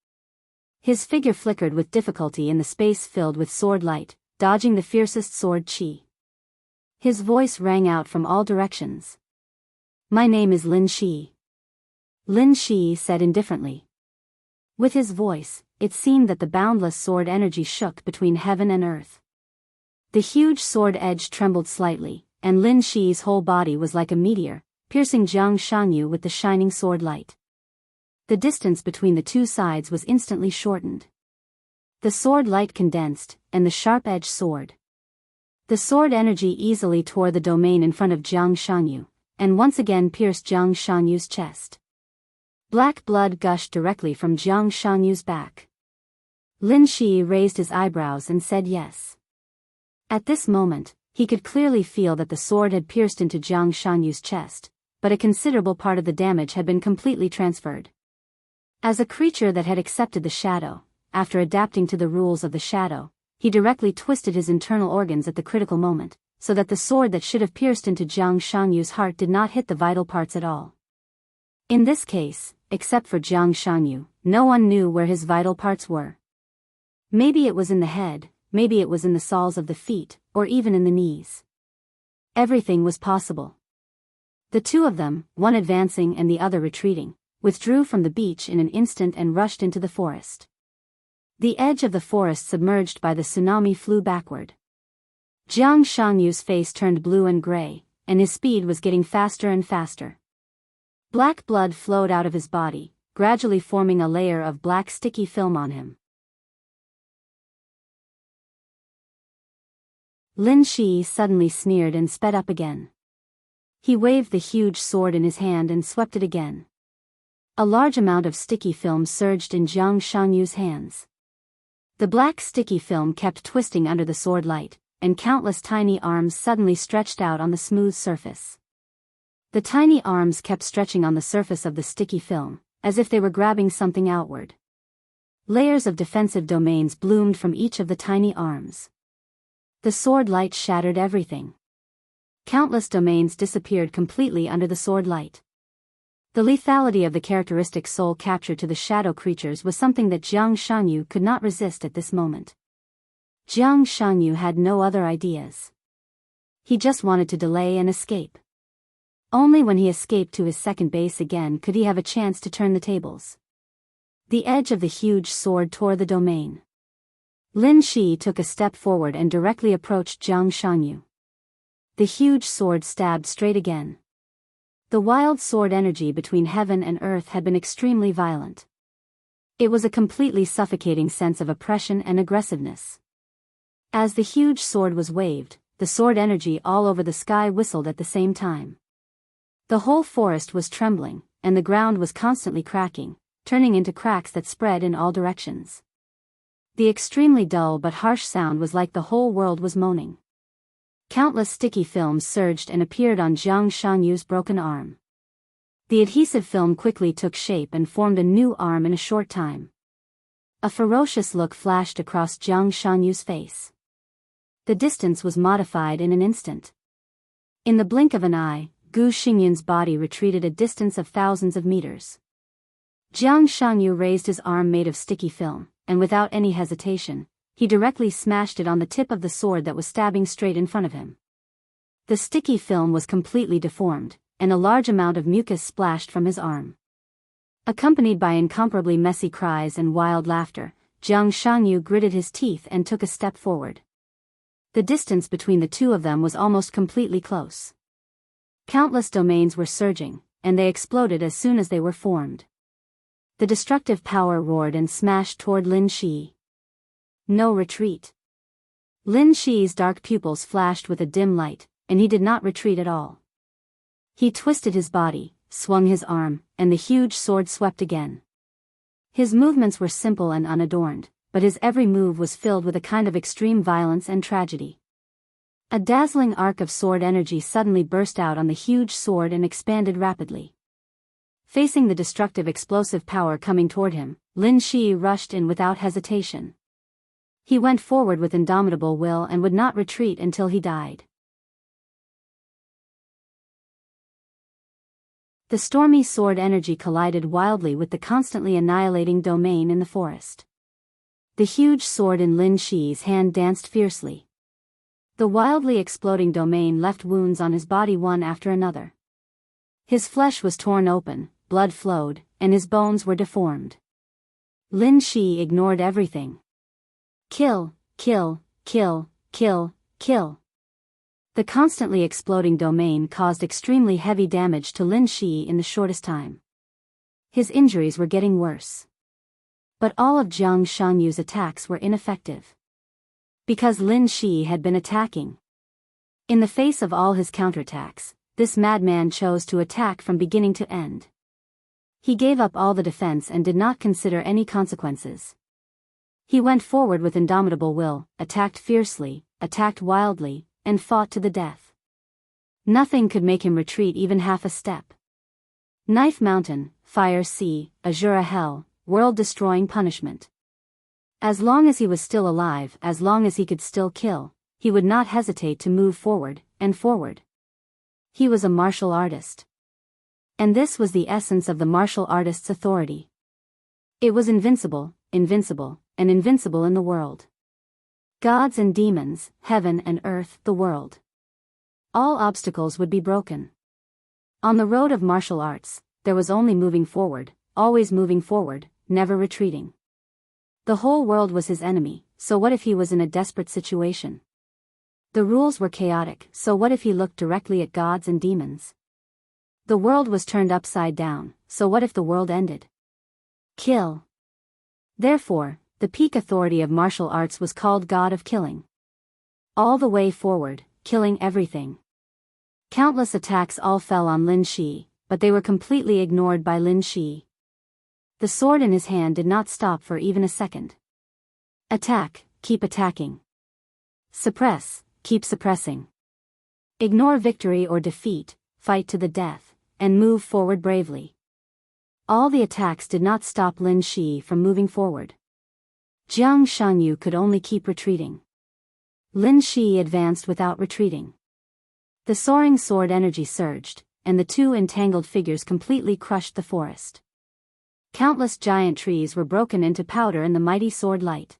His figure flickered with difficulty in the space filled with sword light, dodging the fiercest sword chi. His voice rang out from all directions. My name is Lin Shi. Lin Shi said indifferently. With his voice, it seemed that the boundless sword energy shook between heaven and earth. The huge sword edge trembled slightly, and Lin Shi's whole body was like a meteor, piercing Jiang Shanyu with the shining sword light. The distance between the two sides was instantly shortened. The sword light condensed, and the sharp-edged sword. The sword energy easily tore the domain in front of Jiang Shanyu, and once again pierced Jiang Shanyu's chest. Black blood gushed directly from Jiang Shanyu's back. Lin Shi raised his eyebrows and said yes. At this moment, he could clearly feel that the sword had pierced into Jiang Shanyu's chest, but a considerable part of the damage had been completely transferred. As a creature that had accepted the shadow, after adapting to the rules of the shadow, he directly twisted his internal organs at the critical moment, so that the sword that should have pierced into Jiang Shanyu's heart did not hit the vital parts at all. In this case, except for Jiang Shanyu, no one knew where his vital parts were. Maybe it was in the head, maybe it was in the soles of the feet, or even in the knees. Everything was possible. The two of them, one advancing and the other retreating, withdrew from the beach in an instant and rushed into the forest. The edge of the forest submerged by the tsunami flew backward. Jiang Shanyu's face turned blue and gray, and his speed was getting faster and faster. Black blood flowed out of his body, gradually forming a layer of black sticky film on him. Lin Shi suddenly sneered and sped up again. He waved the huge sword in his hand and swept it again. A large amount of sticky film surged in Jiang Shanyu's hands. The black sticky film kept twisting under the sword light, and countless tiny arms suddenly stretched out on the smooth surface. The tiny arms kept stretching on the surface of the sticky film, as if they were grabbing something outward. Layers of defensive domains bloomed from each of the tiny arms. The sword light shattered everything. Countless domains disappeared completely under the sword light. The lethality of the characteristic soul captured to the shadow creatures was something that Jiang Shanyu could not resist at this moment. Jiang Shanyu had no other ideas. He just wanted to delay and escape. Only when he escaped to his second base again could he have a chance to turn the tables. The edge of the huge sword tore the domain. Lin Shi took a step forward and directly approached Jiang Shanyu. The huge sword stabbed straight again. The wild sword energy between heaven and earth had been extremely violent. It was a completely suffocating sense of oppression and aggressiveness. As the huge sword was waved, the sword energy all over the sky whistled at the same time. The whole forest was trembling, and the ground was constantly cracking, turning into cracks that spread in all directions. The extremely dull but harsh sound was like the whole world was moaning. Countless sticky films surged and appeared on Jiang Shanyu's broken arm. The adhesive film quickly took shape and formed a new arm in a short time. A ferocious look flashed across Jiang Shanyu's face. The distance was modified in an instant. In the blink of an eye, Gu Xingyun's body retreated a distance of thousands of meters. Jiang Shanyu raised his arm made of sticky film, and without any hesitation, he directly smashed it on the tip of the sword that was stabbing straight in front of him. The sticky film was completely deformed, and a large amount of mucus splashed from his arm. Accompanied by incomparably messy cries and wild laughter, Jiang Shanyu gritted his teeth and took a step forward. The distance between the two of them was almost completely close. Countless domains were surging, and they exploded as soon as they were formed. The destructive power roared and smashed toward Lin Shi. No retreat. Lin Shi's dark pupils flashed with a dim light, and he did not retreat at all. He twisted his body, swung his arm, and the huge sword swept again. His movements were simple and unadorned, but his every move was filled with a kind of extreme violence and tragedy. A dazzling arc of sword energy suddenly burst out on the huge sword and expanded rapidly. Facing the destructive explosive power coming toward him, Lin Shi rushed in without hesitation. He went forward with indomitable will and would not retreat until he died. The stormy sword energy collided wildly with the constantly annihilating domain in the forest. The huge sword in Lin Shi's hand danced fiercely. The wildly exploding domain left wounds on his body one after another. His flesh was torn open, blood flowed, and his bones were deformed. Lin Shi ignored everything. Kill, kill, kill, kill, kill. The constantly exploding domain caused extremely heavy damage to Lin Shi in the shortest time. His injuries were getting worse. But all of Jiang Shanyu's attacks were ineffective. Because Lin Shi had been attacking. In the face of all his counterattacks, this madman chose to attack from beginning to end. He gave up all the defense and did not consider any consequences. He went forward with indomitable will, attacked fiercely, attacked wildly, and fought to the death. Nothing could make him retreat even half a step. Knife mountain, fire sea, azura hell, world-destroying punishment. As long as he was still alive, as long as he could still kill, he would not hesitate to move forward, and forward. He was a martial artist. And this was the essence of the martial artist's authority. It was invincible, invincible, and invincible in the world. Gods and demons, heaven and earth, the world. All obstacles would be broken. On the road of martial arts, there was only moving forward, always moving forward, never retreating. The whole world was his enemy, so what if he was in a desperate situation? The rules were chaotic, so what if he looked directly at gods and demons? The world was turned upside down, so what if the world ended? Kill. Therefore, the peak authority of martial arts was called God of Killing. all the way forward, killing everything. Countless attacks all fell on Lin Shi, but they were completely ignored by Lin Shi. The sword in his hand did not stop for even a second. Attack, keep attacking. Suppress, keep suppressing. Ignore victory or defeat, fight to the death, and move forward bravely. All the attacks did not stop Lin Shi from moving forward. Jiang Shanyu could only keep retreating. Lin Shi advanced without retreating. The soaring sword energy surged, and the two entangled figures completely crushed the forest. Countless giant trees were broken into powder in the mighty sword light.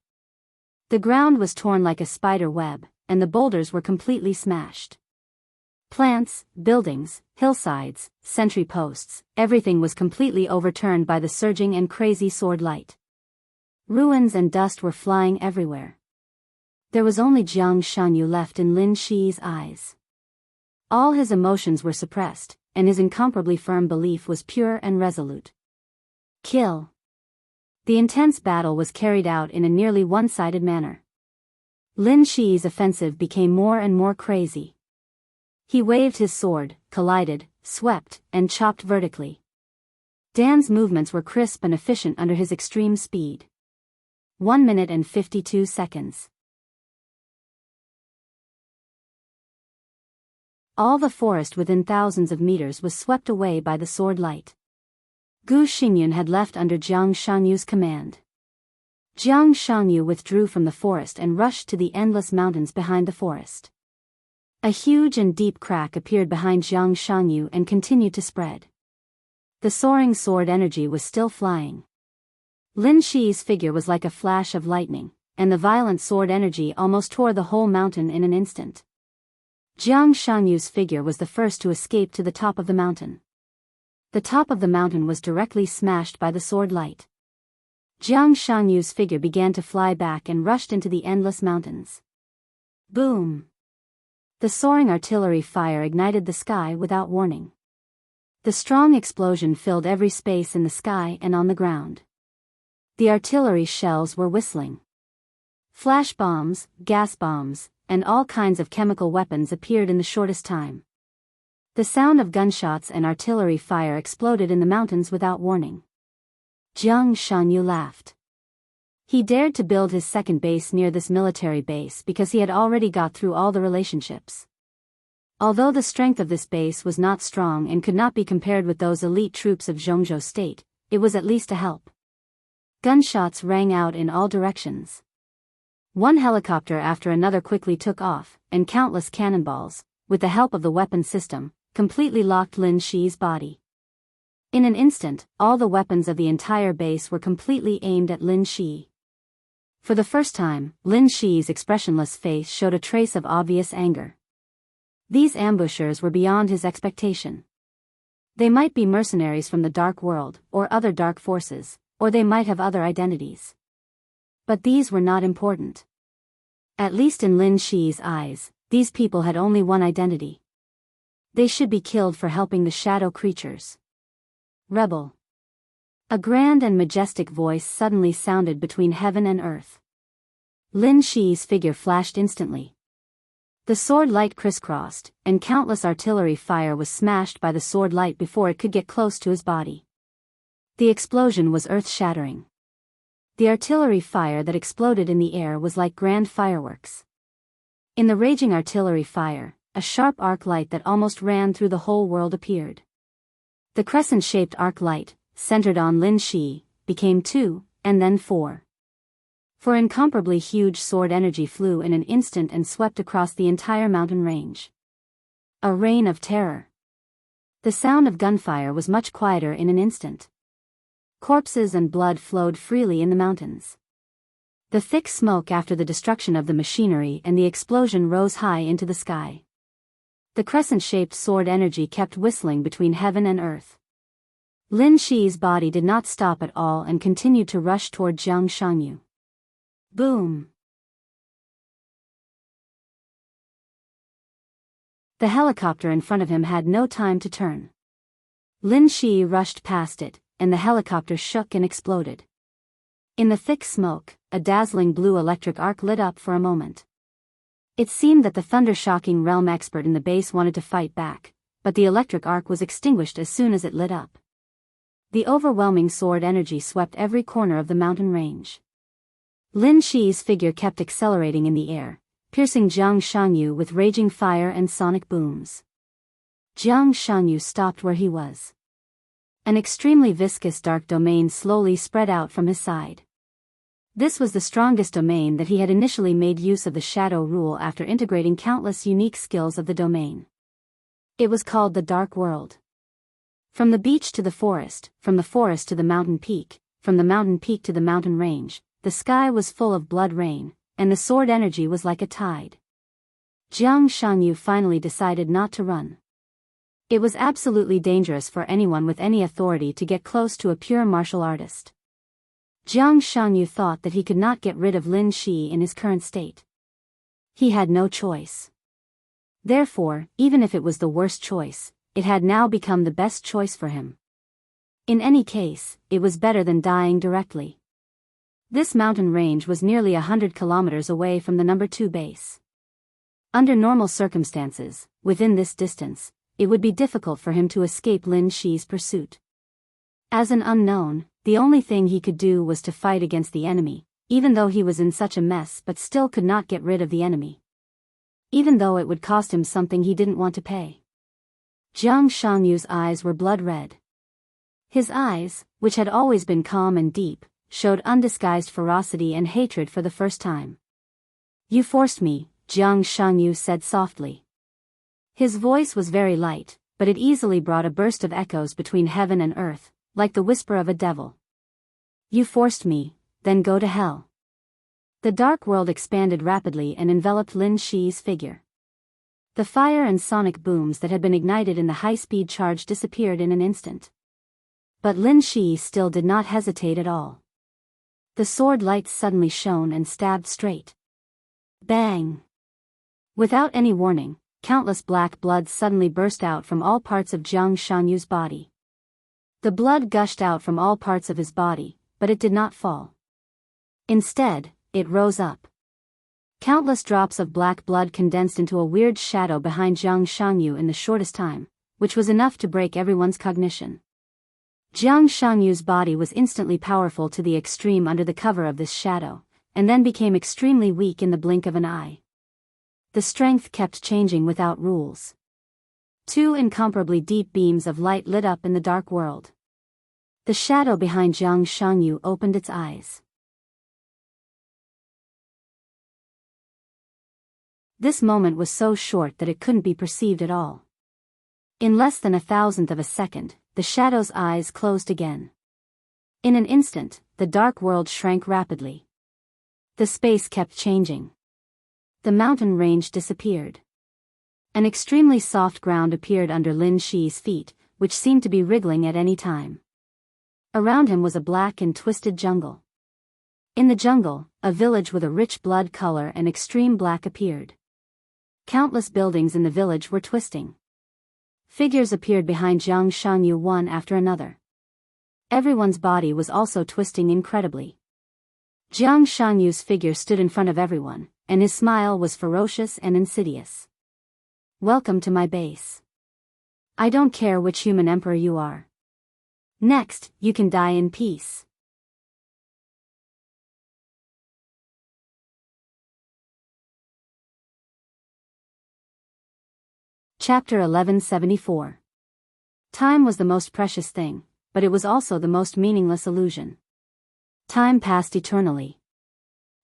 The ground was torn like a spider web, and the boulders were completely smashed. Plants, buildings, hillsides, sentry posts, everything was completely overturned by the surging and crazy sword light. Ruins and dust were flying everywhere. There was only Jiang Shanyu left in Lin Shi's eyes. All his emotions were suppressed, and his incomparably firm belief was pure and resolute. Kill. The intense battle was carried out in a nearly one-sided manner. Lin Shi's offensive became more and more crazy. He waved his sword, collided, swept, and chopped vertically. Dan's movements were crisp and efficient under his extreme speed. 1 minute and 52 seconds. All the forest within thousands of meters was swept away by the sword light. Gu Xingyun had left under Jiang Shanyu's command. Jiang Shanyu withdrew from the forest and rushed to the endless mountains behind the forest. A huge and deep crack appeared behind Jiang Shanyu and continued to spread. The soaring sword energy was still flying. Lin Shi's figure was like a flash of lightning, and the violent sword energy almost tore the whole mountain in an instant. Jiang Shanyu's figure was the first to escape to the top of the mountain. The top of the mountain was directly smashed by the sword light. Jiang Shanyu's figure began to fly back and rushed into the endless mountains. Boom! The soaring artillery fire ignited the sky without warning. The strong explosion filled every space in the sky and on the ground. The artillery shells were whistling. Flash bombs, gas bombs, and all kinds of chemical weapons appeared in the shortest time. The sound of gunshots and artillery fire exploded in the mountains without warning. Jiang Shanyu laughed. He dared to build his second base near this military base because he had already got through all the relationships. Although the strength of this base was not strong and could not be compared with those elite troops of Zhongzhou State, it was at least a help. Gunshots rang out in all directions. One helicopter after another quickly took off, and countless cannonballs, with the help of the weapon system, completely locked Lin Shi's body. In an instant, all the weapons of the entire base were completely aimed at Lin Shi. For the first time, Lin Shi's expressionless face showed a trace of obvious anger. These ambushers were beyond his expectation. They might be mercenaries from the dark world, or other dark forces, or they might have other identities. But these were not important. At least in Lin Shi's eyes, these people had only one identity. They should be killed for helping the shadow creatures. Rebel. A grand and majestic voice suddenly sounded between heaven and earth. Lin Shi's figure flashed instantly. The sword light crisscrossed, and countless artillery fire was smashed by the sword light before it could get close to his body. The explosion was earth-shattering. The artillery fire that exploded in the air was like grand fireworks. In the raging artillery fire, a sharp arc light that almost ran through the whole world appeared. The crescent-shaped arc light, centered on Lin Shi, became 2, and then 4. For incomparably huge sword energy flew in an instant and swept across the entire mountain range. A reign of terror. The sound of gunfire was much quieter in an instant. Corpses and blood flowed freely in the mountains. The thick smoke after the destruction of the machinery and the explosion rose high into the sky. The crescent-shaped sword energy kept whistling between heaven and earth. Lin Shi's body did not stop at all and continued to rush toward Jiang Shanyu. Boom! The helicopter in front of him had no time to turn. Lin Shi rushed past it, and the helicopter shook and exploded. In the thick smoke, a dazzling blue electric arc lit up for a moment. It seemed that the thunder-shocking realm expert in the base wanted to fight back, but the electric arc was extinguished as soon as it lit up. The overwhelming sword energy swept every corner of the mountain range. Lin Shi's figure kept accelerating in the air, piercing Jiang Shanyu with raging fire and sonic booms. Jiang Shanyu stopped where he was. An extremely viscous dark domain slowly spread out from his side. This was the strongest domain that he had initially made use of the shadow rule after integrating countless unique skills of the domain. It was called the Dark World. From the beach to the forest, from the forest to the mountain peak, from the mountain peak to the mountain range, the sky was full of blood rain, and the sword energy was like a tide. Jiang Shanyu finally decided not to run. It was absolutely dangerous for anyone with any authority to get close to a pure martial artist. Jiang Shanyu thought that he could not get rid of Lin Shi in his current state. He had no choice. Therefore, even if it was the worst choice, it had now become the best choice for him. In any case, it was better than dying directly. This mountain range was nearly 100 kilometers away from the number 2 base. Under normal circumstances, within this distance, it would be difficult for him to escape Lin Shi's pursuit. As an unknown, the only thing he could do was to fight against the enemy, even though he was in such a mess but still could not get rid of the enemy. Even though it would cost him something he didn't want to pay. Jiang Shanyu's eyes were blood red. His eyes, which had always been calm and deep, showed undisguised ferocity and hatred for the first time. "You forced me," Jiang Shanyu said softly. His voice was very light, but it easily brought a burst of echoes between heaven and earth, like the whisper of a devil. "You forced me, then go to hell." The dark world expanded rapidly and enveloped Lin Shi's figure. The fire and sonic booms that had been ignited in the high-speed charge disappeared in an instant. But Lin Shi still did not hesitate at all. The sword lights suddenly shone and stabbed straight. Bang! Without any warning, countless black blood suddenly burst out from all parts of Jiang Shanyu's body. The blood gushed out from all parts of his body, but it did not fall. Instead, it rose up. Countless drops of black blood condensed into a weird shadow behind Jiang Shanyu in the shortest time, which was enough to break everyone's cognition. Jiang Shanyu's body was instantly powerful to the extreme under the cover of this shadow, and then became extremely weak in the blink of an eye. The strength kept changing without rules. 2 incomparably deep beams of light lit up in the dark world. The shadow behind Jiang Shanyu opened its eyes. This moment was so short that it couldn't be perceived at all. In less than 1,000th of a second, the shadow's eyes closed again. In an instant, the dark world shrank rapidly. The space kept changing. The mountain range disappeared. An extremely soft ground appeared under Lin Shi's feet, which seemed to be wriggling at any time. Around him was a black and twisted jungle. In the jungle, a village with a rich blood color and extreme black appeared. Countless buildings in the village were twisting. Figures appeared behind Jiang Shanyu one after another. Everyone's body was also twisting incredibly. Jiang Shanyu's figure stood in front of everyone, and his smile was ferocious and insidious. "Welcome to my base. I don't care which human emperor you are. Next, you can die in peace." Chapter 1174. Time was the most precious thing, but it was also the most meaningless illusion. Time passed eternally.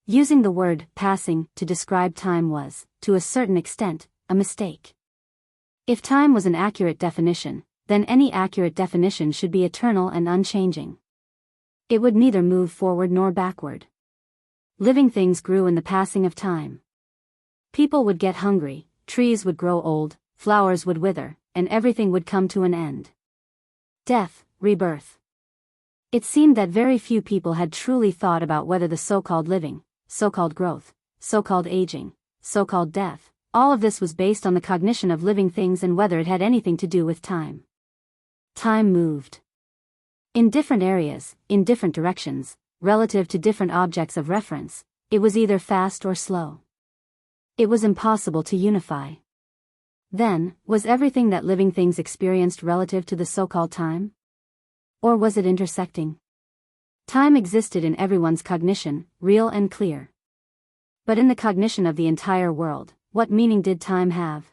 Using the word passing to describe time was, to a certain extent, a mistake. If time was an accurate definition, then any accurate definition should be eternal and unchanging. It would neither move forward nor backward. Living things grew in the passing of time. People would get hungry, trees would grow old, flowers would wither, and everything would come to an end. Death, rebirth. It seemed that very few people had truly thought about whether the so-called living, so-called growth, so-called aging, so-called death, all of this was based on the cognition of living things and whether it had anything to do with time. Time moved. In different areas, in different directions, relative to different objects of reference, it was either fast or slow. It was impossible to unify. Then, was everything that living things experienced relative to the so-called time? Or was it intersecting? Time existed in everyone's cognition, real and clear. But in the cognition of the entire world, what meaning did time have?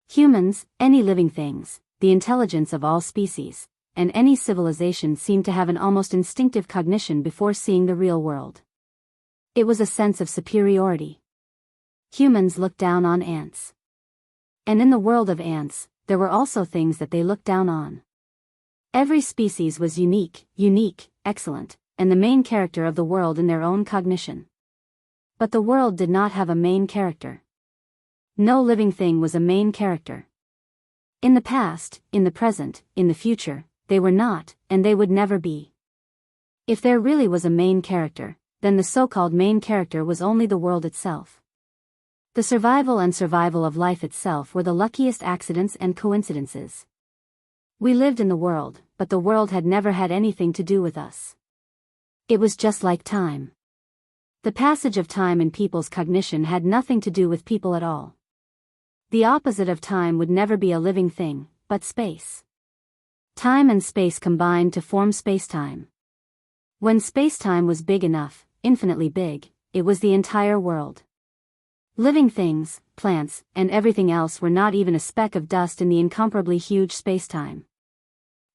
Humans, any living things, the intelligence of all species, and any civilization seemed to have an almost instinctive cognition before seeing the real world. It was a sense of superiority. Humans looked down on ants. And in the world of ants, there were also things that they looked down on. Every species was unique, excellent, and the main character of the world in their own cognition. But the world did not have a main character. No living thing was a main character. In the past, in the present, in the future, they were not, and they would never be. If there really was a main character, then the so-called main character was only the world itself. The survival and survival of life itself were the luckiest accidents and coincidences. We lived in the world, but the world had never had anything to do with us. It was just like time. The passage of time in people's cognition had nothing to do with people at all. The opposite of time would never be a living thing, but space. Time and space combined to form space-time. When space-time was big enough, infinitely big, it was the entire world. Living things, plants, and everything else were not even a speck of dust in the incomparably huge space-time.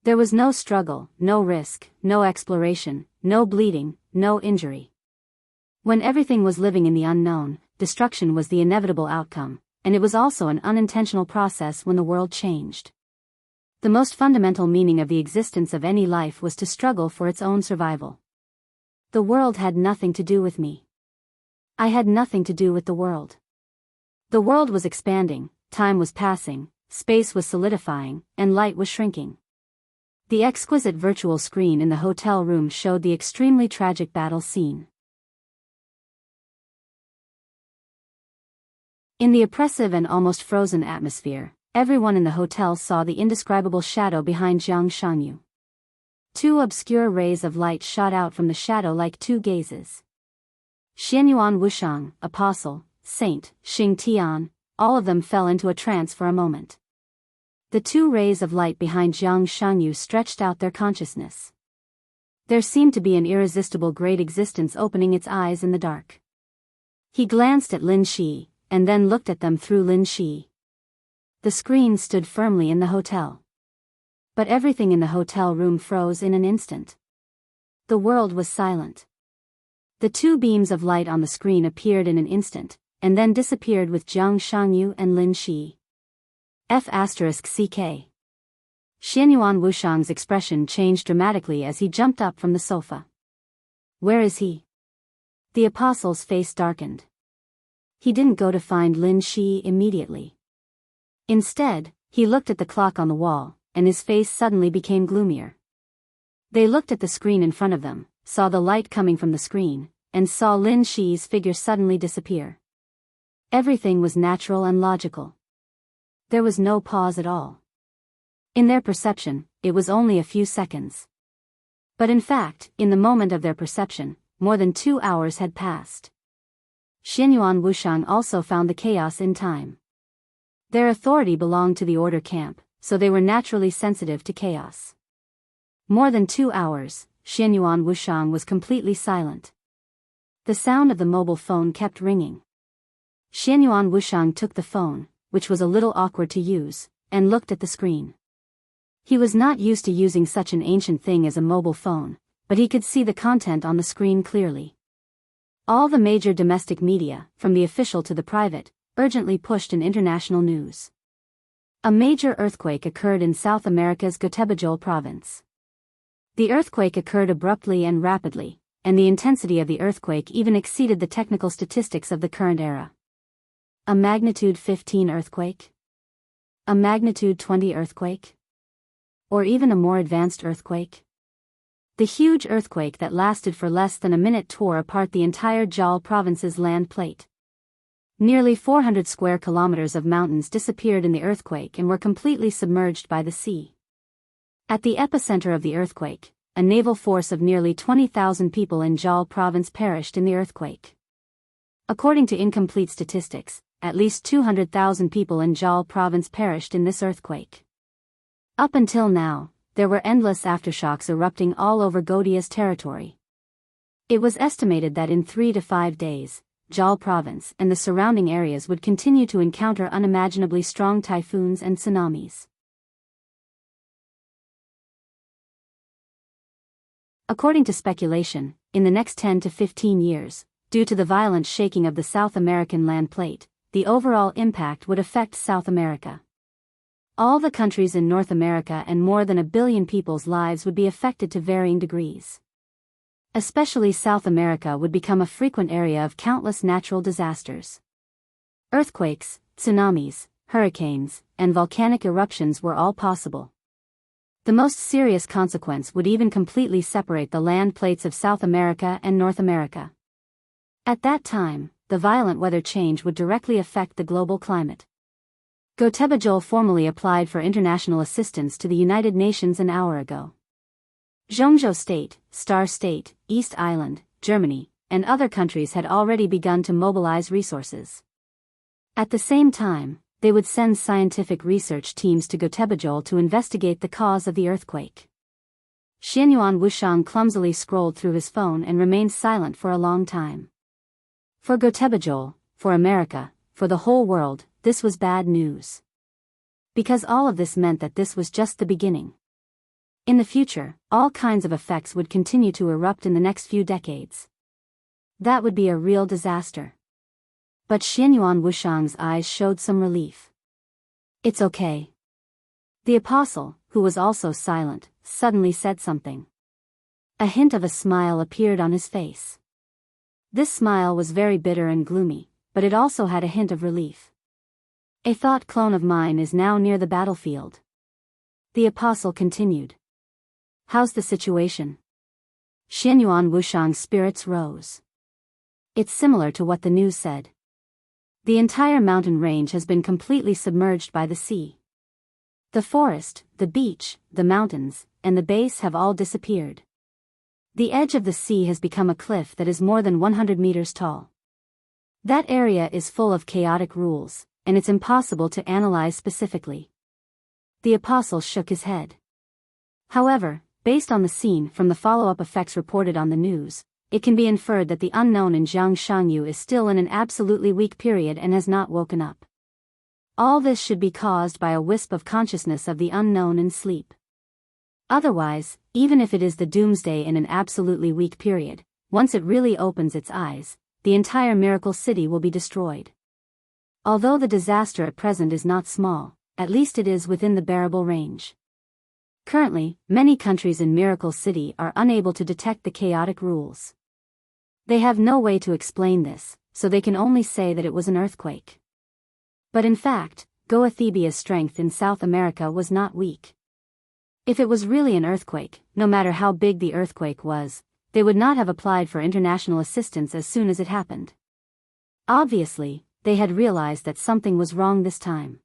There was no struggle, no risk, no exploration, no bleeding, no injury. When everything was living in the unknown, destruction was the inevitable outcome, and it was also an unintentional process when the world changed. The most fundamental meaning of the existence of any life was to struggle for its own survival. The world had nothing to do with me. I had nothing to do with the world. The world was expanding, time was passing, space was solidifying, and light was shrinking. The exquisite virtual screen in the hotel room showed the extremely tragic battle scene. In the oppressive and almost frozen atmosphere, everyone in the hotel saw the indescribable shadow behind Jiang Shanyu. Two obscure rays of light shot out from the shadow like two gazes. Xianyuan Wushang, apostle, saint, Xing Tian, all of them fell into a trance for a moment. The two rays of light behind Jiang Shanyu stretched out their consciousness. There seemed to be an irresistible great existence opening its eyes in the dark. He glanced at Lin Shi, and then looked at them through Lin Shi. The screen stood firmly in the hotel. But everything in the hotel room froze in an instant. The world was silent. The two beams of light on the screen appeared in an instant, and then disappeared with Jiang Shanyu and Lin Shi. F***ck. Xianyuan Wushang's expression changed dramatically as he jumped up from the sofa. Where is he? The apostle's face darkened. He didn't go to find Lin Shi immediately. Instead, he looked at the clock on the wall, and his face suddenly became gloomier. They looked at the screen in front of them, saw the light coming from the screen, and saw Lin Shi's figure suddenly disappear. Everything was natural and logical. There was no pause at all. In their perception, it was only a few seconds. But in fact, in the moment of their perception, more than 2 hours had passed. Xianyuan Wushang also found the chaos in time. Their authority belonged to the order camp, so they were naturally sensitive to chaos. More than 2 hours, Xianyuan Wushang was completely silent. The sound of the mobile phone kept ringing. Xianyuan Wushang took the phone, which was a little awkward to use, and looked at the screen. He was not used to using such an ancient thing as a mobile phone, but he could see the content on the screen clearly. All the major domestic media, from the official to the private, urgently pushed in international news. A major earthquake occurred in South America's Gotemejol province. The earthquake occurred abruptly and rapidly, and the intensity of the earthquake even exceeded the technical statistics of the current era. A magnitude 15 earthquake? A magnitude 20 earthquake? Or even a more advanced earthquake? The huge earthquake that lasted for less than a minute tore apart the entire Jal province's land plate. Nearly 400 square kilometers of mountains disappeared in the earthquake and were completely submerged by the sea. At the epicenter of the earthquake, a naval force of nearly 20,000 people in Jal province perished in the earthquake. According to incomplete statistics, at least 200,000 people in Jal province perished in this earthquake. Up until now, there were endless aftershocks erupting all over Godia's territory. It was estimated that in 3 to 5 days, Jal province and the surrounding areas would continue to encounter unimaginably strong typhoons and tsunamis. According to speculation, in the next 10 to 15 years, due to the violent shaking of the South American land plate, the overall impact would affect South America. All the countries in North America and more than 1 billion people's lives would be affected to varying degrees. Especially South America would become a frequent area of countless natural disasters. Earthquakes, tsunamis, hurricanes, and volcanic eruptions were all possible. The most serious consequence would even completely separate the land plates of South America and North America. At that time, the violent weather change would directly affect the global climate. Göteborg formally applied for international assistance to the United Nations an hour ago. Jeonjo State, Star State, East Island, Germany, and other countries had already begun to mobilize resources. At the same time, they would send scientific research teams to Göteborg to investigate the cause of the earthquake. Xianyuan Wushang clumsily scrolled through his phone and remained silent for a long time. For Göteborg, for America, for the whole world, this was bad news. Because all of this meant that this was just the beginning. In the future, all kinds of effects would continue to erupt in the next few decades. That would be a real disaster. But Xianyuan Wushang's eyes showed some relief. It's okay. The apostle, who was also silent, suddenly said something. A hint of a smile appeared on his face. This smile was very bitter and gloomy, but it also had a hint of relief. A thought clone of mine is now near the battlefield. The apostle continued. How's the situation? Xianyuan Wushang's spirits rose. It's similar to what the news said. The entire mountain range has been completely submerged by the sea. The forest, the beach, the mountains, and the base have all disappeared. The edge of the sea has become a cliff that is more than 100 meters tall. That area is full of chaotic rules, and it's impossible to analyze specifically. The apostle shook his head. However, based on the scene from the follow-up effects reported on the news, it can be inferred that the unknown in Jiangshangyu is still in an absolutely weak period and has not woken up. All this should be caused by a wisp of consciousness of the unknown in sleep. Otherwise, even if it is the doomsday in an absolutely weak period, once it really opens its eyes, the entire miracle city will be destroyed. Although the disaster at present is not small, at least it is within the bearable range. Currently, many countries in Miracle City are unable to detect the chaotic rules. They have no way to explain this, so they can only say that it was an earthquake. But in fact, Goethebia's strength in South America was not weak. If it was really an earthquake, no matter how big the earthquake was, they would not have applied for international assistance as soon as it happened. Obviously, they had realized that something was wrong this time.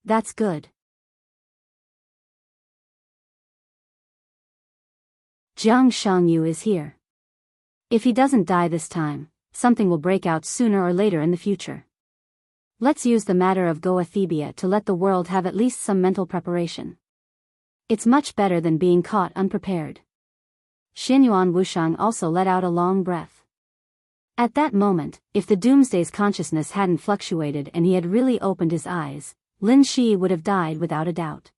That's good. Jiang Shangyu is here. If he doesn't die this time, something will break out sooner or later in the future. Let's use the matter of Goethebia to let the world have at least some mental preparation. It's much better than being caught unprepared. Xianyuan Wushang also let out a long breath. At that moment, if the doomsday's consciousness hadn't fluctuated and he had really opened his eyes, Lin Shi would have died without a doubt.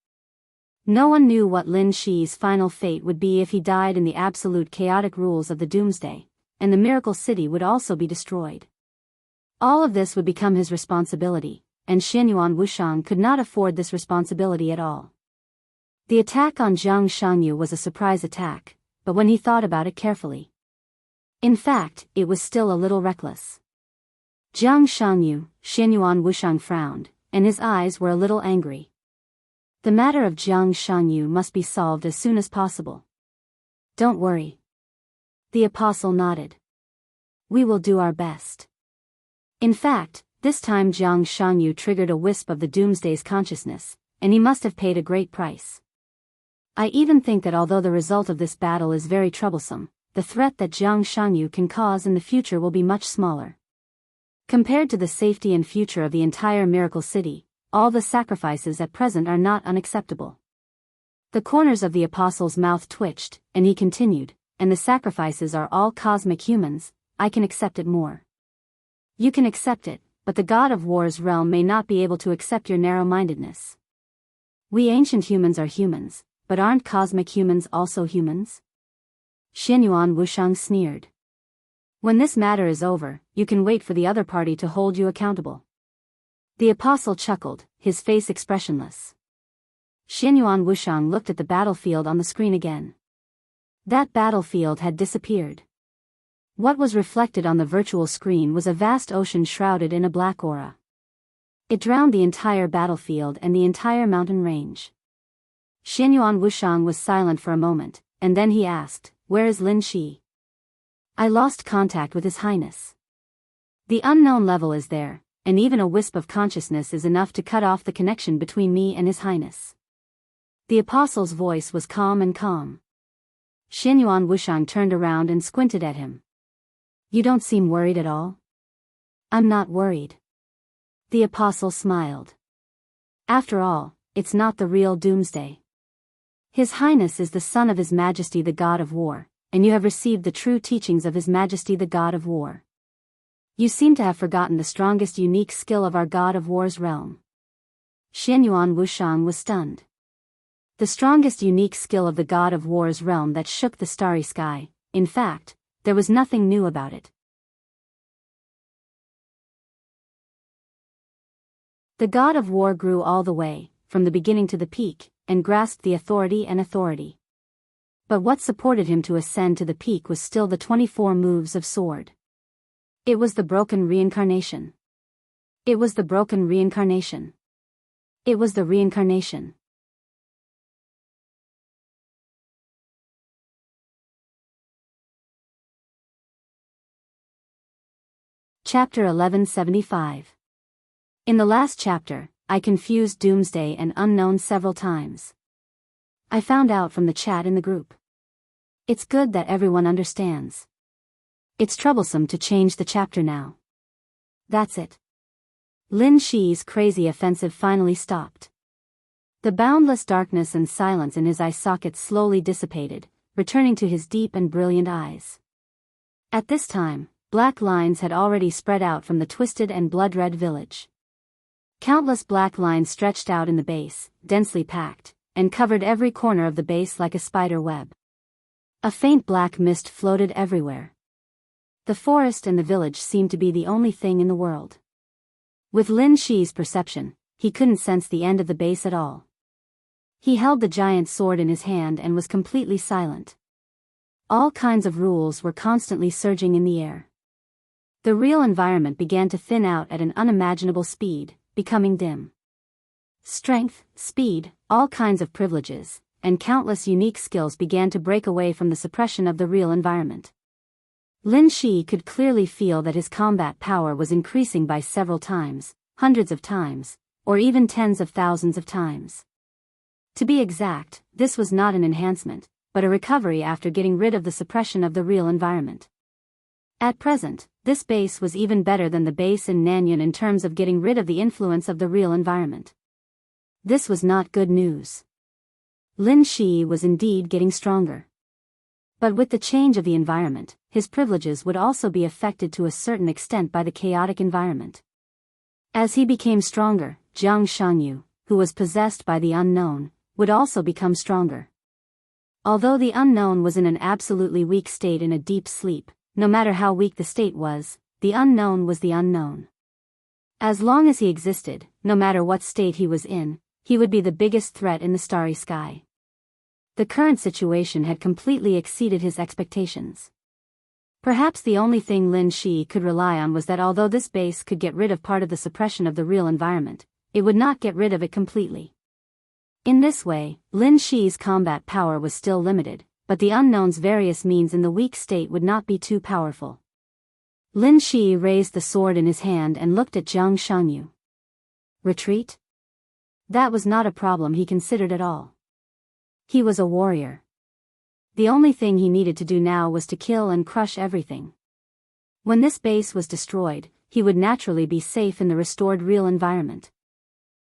No one knew what Lin Shi's final fate would be if he died in the absolute chaotic rules of the doomsday, and the miracle city would also be destroyed. All of this would become his responsibility, and Xianyuan Wushang could not afford this responsibility at all. The attack on Jiang Shangyu was a surprise attack, but when he thought about it carefully. In fact, it was still a little reckless. Jiang Shangyu, Xianyuan Wushang frowned, and his eyes were a little angry. The matter of Jiang Shangyu must be solved as soon as possible. Don't worry. The apostle nodded. We will do our best. In fact, this time Jiang Shangyu triggered a wisp of the doomsday's consciousness, and he must have paid a great price. I even think that although the result of this battle is very troublesome, the threat that Jiang Shangyu can cause in the future will be much smaller. Compared to the safety and future of the entire miracle city, all the sacrifices at present are not unacceptable. The corners of the apostle's mouth twitched, and he continued, and the sacrifices are all cosmic humans. I can accept it more. You can accept it, but the God of War's realm may not be able to accept your narrow-mindedness. We ancient humans are humans, but aren't cosmic humans also humans? Xianyuan Wushang sneered. When this matter is over, you can wait for the other party to hold you accountable. The apostle chuckled, his face expressionless. Xianyuan Wushang looked at the battlefield on the screen again. That battlefield had disappeared. What was reflected on the virtual screen was a vast ocean shrouded in a black aura. It drowned the entire battlefield and the entire mountain range. Xianyuan Wushang was silent for a moment, and then he asked, "Where is Lin Shi?" "I lost contact with His Highness. The unknown level is there, and even a wisp of consciousness is enough to cut off the connection between me and His Highness." The apostle's voice was calm and calm. Xianyuan Wushang turned around and squinted at him. "You don't seem worried at all." "I'm not worried." The apostle smiled. "After all, it's not the real doomsday. His Highness is the son of His Majesty the God of War, and you have received the true teachings of His Majesty the God of War. You seem to have forgotten the strongest unique skill of our God of War's realm." Xianyuan Wushang was stunned. The strongest unique skill of the God of War's realm that shook the starry sky. In fact, there was nothing new about it. The God of War grew all the way, from the beginning to the peak, and grasped the authority. But what supported him to ascend to the peak was still the 24 moves of sword. It was the broken reincarnation. It was the broken reincarnation. It was the reincarnation. Chapter 1175. In the last chapter, I confused Doomsday and Unknown several times. I found out from the chat in the group. It's good that everyone understands. It's troublesome to change the chapter now. That's it. Lin Shi's crazy offensive finally stopped. The boundless darkness and silence in his eye sockets slowly dissipated, returning to his deep and brilliant eyes. At this time, black lines had already spread out from the twisted and blood-red village. Countless black lines stretched out in the base, densely packed, and covered every corner of the base like a spider web. A faint black mist floated everywhere. The forest and the village seemed to be the only thing in the world. With Lin Shi's perception, he couldn't sense the end of the base at all. He held the giant sword in his hand and was completely silent. All kinds of rules were constantly surging in the air. The real environment began to thin out at an unimaginable speed, becoming dim. Strength, speed, all kinds of privileges, and countless unique skills began to break away from the suppression of the real environment. Lin Shi could clearly feel that his combat power was increasing by several times, hundreds of times, or even tens of thousands of times. To be exact, this was not an enhancement, but a recovery after getting rid of the suppression of the real environment. At present, this base was even better than the base in Nanyun in terms of getting rid of the influence of the real environment. This was not good news. Lin Shi was indeed getting stronger. But with the change of the environment, his privileges would also be affected to a certain extent by the chaotic environment. As he became stronger, Jiang Shangyu, who was possessed by the unknown, would also become stronger. Although the unknown was in an absolutely weak state in a deep sleep, no matter how weak the state was, the unknown was the unknown. As long as he existed, no matter what state he was in, he would be the biggest threat in the starry sky. The current situation had completely exceeded his expectations. Perhaps the only thing Lin Shi could rely on was that although this base could get rid of part of the suppression of the real environment, it would not get rid of it completely. In this way, Lin Shi's combat power was still limited, but the unknown's various means in the weak state would not be too powerful. Lin Shi raised the sword in his hand and looked at Jiang Shangyu. Retreat? That was not a problem he considered at all. He was a warrior. The only thing he needed to do now was to kill and crush everything. When this base was destroyed, he would naturally be safe in the restored real environment.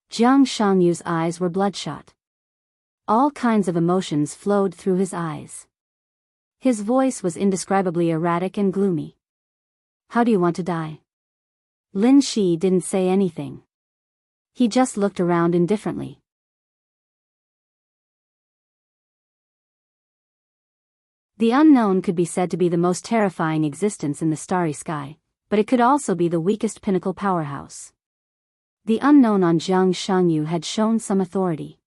Jiang Shangyu's eyes were bloodshot. All kinds of emotions flowed through his eyes. His voice was indescribably erratic and gloomy. How do you want to die? Lin Shi didn't say anything. He just looked around indifferently. The unknown could be said to be the most terrifying existence in the starry sky, but it could also be the weakest pinnacle powerhouse. The unknown on Jiang Shangyu had shown some authority.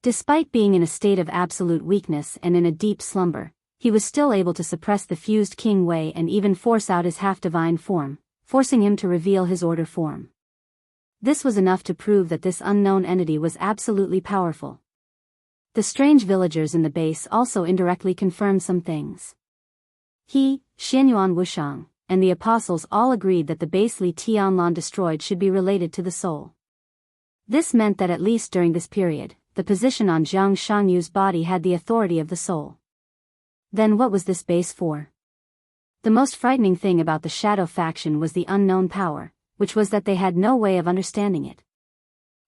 Despite being in a state of absolute weakness and in a deep slumber, he was still able to suppress the fused King Wei and even force out his half-divine form, forcing him to reveal his order form. This was enough to prove that this unknown entity was absolutely powerful. The strange villagers in the base also indirectly confirmed some things. He, Xianyuan Wushang, and the apostles all agreed that the base Li Tianlan destroyed should be related to the soul. This meant that at least during this period, the position on Jiang Shangyu's body had the authority of the soul. Then what was this base for? The most frightening thing about the Shadow faction was the unknown power, which was that they had no way of understanding it.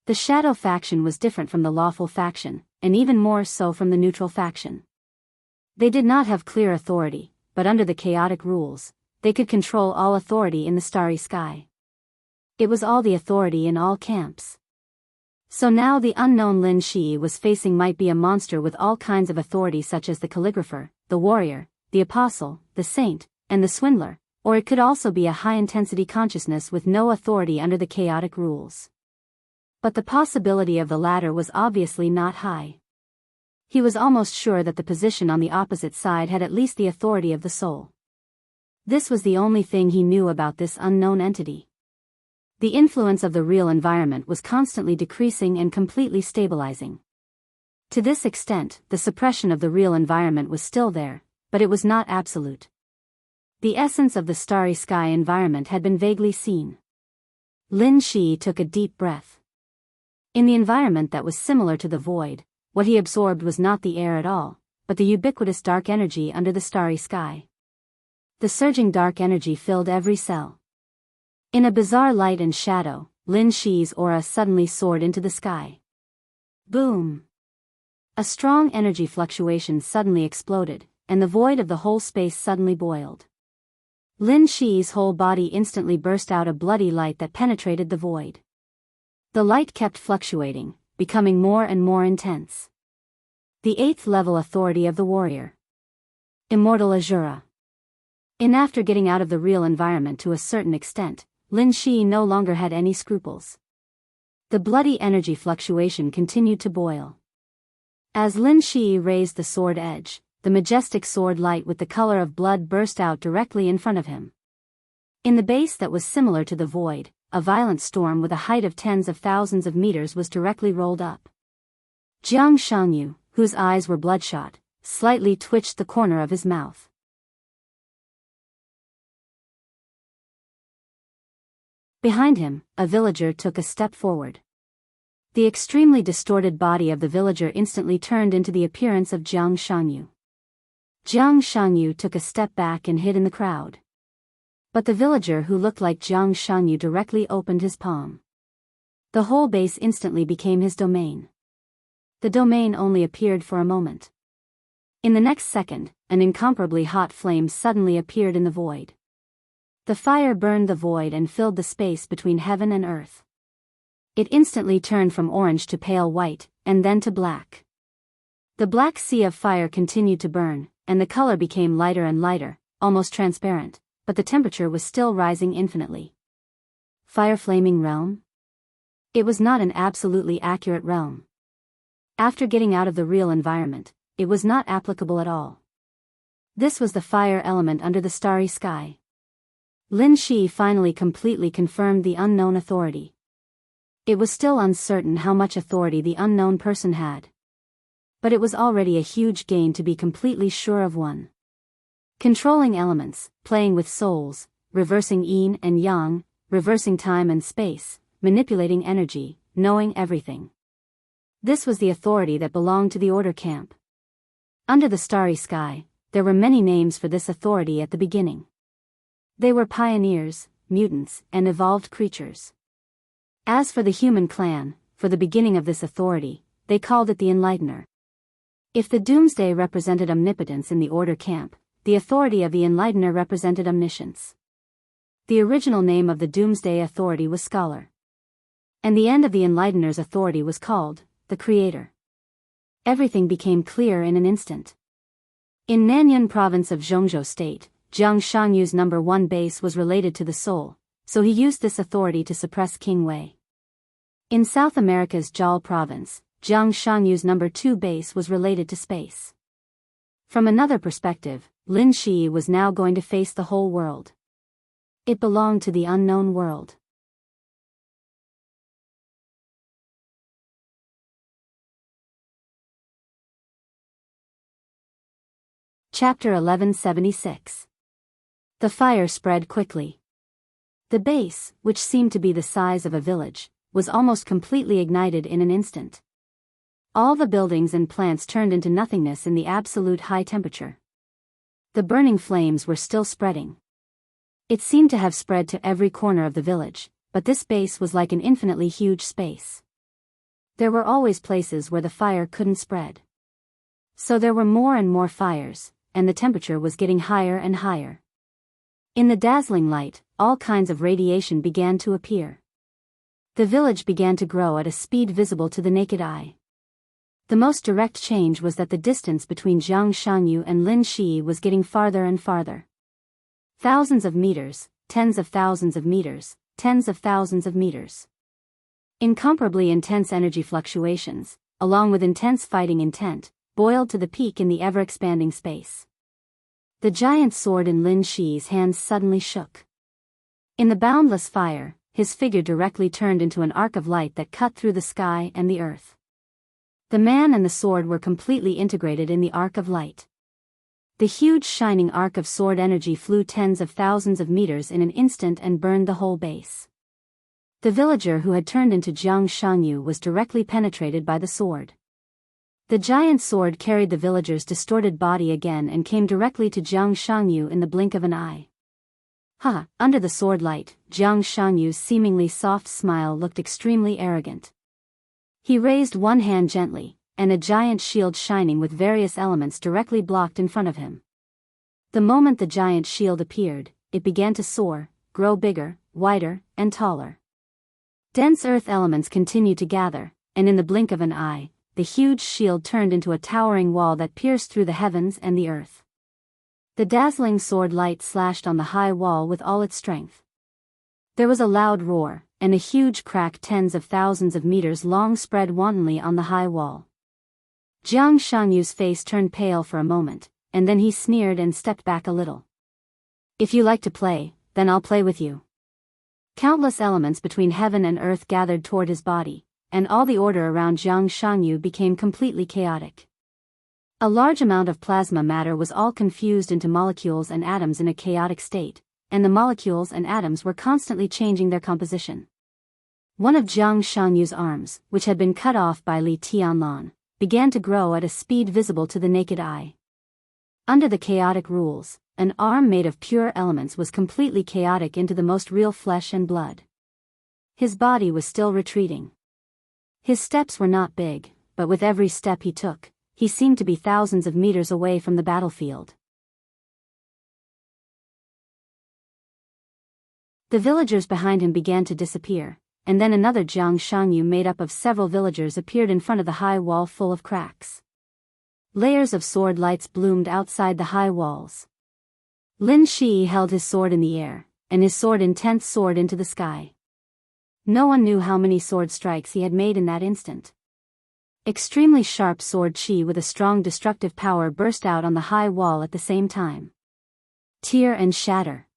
The Shadow faction was different from the lawful faction, and even more so from the neutral faction. They did not have clear authority, but under the chaotic rules, they could control all authority in the starry sky. It was all the authority in all camps. So now the unknown Lin Shi was facing might be a monster with all kinds of authority, such as the calligrapher, the warrior, the apostle, the saint, and the swindler, or it could also be a high-intensity consciousness with no authority under the chaotic rules. But the possibility of the latter was obviously not high. He was almost sure that the position on the opposite side had at least the authority of the soul. This was the only thing he knew about this unknown entity. The influence of the real environment was constantly decreasing and completely stabilizing. To this extent, the suppression of the real environment was still there, but it was not absolute. The essence of the starry sky environment had been vaguely seen. Lin Shi took a deep breath. In the environment that was similar to the void, what he absorbed was not the air at all, but the ubiquitous dark energy under the starry sky. The surging dark energy filled every cell. In a bizarre light and shadow, Lin Shi's aura suddenly soared into the sky. Boom! A strong energy fluctuation suddenly exploded, and the void of the whole space suddenly boiled. Lin Shi's whole body instantly burst out a bloody light that penetrated the void. The light kept fluctuating, becoming more and more intense. The 8th level authority of the warrior. Immortal Azura. After getting out of the real environment to a certain extent, Lin Shi no longer had any scruples. The bloody energy fluctuation continued to boil. As Lin Shi raised the sword edge, the majestic sword light with the color of blood burst out directly in front of him. In the base that was similar to the void, a violent storm with a height of tens of thousands of meters was directly rolled up. Jiang Shangyu, whose eyes were bloodshot, slightly twitched the corner of his mouth. Behind him, a villager took a step forward. The extremely distorted body of the villager instantly turned into the appearance of Jiang Shangyu. Jiang Shangyu took a step back and hid in the crowd. But the villager who looked like Jiang Shangyu directly opened his palm. The whole base instantly became his domain. The domain only appeared for a moment. In the next second, an incomparably hot flame suddenly appeared in the void. The fire burned the void and filled the space between heaven and earth. It instantly turned from orange to pale white, and then to black. The black sea of fire continued to burn, and the color became lighter and lighter, almost transparent, but the temperature was still rising infinitely. Fire flaming realm? It was not an absolutely accurate realm. After getting out of the real environment, it was not applicable at all. This was the fire element under the starry sky. Lin Shi finally completely confirmed the unknown authority. It was still uncertain how much authority the unknown person had. But it was already a huge gain to be completely sure of one. Controlling elements, playing with souls, reversing yin and yang, reversing time and space, manipulating energy, knowing everything. This was the authority that belonged to the Order camp. Under the starry sky, there were many names for this authority at the beginning. They were pioneers, mutants, and evolved creatures. As for the human clan, for the beginning of this authority, they called it the Enlightener. If the Doomsday represented omnipotence in the Order camp, the authority of the Enlightener represented omniscience. The original name of the Doomsday Authority was Scholar. And the end of the Enlightener's authority was called the Creator. Everything became clear in an instant. In Nanyuan province of Zhongzhou State, Jiang Shangyu's number 1 base was related to the soul, so he used this authority to suppress King Wei. In South America's Zhao province, Jiang Shangyu's number 2 base was related to space. From another perspective, Lin Shi was now going to face the whole world. It belonged to the unknown world. Chapter 1176. The fire spread quickly. The base, which seemed to be the size of a village, was almost completely ignited in an instant. All the buildings and plants turned into nothingness in the absolute high temperature. The burning flames were still spreading. It seemed to have spread to every corner of the village, but this base was like an infinitely huge space. There were always places where the fire couldn't spread. So there were more and more fires, and the temperature was getting higher and higher. In the dazzling light, all kinds of radiation began to appear. The village began to grow at a speed visible to the naked eye. The most direct change was that the distance between Jiang Shanyu and Lin Shi was getting farther and farther. Thousands of meters, tens of thousands of meters, tens of thousands of meters. Incomparably intense energy fluctuations, along with intense fighting intent, boiled to the peak in the ever-expanding space. The giant sword in Lin Shi's hands suddenly shook. In the boundless fire, his figure directly turned into an arc of light that cut through the sky and the earth. The man and the sword were completely integrated in the arc of light. The huge shining arc of sword energy flew tens of thousands of meters in an instant and burned the whole base. The villager who had turned into Jiang Shanyu was directly penetrated by the sword. The giant sword carried the villager's distorted body again and came directly to Jiang Shanyu in the blink of an eye. Under the sword light, Jiang Shanyu's seemingly soft smile looked extremely arrogant. He raised one hand gently, and a giant shield shining with various elements directly blocked in front of him. The moment the giant shield appeared, it began to soar, grow bigger, wider, and taller. Dense earth elements continued to gather, and in the blink of an eye, the huge shield turned into a towering wall that pierced through the heavens and the earth. The dazzling sword light slashed on the high wall with all its strength. There was a loud roar, and a huge crack tens of thousands of meters long spread wantonly on the high wall. Jiang Shanyu's face turned pale for a moment, and then he sneered and stepped back a little. "If you like to play, then I'll play with you." Countless elements between heaven and earth gathered toward his body, and all the order around Jiang Shanyu became completely chaotic. A large amount of plasma matter was all confused into molecules and atoms in a chaotic state, and the molecules and atoms were constantly changing their composition. One of Jiang Shanyu's arms, which had been cut off by Li Tianlan, began to grow at a speed visible to the naked eye. Under the chaotic rules, an arm made of pure elements was completely chaotic into the most real flesh and blood. His body was still retreating. His steps were not big, but with every step he took, he seemed to be thousands of meters away from the battlefield. The villagers behind him began to disappear, and then another Jiang Shanyu made up of several villagers appeared in front of the high wall full of cracks. Layers of sword lights bloomed outside the high walls. Lin Shi held his sword in the air, and his sword intense soared into the sky. No one knew how many sword strikes he had made in that instant. Extremely sharp sword chi with a strong destructive power burst out on the high wall at the same time. Tear and shatter.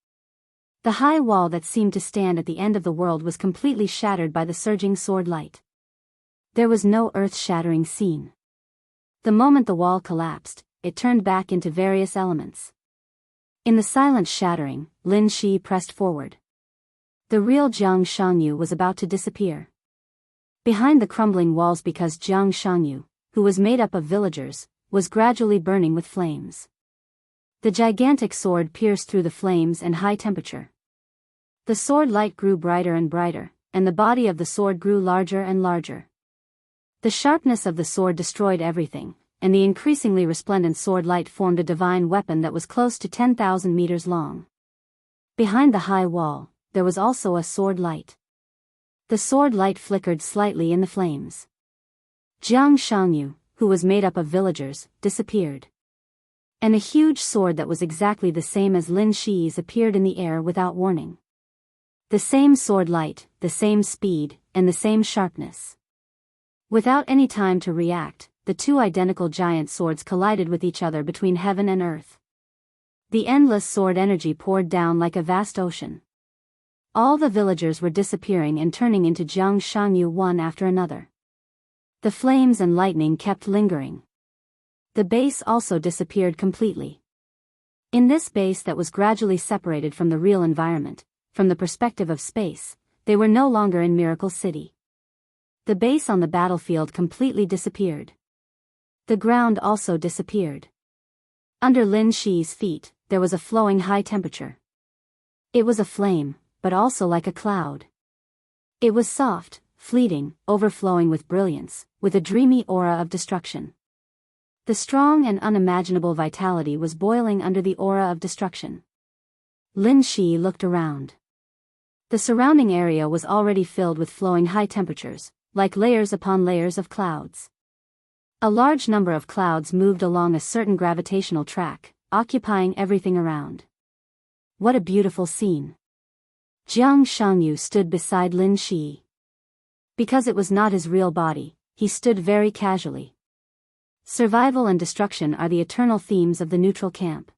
The high wall that seemed to stand at the end of the world was completely shattered by the surging sword light. There was no earth-shattering scene. The moment the wall collapsed, it turned back into various elements. In the silent shattering, Lin Shi pressed forward. The real Jiang Shanyu was about to disappear. Behind the crumbling walls because Jiang Shanyu, who was made up of villagers, was gradually burning with flames. The gigantic sword pierced through the flames and high temperature. The sword light grew brighter and brighter, and the body of the sword grew larger and larger. The sharpness of the sword destroyed everything, and the increasingly resplendent sword light formed a divine weapon that was close to 10,000 meters long. Behind the high wall, there was also a sword light. The sword light flickered slightly in the flames. Jiang Shangyu, who was made up of villagers, disappeared. And a huge sword that was exactly the same as Lin Shi's appeared in the air without warning. The same sword light, the same speed, and the same sharpness. Without any time to react, the two identical giant swords collided with each other between heaven and earth. The endless sword energy poured down like a vast ocean. All the villagers were disappearing and turning into Jiang Shangyu one after another. The flames and lightning kept lingering. The base also disappeared completely. In this base that was gradually separated from the real environment, from the perspective of space, they were no longer in Miracle City. The base on the battlefield completely disappeared. The ground also disappeared. Under Lin Shi's feet, there was a flowing high temperature. It was a flame, but also like a cloud. It was soft, fleeting, overflowing with brilliance, with a dreamy aura of destruction. The strong and unimaginable vitality was boiling under the aura of destruction. Lin Shi looked around. The surrounding area was already filled with flowing high temperatures, like layers upon layers of clouds. A large number of clouds moved along a certain gravitational track, occupying everything around. What a beautiful scene. Jiang Shangyu stood beside Lin Shi. Because it was not his real body, he stood very casually. Survival and destruction are the eternal themes of the neutral camp.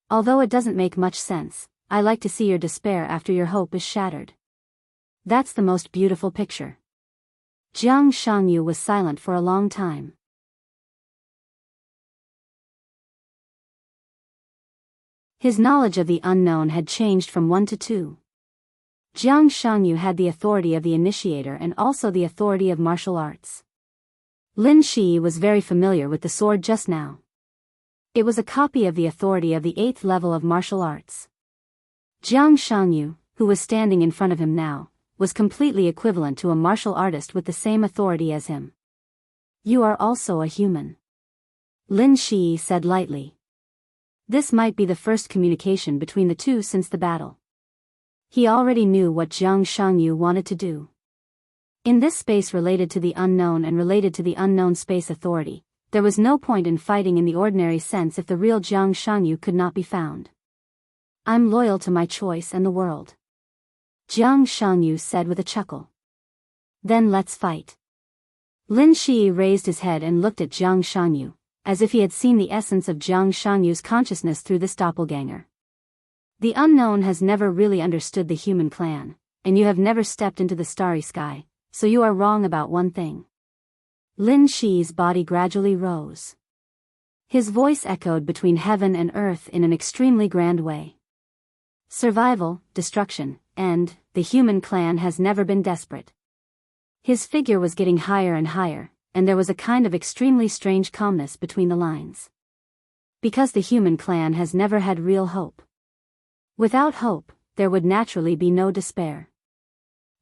Although it doesn't make much sense, I like to see your despair after your hope is shattered. That's the most beautiful picture. Jiang Shangyu was silent for a long time. His knowledge of the unknown had changed from 1 to 2. Jiang Shangyu had the authority of the initiator and also the authority of martial arts. Lin Shi was very familiar with the sword just now. It was a copy of the authority of the 8th level of martial arts. Jiang Shangyu, who was standing in front of him now, was completely equivalent to a martial artist with the same authority as him. You are also a human. Lin Shi said lightly. This might be the first communication between the two since the battle. He already knew what Jiang Shangyu wanted to do. In this space related to the unknown and related to the unknown space authority, there was no point in fighting in the ordinary sense if the real Jiang Shangyu could not be found. I'm loyal to my choice and the world. Jiang Shangyu said with a chuckle. Then let's fight. Lin Shi raised his head and looked at Jiang Shangyu, as if he had seen the essence of Jiang Shangyu's consciousness through this doppelganger. The unknown has never really understood the human clan, and you have never stepped into the starry sky, so you are wrong about one thing. Lin Shi's body gradually rose. His voice echoed between heaven and earth in an extremely grand way. Survival, destruction, and the human clan has never been desperate. His figure was getting higher and higher, and there was a kind of extremely strange calmness between the lines. Because the human clan has never had real hope. Without hope, there would naturally be no despair.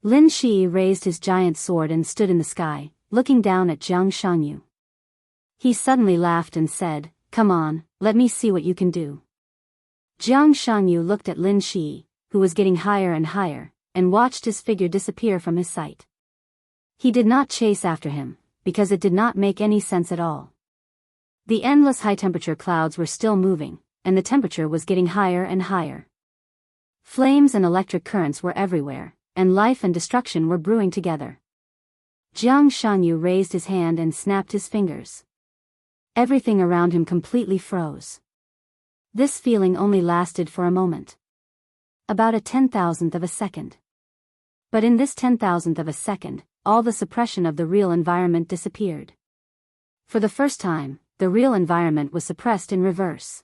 Lin Shi raised his giant sword and stood in the sky, looking down at Jiang Shangyu. He suddenly laughed and said, "Come on, let me see what you can do." Jiang Shangyu looked at Lin Shi, who was getting higher and higher, and watched his figure disappear from his sight. He did not chase after him, because it did not make any sense at all. The endless high-temperature clouds were still moving, and the temperature was getting higher and higher. Flames and electric currents were everywhere, and life and destruction were brewing together. Jiang Shangyu raised his hand and snapped his fingers. Everything around him completely froze. This feeling only lasted for a moment. About a 10,000th of a second. But in this 10,000th of a second, all the suppression of the real environment disappeared. For the first time, the real environment was suppressed in reverse.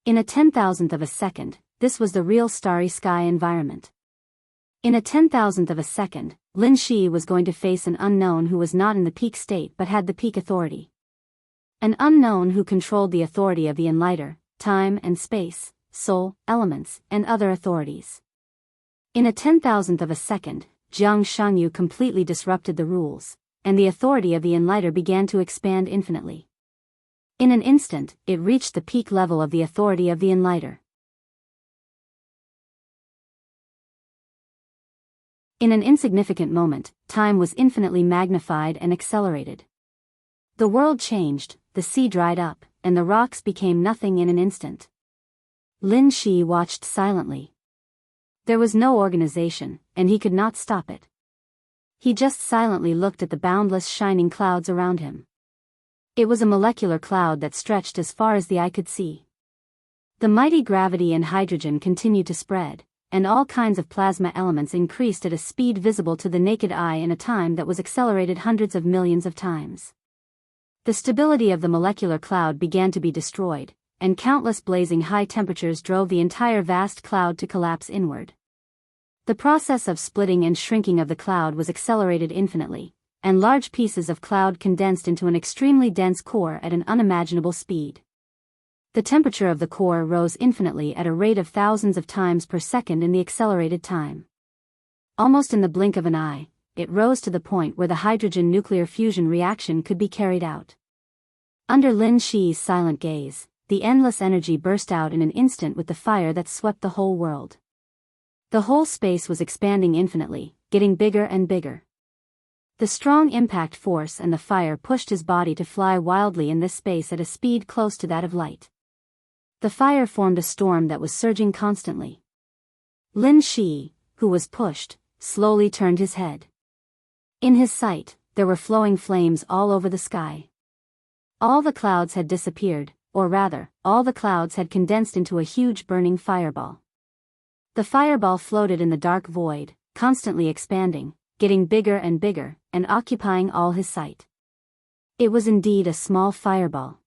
In a 10,000th of a second, this was the real starry sky environment. In a 10,000th of a second, Lin Shi was going to face an unknown who was not in the peak state but had the peak authority. An unknown who controlled the authority of the enlighter, time and space, soul, elements, and other authorities. In a 10,000th of a second, Jiang Shanyu completely disrupted the rules, and the authority of the Enlighter began to expand infinitely. In an instant, it reached the peak level of the authority of the Enlighter. In an insignificant moment, time was infinitely magnified and accelerated. The world changed, the sea dried up, and the rocks became nothing in an instant. Lin Shi watched silently. There was no organization, and he could not stop it. He just silently looked at the boundless shining clouds around him. It was a molecular cloud that stretched as far as the eye could see. The mighty gravity and hydrogen continued to spread, and all kinds of plasma elements increased at a speed visible to the naked eye in a time that was accelerated hundreds of millions of times. The stability of the molecular cloud began to be destroyed, and countless blazing high temperatures drove the entire vast cloud to collapse inward. The process of splitting and shrinking of the cloud was accelerated infinitely, and large pieces of cloud condensed into an extremely dense core at an unimaginable speed. The temperature of the core rose infinitely at a rate of thousands of times per second in the accelerated time. Almost in the blink of an eye, it rose to the point where the hydrogen nuclear fusion reaction could be carried out. Under Lin Shi's silent gaze, the endless energy burst out in an instant with the fire that swept the whole world. The whole space was expanding infinitely, getting bigger and bigger. The strong impact force and the fire pushed his body to fly wildly in this space at a speed close to that of light. The fire formed a storm that was surging constantly. Lin Shi, who was pushed, slowly turned his head. In his sight, there were flowing flames all over the sky. All the clouds had disappeared, or rather, all the clouds had condensed into a huge burning fireball. The fireball floated in the dark void, constantly expanding, getting bigger and occupying all his sight. It was indeed a small fireball.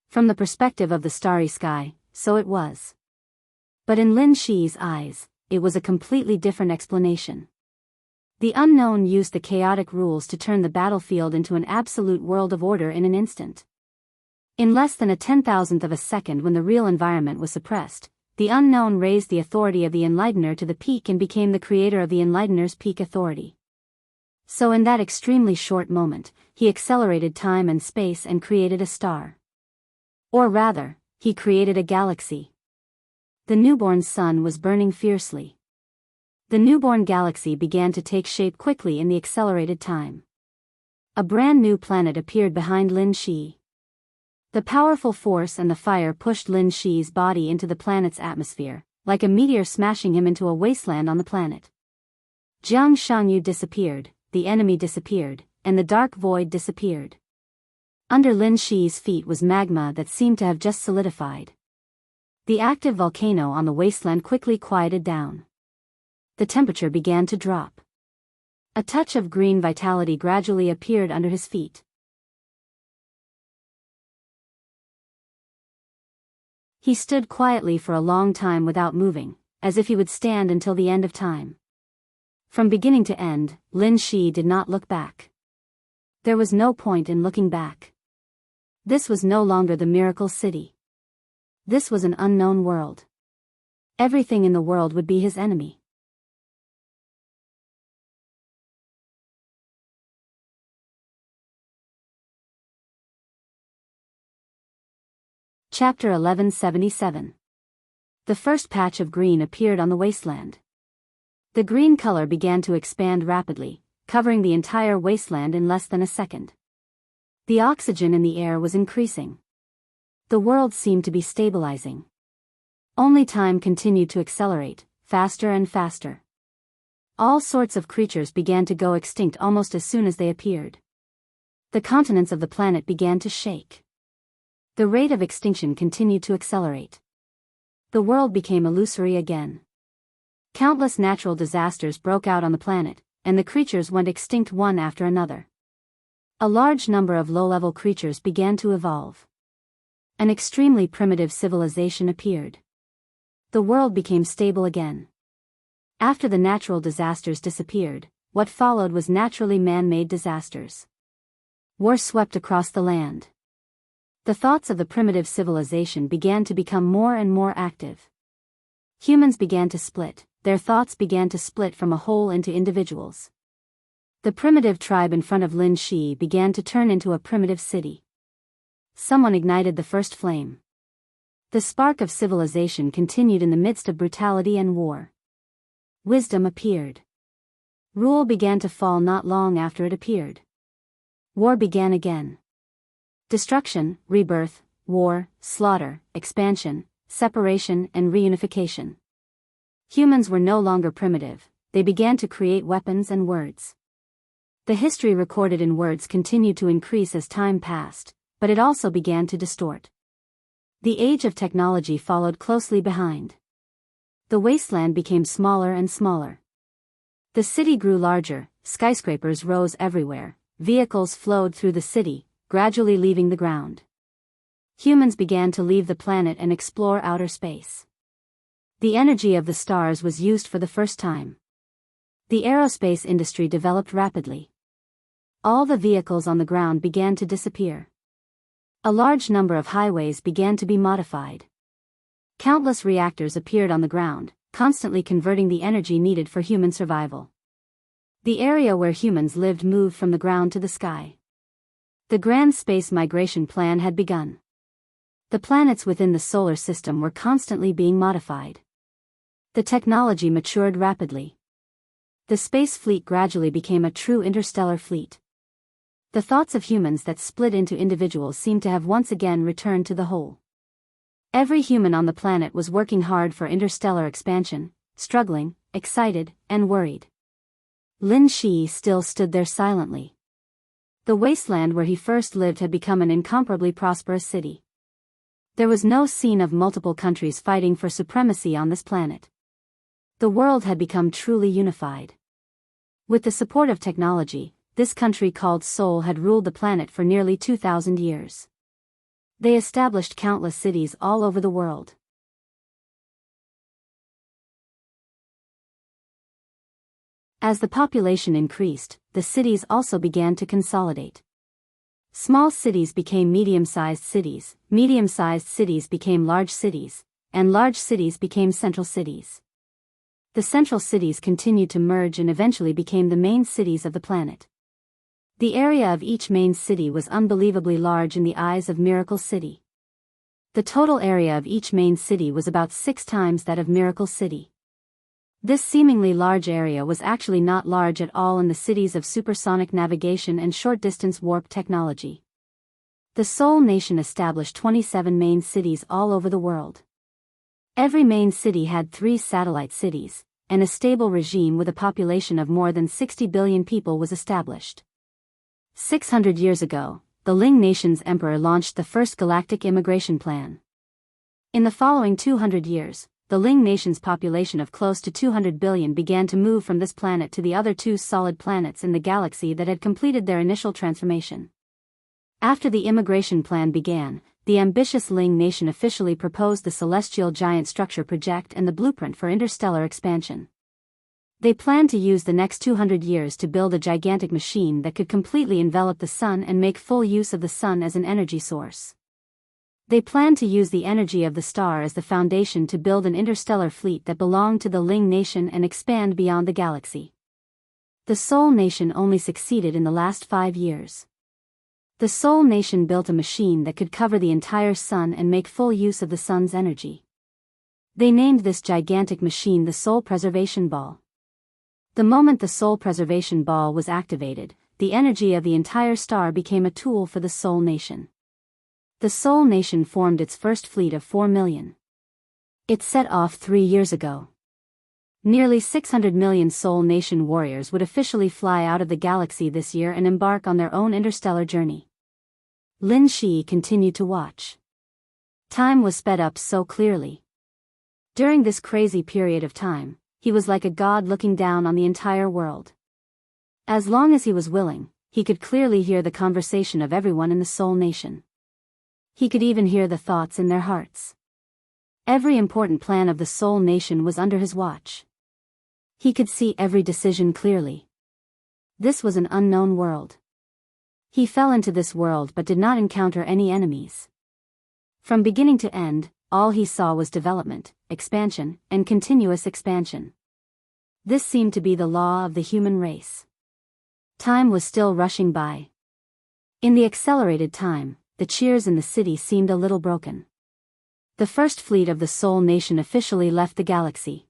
From the perspective of the starry sky, so it was. But in Lin Shi's eyes, it was a completely different explanation. The unknown used the chaotic rules to turn the battlefield into an absolute world of order in an instant. In less than a 10,000th of a second, when the real environment was suppressed, the unknown raised the authority of the Enlightener to the peak and became the creator of the Enlightener's peak authority. So in that extremely short moment, he accelerated time and space and created a star. Or rather, he created a galaxy. The newborn sun was burning fiercely. The newborn galaxy began to take shape quickly in the accelerated time. A brand new planet appeared behind Lin Shi. The powerful force and the fire pushed Lin Shi's body into the planet's atmosphere, like a meteor smashing him into a wasteland on the planet. Jiang Shanyu disappeared, the enemy disappeared, and the dark void disappeared. Under Lin Shi's feet was magma that seemed to have just solidified. The active volcano on the wasteland quickly quieted down. The temperature began to drop. A touch of green vitality gradually appeared under his feet. He stood quietly for a long time without moving, as if he would stand until the end of time. From beginning to end, Lin Shi did not look back. There was no point in looking back. This was no longer the miracle city. This was an unknown world. Everything in the world would be his enemy. Chapter 1177. The first patch of green appeared on the wasteland. The green color began to expand rapidly, covering the entire wasteland in less than a second. The oxygen in the air was increasing. The world seemed to be stabilizing. Only time continued to accelerate, faster and faster. All sorts of creatures began to go extinct almost as soon as they appeared. The continents of the planet began to shake. The rate of extinction continued to accelerate. The world became illusory again. Countless natural disasters broke out on the planet, and the creatures went extinct one after another. A large number of low-level creatures began to evolve. An extremely primitive civilization appeared. The world became stable again. After the natural disasters disappeared, what followed was naturally man-made disasters. War swept across the land. The thoughts of the primitive civilization began to become more and more active. Humans began to split, their thoughts began to split from a whole into individuals. The primitive tribe in front of Lin Shi began to turn into a primitive city. Someone ignited the first flame. The spark of civilization continued in the midst of brutality and war. Wisdom appeared. Rule began to fall not long after it appeared. War began again. Destruction, rebirth, war, slaughter, expansion, separation and reunification. Humans were no longer primitive, they began to create weapons and words. The history recorded in words continued to increase as time passed, but it also began to distort. The age of technology followed closely behind. The wasteland became smaller and smaller. The city grew larger, skyscrapers rose everywhere, vehicles flowed through the city, gradually leaving the ground. Humans began to leave the planet and explore outer space. The energy of the stars was used for the first time. The aerospace industry developed rapidly. All the vehicles on the ground began to disappear. A large number of highways began to be modified. Countless reactors appeared on the ground, constantly converting the energy needed for human survival. The area where humans lived moved from the ground to the sky. The grand space migration plan had begun. The planets within the solar system were constantly being modified. The technology matured rapidly. The space fleet gradually became a true interstellar fleet. The thoughts of humans that split into individuals seemed to have once again returned to the whole. Every human on the planet was working hard for interstellar expansion, struggling, excited, and worried. Lin Shi still stood there silently. The wasteland where he first lived had become an incomparably prosperous city. There was no scene of multiple countries fighting for supremacy on this planet. The world had become truly unified. With the support of technology, this country called Seoul had ruled the planet for nearly 2,000 years. They established countless cities all over the world. As the population increased, the cities also began to consolidate. Small cities became medium-sized cities became large cities, and large cities became central cities. The central cities continued to merge and eventually became the main cities of the planet. The area of each main city was unbelievably large in the eyes of Miracle City. The total area of each main city was about 6 times that of Miracle City. This seemingly large area was actually not large at all in the cities of supersonic navigation and short-distance warp technology. The Seoul nation established 27 main cities all over the world. Every main city had 3 satellite cities, and a stable regime with a population of more than 60 billion people was established. 600 years ago, the Ling nation's emperor launched the first galactic immigration plan. In the following 200 years, the Ling nation's population of close to 200 billion began to move from this planet to the other 2 solid planets in the galaxy that had completed their initial transformation. After the immigration plan began, the ambitious Ling nation officially proposed the celestial giant structure project and the blueprint for interstellar expansion. They planned to use the next 200 years to build a gigantic machine that could completely envelop the sun and make full use of the sun as an energy source. They planned to use the energy of the star as the foundation to build an interstellar fleet that belonged to the Ling nation and expand beyond the galaxy. The Seoul nation only succeeded in the last 5 years. The Seoul nation built a machine that could cover the entire sun and make full use of the sun's energy. They named this gigantic machine the Soul Preservation Ball. The moment the Soul Preservation Ball was activated, the energy of the entire star became a tool for the Seoul nation. The Seoul nation formed its first fleet of 4 million. It set off 3 years ago. Nearly 600 million Seoul nation warriors would officially fly out of the galaxy this year and embark on their own interstellar journey. Lin Shi continued to watch. Time was sped up so clearly. During this crazy period of time, he was like a god looking down on the entire world. As long as he was willing, he could clearly hear the conversation of everyone in the Seoul nation. He could even hear the thoughts in their hearts. Every important plan of the Seoul nation was under his watch. He could see every decision clearly. This was an unknown world. He fell into this world but did not encounter any enemies. From beginning to end, all he saw was development, expansion, and continuous expansion. This seemed to be the law of the human race. Time was still rushing by. In the accelerated time, the cheers in the city seemed a little broken. The first fleet of the Soul Nation officially left the galaxy.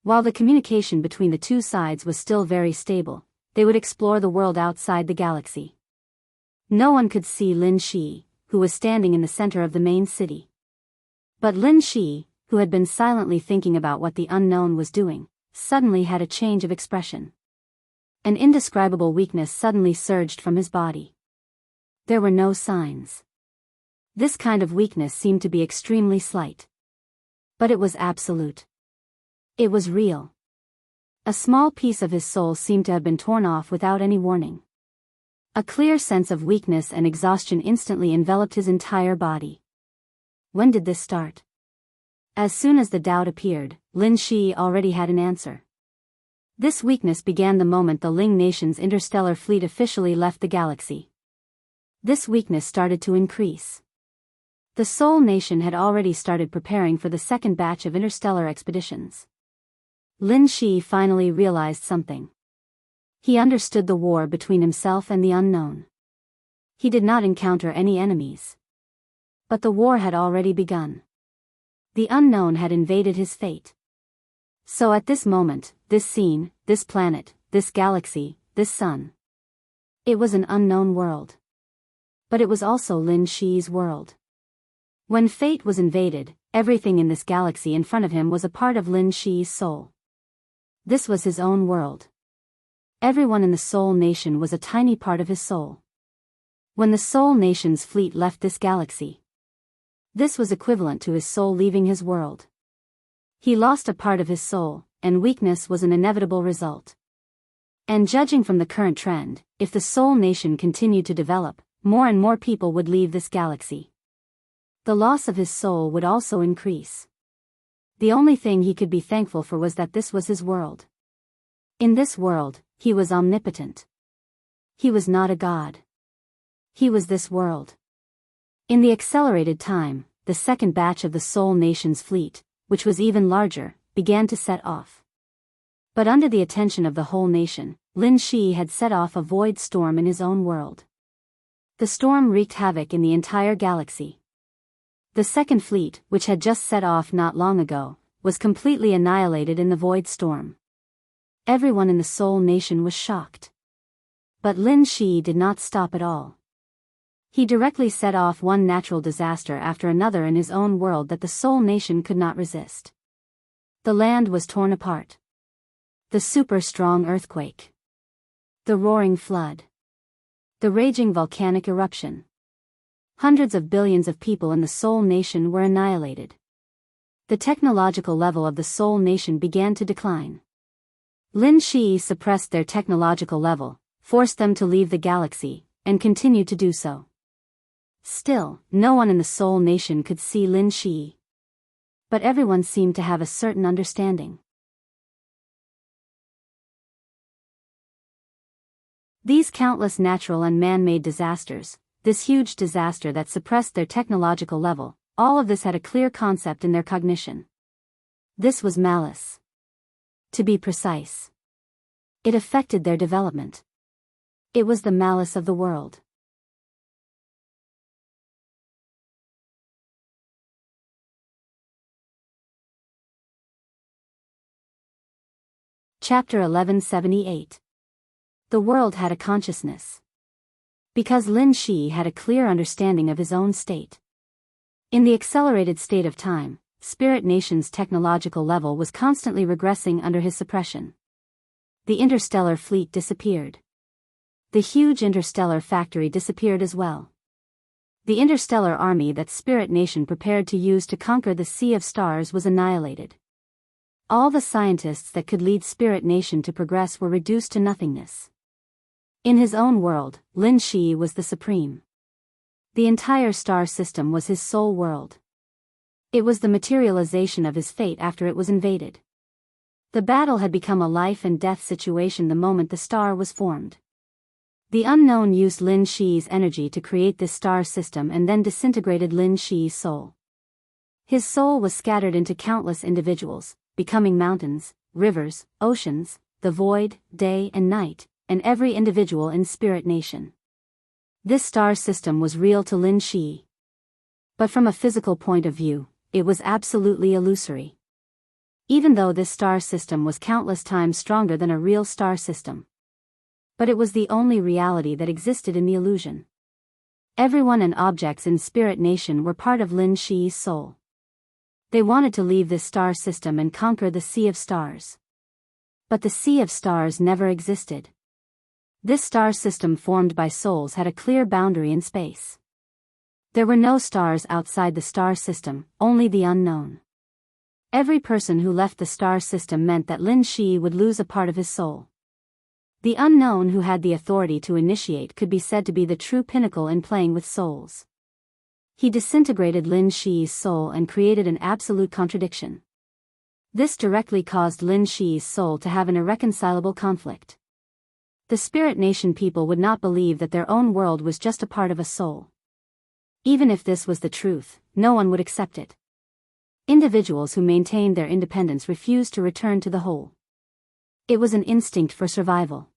While the communication between the two sides was still very stable, they would explore the world outside the galaxy. No one could see Lin Shi, who was standing in the center of the main city. But Lin Shi, who had been silently thinking about what the unknown was doing, suddenly had a change of expression. An indescribable weakness suddenly surged from his body. There were no signs. This kind of weakness seemed to be extremely slight. But it was absolute. It was real. A small piece of his soul seemed to have been torn off without any warning. A clear sense of weakness and exhaustion instantly enveloped his entire body. When did this start? As soon as the doubt appeared, Lin Shi already had an answer. This weakness began the moment the Ling Nation's interstellar fleet officially left the galaxy. This weakness started to increase. The Soul Nation had already started preparing for the second batch of interstellar expeditions. Lin Shi finally realized something. He understood the war between himself and the unknown. He did not encounter any enemies. But the war had already begun. The unknown had invaded his fate. So at this moment, this scene, this planet, this galaxy, this sun. It was an unknown world. But it was also Lin Shi's world. When fate was invaded, everything in this galaxy in front of him was a part of Lin Shi's soul. This was his own world. Everyone in the Soul Nation was a tiny part of his soul. When the Soul Nation's fleet left this galaxy, this was equivalent to his soul leaving his world. He lost a part of his soul, and weakness was an inevitable result. And judging from the current trend, if the Soul Nation continued to develop, more and more people would leave this galaxy. The loss of his soul would also increase. The only thing he could be thankful for was that this was his world. In this world, he was omnipotent. He was not a god. He was this world. In the accelerated time, the second batch of the Soul Nation's fleet, which was even larger, began to set off. But under the attention of the whole nation, Lin Shi had set off a void storm in his own world. The storm wreaked havoc in the entire galaxy. The second fleet, which had just set off not long ago, was completely annihilated in the void storm. Everyone in the Soul Nation was shocked. But Lin Shi did not stop at all. He directly set off one natural disaster after another in his own world that the Soul Nation could not resist. The land was torn apart. The super strong earthquake. The roaring flood. The raging volcanic eruption. Hundreds of billions of people in the Soul Nation were annihilated. The technological level of the Soul Nation began to decline. Lin Shi suppressed their technological level, forced them to leave the galaxy, and continued to do so. Still, no one in the Soul Nation could see Lin Shi. But everyone seemed to have a certain understanding. These countless natural and man-made disasters, this huge disaster that suppressed their technological level, all of this had a clear concept in their cognition. This was malice. To be precise, it affected their development. It was the malice of the world. Chapter 1178. The world had a consciousness. Because Lin Shi had a clear understanding of his own state. In the accelerated state of time, Spirit Nation's technological level was constantly regressing under his suppression. The interstellar fleet disappeared. The huge interstellar factory disappeared as well. The interstellar army that Spirit Nation prepared to use to conquer the Sea of Stars was annihilated. All the scientists that could lead Spirit Nation to progress were reduced to nothingness. In his own world, Lin Shi was the supreme. The entire star system was his soul world. It was the materialization of his fate after it was invaded. The battle had become a life and death situation the moment the star was formed. The unknown used Lin Shi's energy to create this star system and then disintegrated Lin Shi's soul. His soul was scattered into countless individuals, becoming mountains, rivers, oceans, the void, day and night, and every individual in Spirit Nation. This star system was real to Lin Shi. But from a physical point of view, it was absolutely illusory. Even though this star system was countless times stronger than a real star system. But it was the only reality that existed in the illusion. Everyone and objects in Spirit Nation were part of Lin Shi's soul. They wanted to leave this star system and conquer the Sea of Stars. But the Sea of Stars never existed. This star system formed by souls had a clear boundary in space. There were no stars outside the star system, only the unknown. Every person who left the star system meant that Lin Shi would lose a part of his soul. The unknown who had the authority to initiate could be said to be the true pinnacle in playing with souls. He disintegrated Lin Shi's soul and created an absolute contradiction. This directly caused Lin Shi's soul to have an irreconcilable conflict. The Spirit Nation people would not believe that their own world was just a part of a soul. Even if this was the truth, no one would accept it. Individuals who maintained their independence refused to return to the whole. It was an instinct for survival.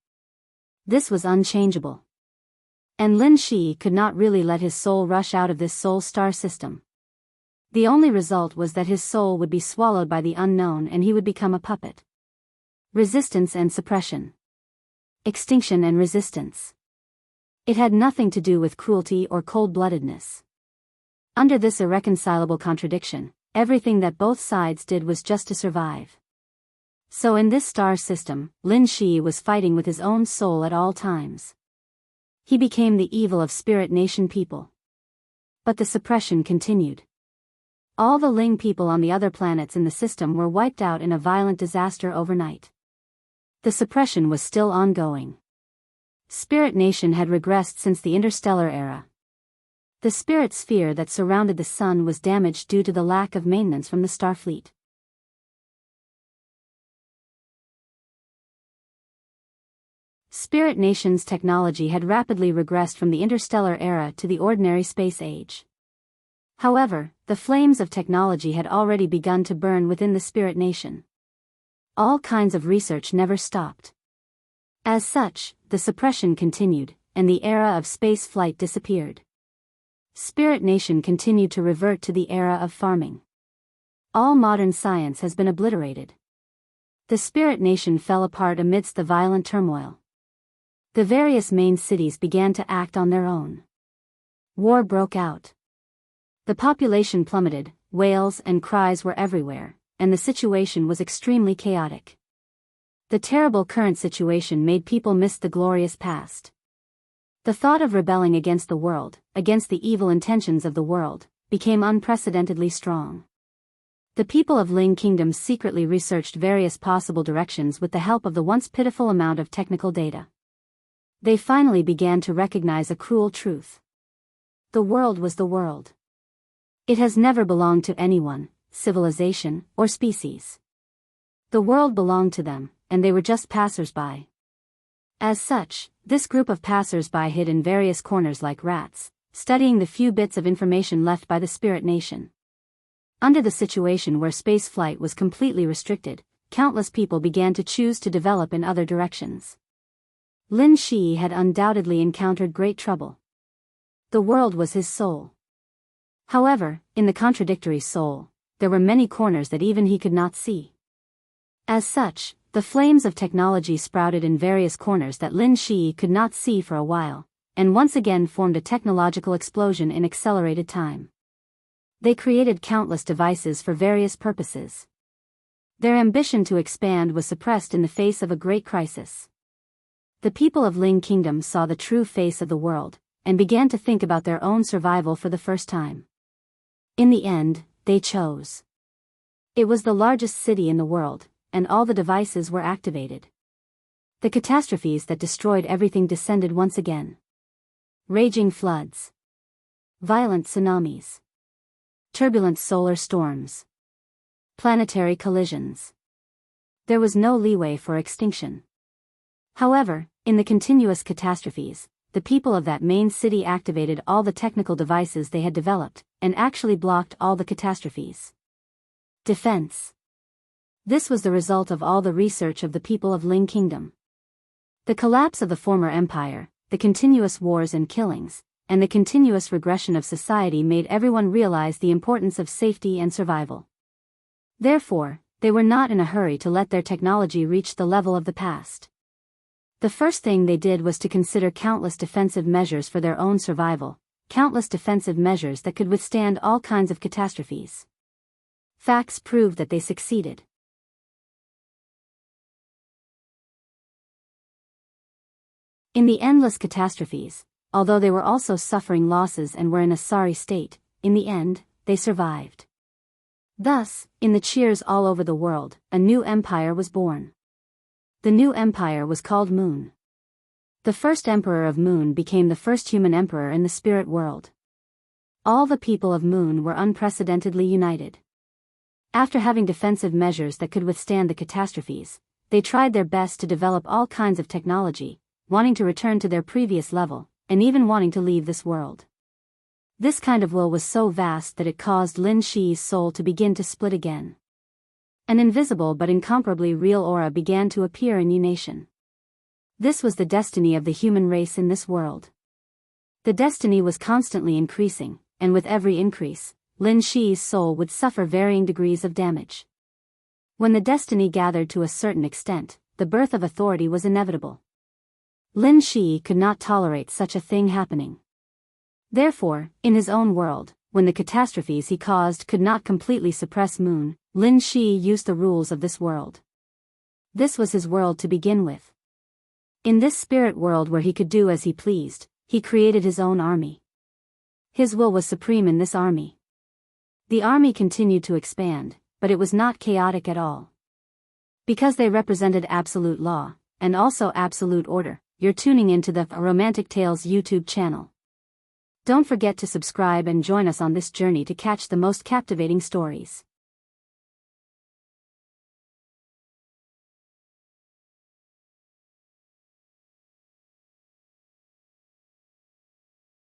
This was unchangeable. And Lin Shi could not really let his soul rush out of this soul star system. The only result was that his soul would be swallowed by the unknown and he would become a puppet. Resistance and suppression. Extinction and resistance. It had nothing to do with cruelty or cold-bloodedness. Under this irreconcilable contradiction, everything that both sides did was just to survive. So in this star system, Lin Shi was fighting with his own soul at all times. He became the evil of Spirit Nation people. But the suppression continued. All the Ling people on the other planets in the system were wiped out in a violent disaster overnight. The suppression was still ongoing. Spirit Nation had regressed since the interstellar era. The spirit sphere that surrounded the sun was damaged due to the lack of maintenance from the Starfleet. Spirit Nation's technology had rapidly regressed from the interstellar era to the ordinary space age. However, the flames of technology had already begun to burn within the Spirit Nation. All kinds of research never stopped. As such, the suppression continued, and the era of space flight disappeared. Spirit Nation continued to revert to the era of farming. All modern science has been obliterated. The Spirit Nation fell apart amidst the violent turmoil. The various main cities began to act on their own. War broke out. The population plummeted, wails and cries were everywhere, and the situation was extremely chaotic. The terrible current situation made people miss the glorious past. The thought of rebelling against the world, against the evil intentions of the world, became unprecedentedly strong. The people of Ling Kingdom secretly researched various possible directions with the help of the once pitiful amount of technical data. They finally began to recognize a cruel truth. The world was the world. It has never belonged to anyone, civilization, or species. The world belonged to them, and they were just passers-by. As such, this group of passers-by hid in various corners like rats, studying the few bits of information left by the Spirit Nation. Under the situation where space flight was completely restricted, countless people began to choose to develop in other directions. Lin Shi had undoubtedly encountered great trouble. The world was his soul. However, in the contradictory soul, there were many corners that even he could not see. As such, the flames of technology sprouted in various corners that Lin Shi could not see for a while, and once again formed a technological explosion in accelerated time. They created countless devices for various purposes. Their ambition to expand was suppressed in the face of a great crisis. The people of Ling Kingdom saw the true face of the world, and began to think about their own survival for the first time. In the end, they chose. It was the largest city in the world, and all the devices were activated. The catastrophes that destroyed everything descended once again. Raging floods. Violent tsunamis. Turbulent solar storms. Planetary collisions. There was no leeway for extinction. However, in the continuous catastrophes, the people of that main city activated all the technical devices they had developed, and actually blocked all the catastrophes. Defense. This was the result of all the research of the people of Ling Kingdom. The collapse of the former empire, the continuous wars and killings, and the continuous regression of society made everyone realize the importance of safety and survival. Therefore, they were not in a hurry to let their technology reach the level of the past. The first thing they did was to consider countless defensive measures for their own survival, countless defensive measures that could withstand all kinds of catastrophes. Facts proved that they succeeded. In the endless catastrophes, although they were also suffering losses and were in a sorry state, in the end, they survived. Thus, in the cheers all over the world, a new empire was born. The new empire was called Moon. The first emperor of Moon became the first human emperor in the spirit world. All the people of Moon were unprecedentedly united. After having defensive measures that could withstand the catastrophes, they tried their best to develop all kinds of technology, wanting to return to their previous level, and even wanting to leave this world. This kind of will was so vast that it caused Lin Shi's soul to begin to split again. An invisible but incomparably real aura began to appear in unison. This was the destiny of the human race in this world. The destiny was constantly increasing, and with every increase, Lin Shi's soul would suffer varying degrees of damage. When the destiny gathered to a certain extent, the birth of authority was inevitable. Lin Shi could not tolerate such a thing happening. Therefore, in his own world, when the catastrophes he caused could not completely suppress Moon, Lin Shi used the rules of this world. This was his world to begin with. In this spirit world where he could do as he pleased, he created his own army. His will was supreme in this army. The army continued to expand, but it was not chaotic at all. Because they represented absolute law, and also absolute order. You're tuning into the Romantic Tales YouTube channel. Don't forget to subscribe and join us on this journey to catch the most captivating stories.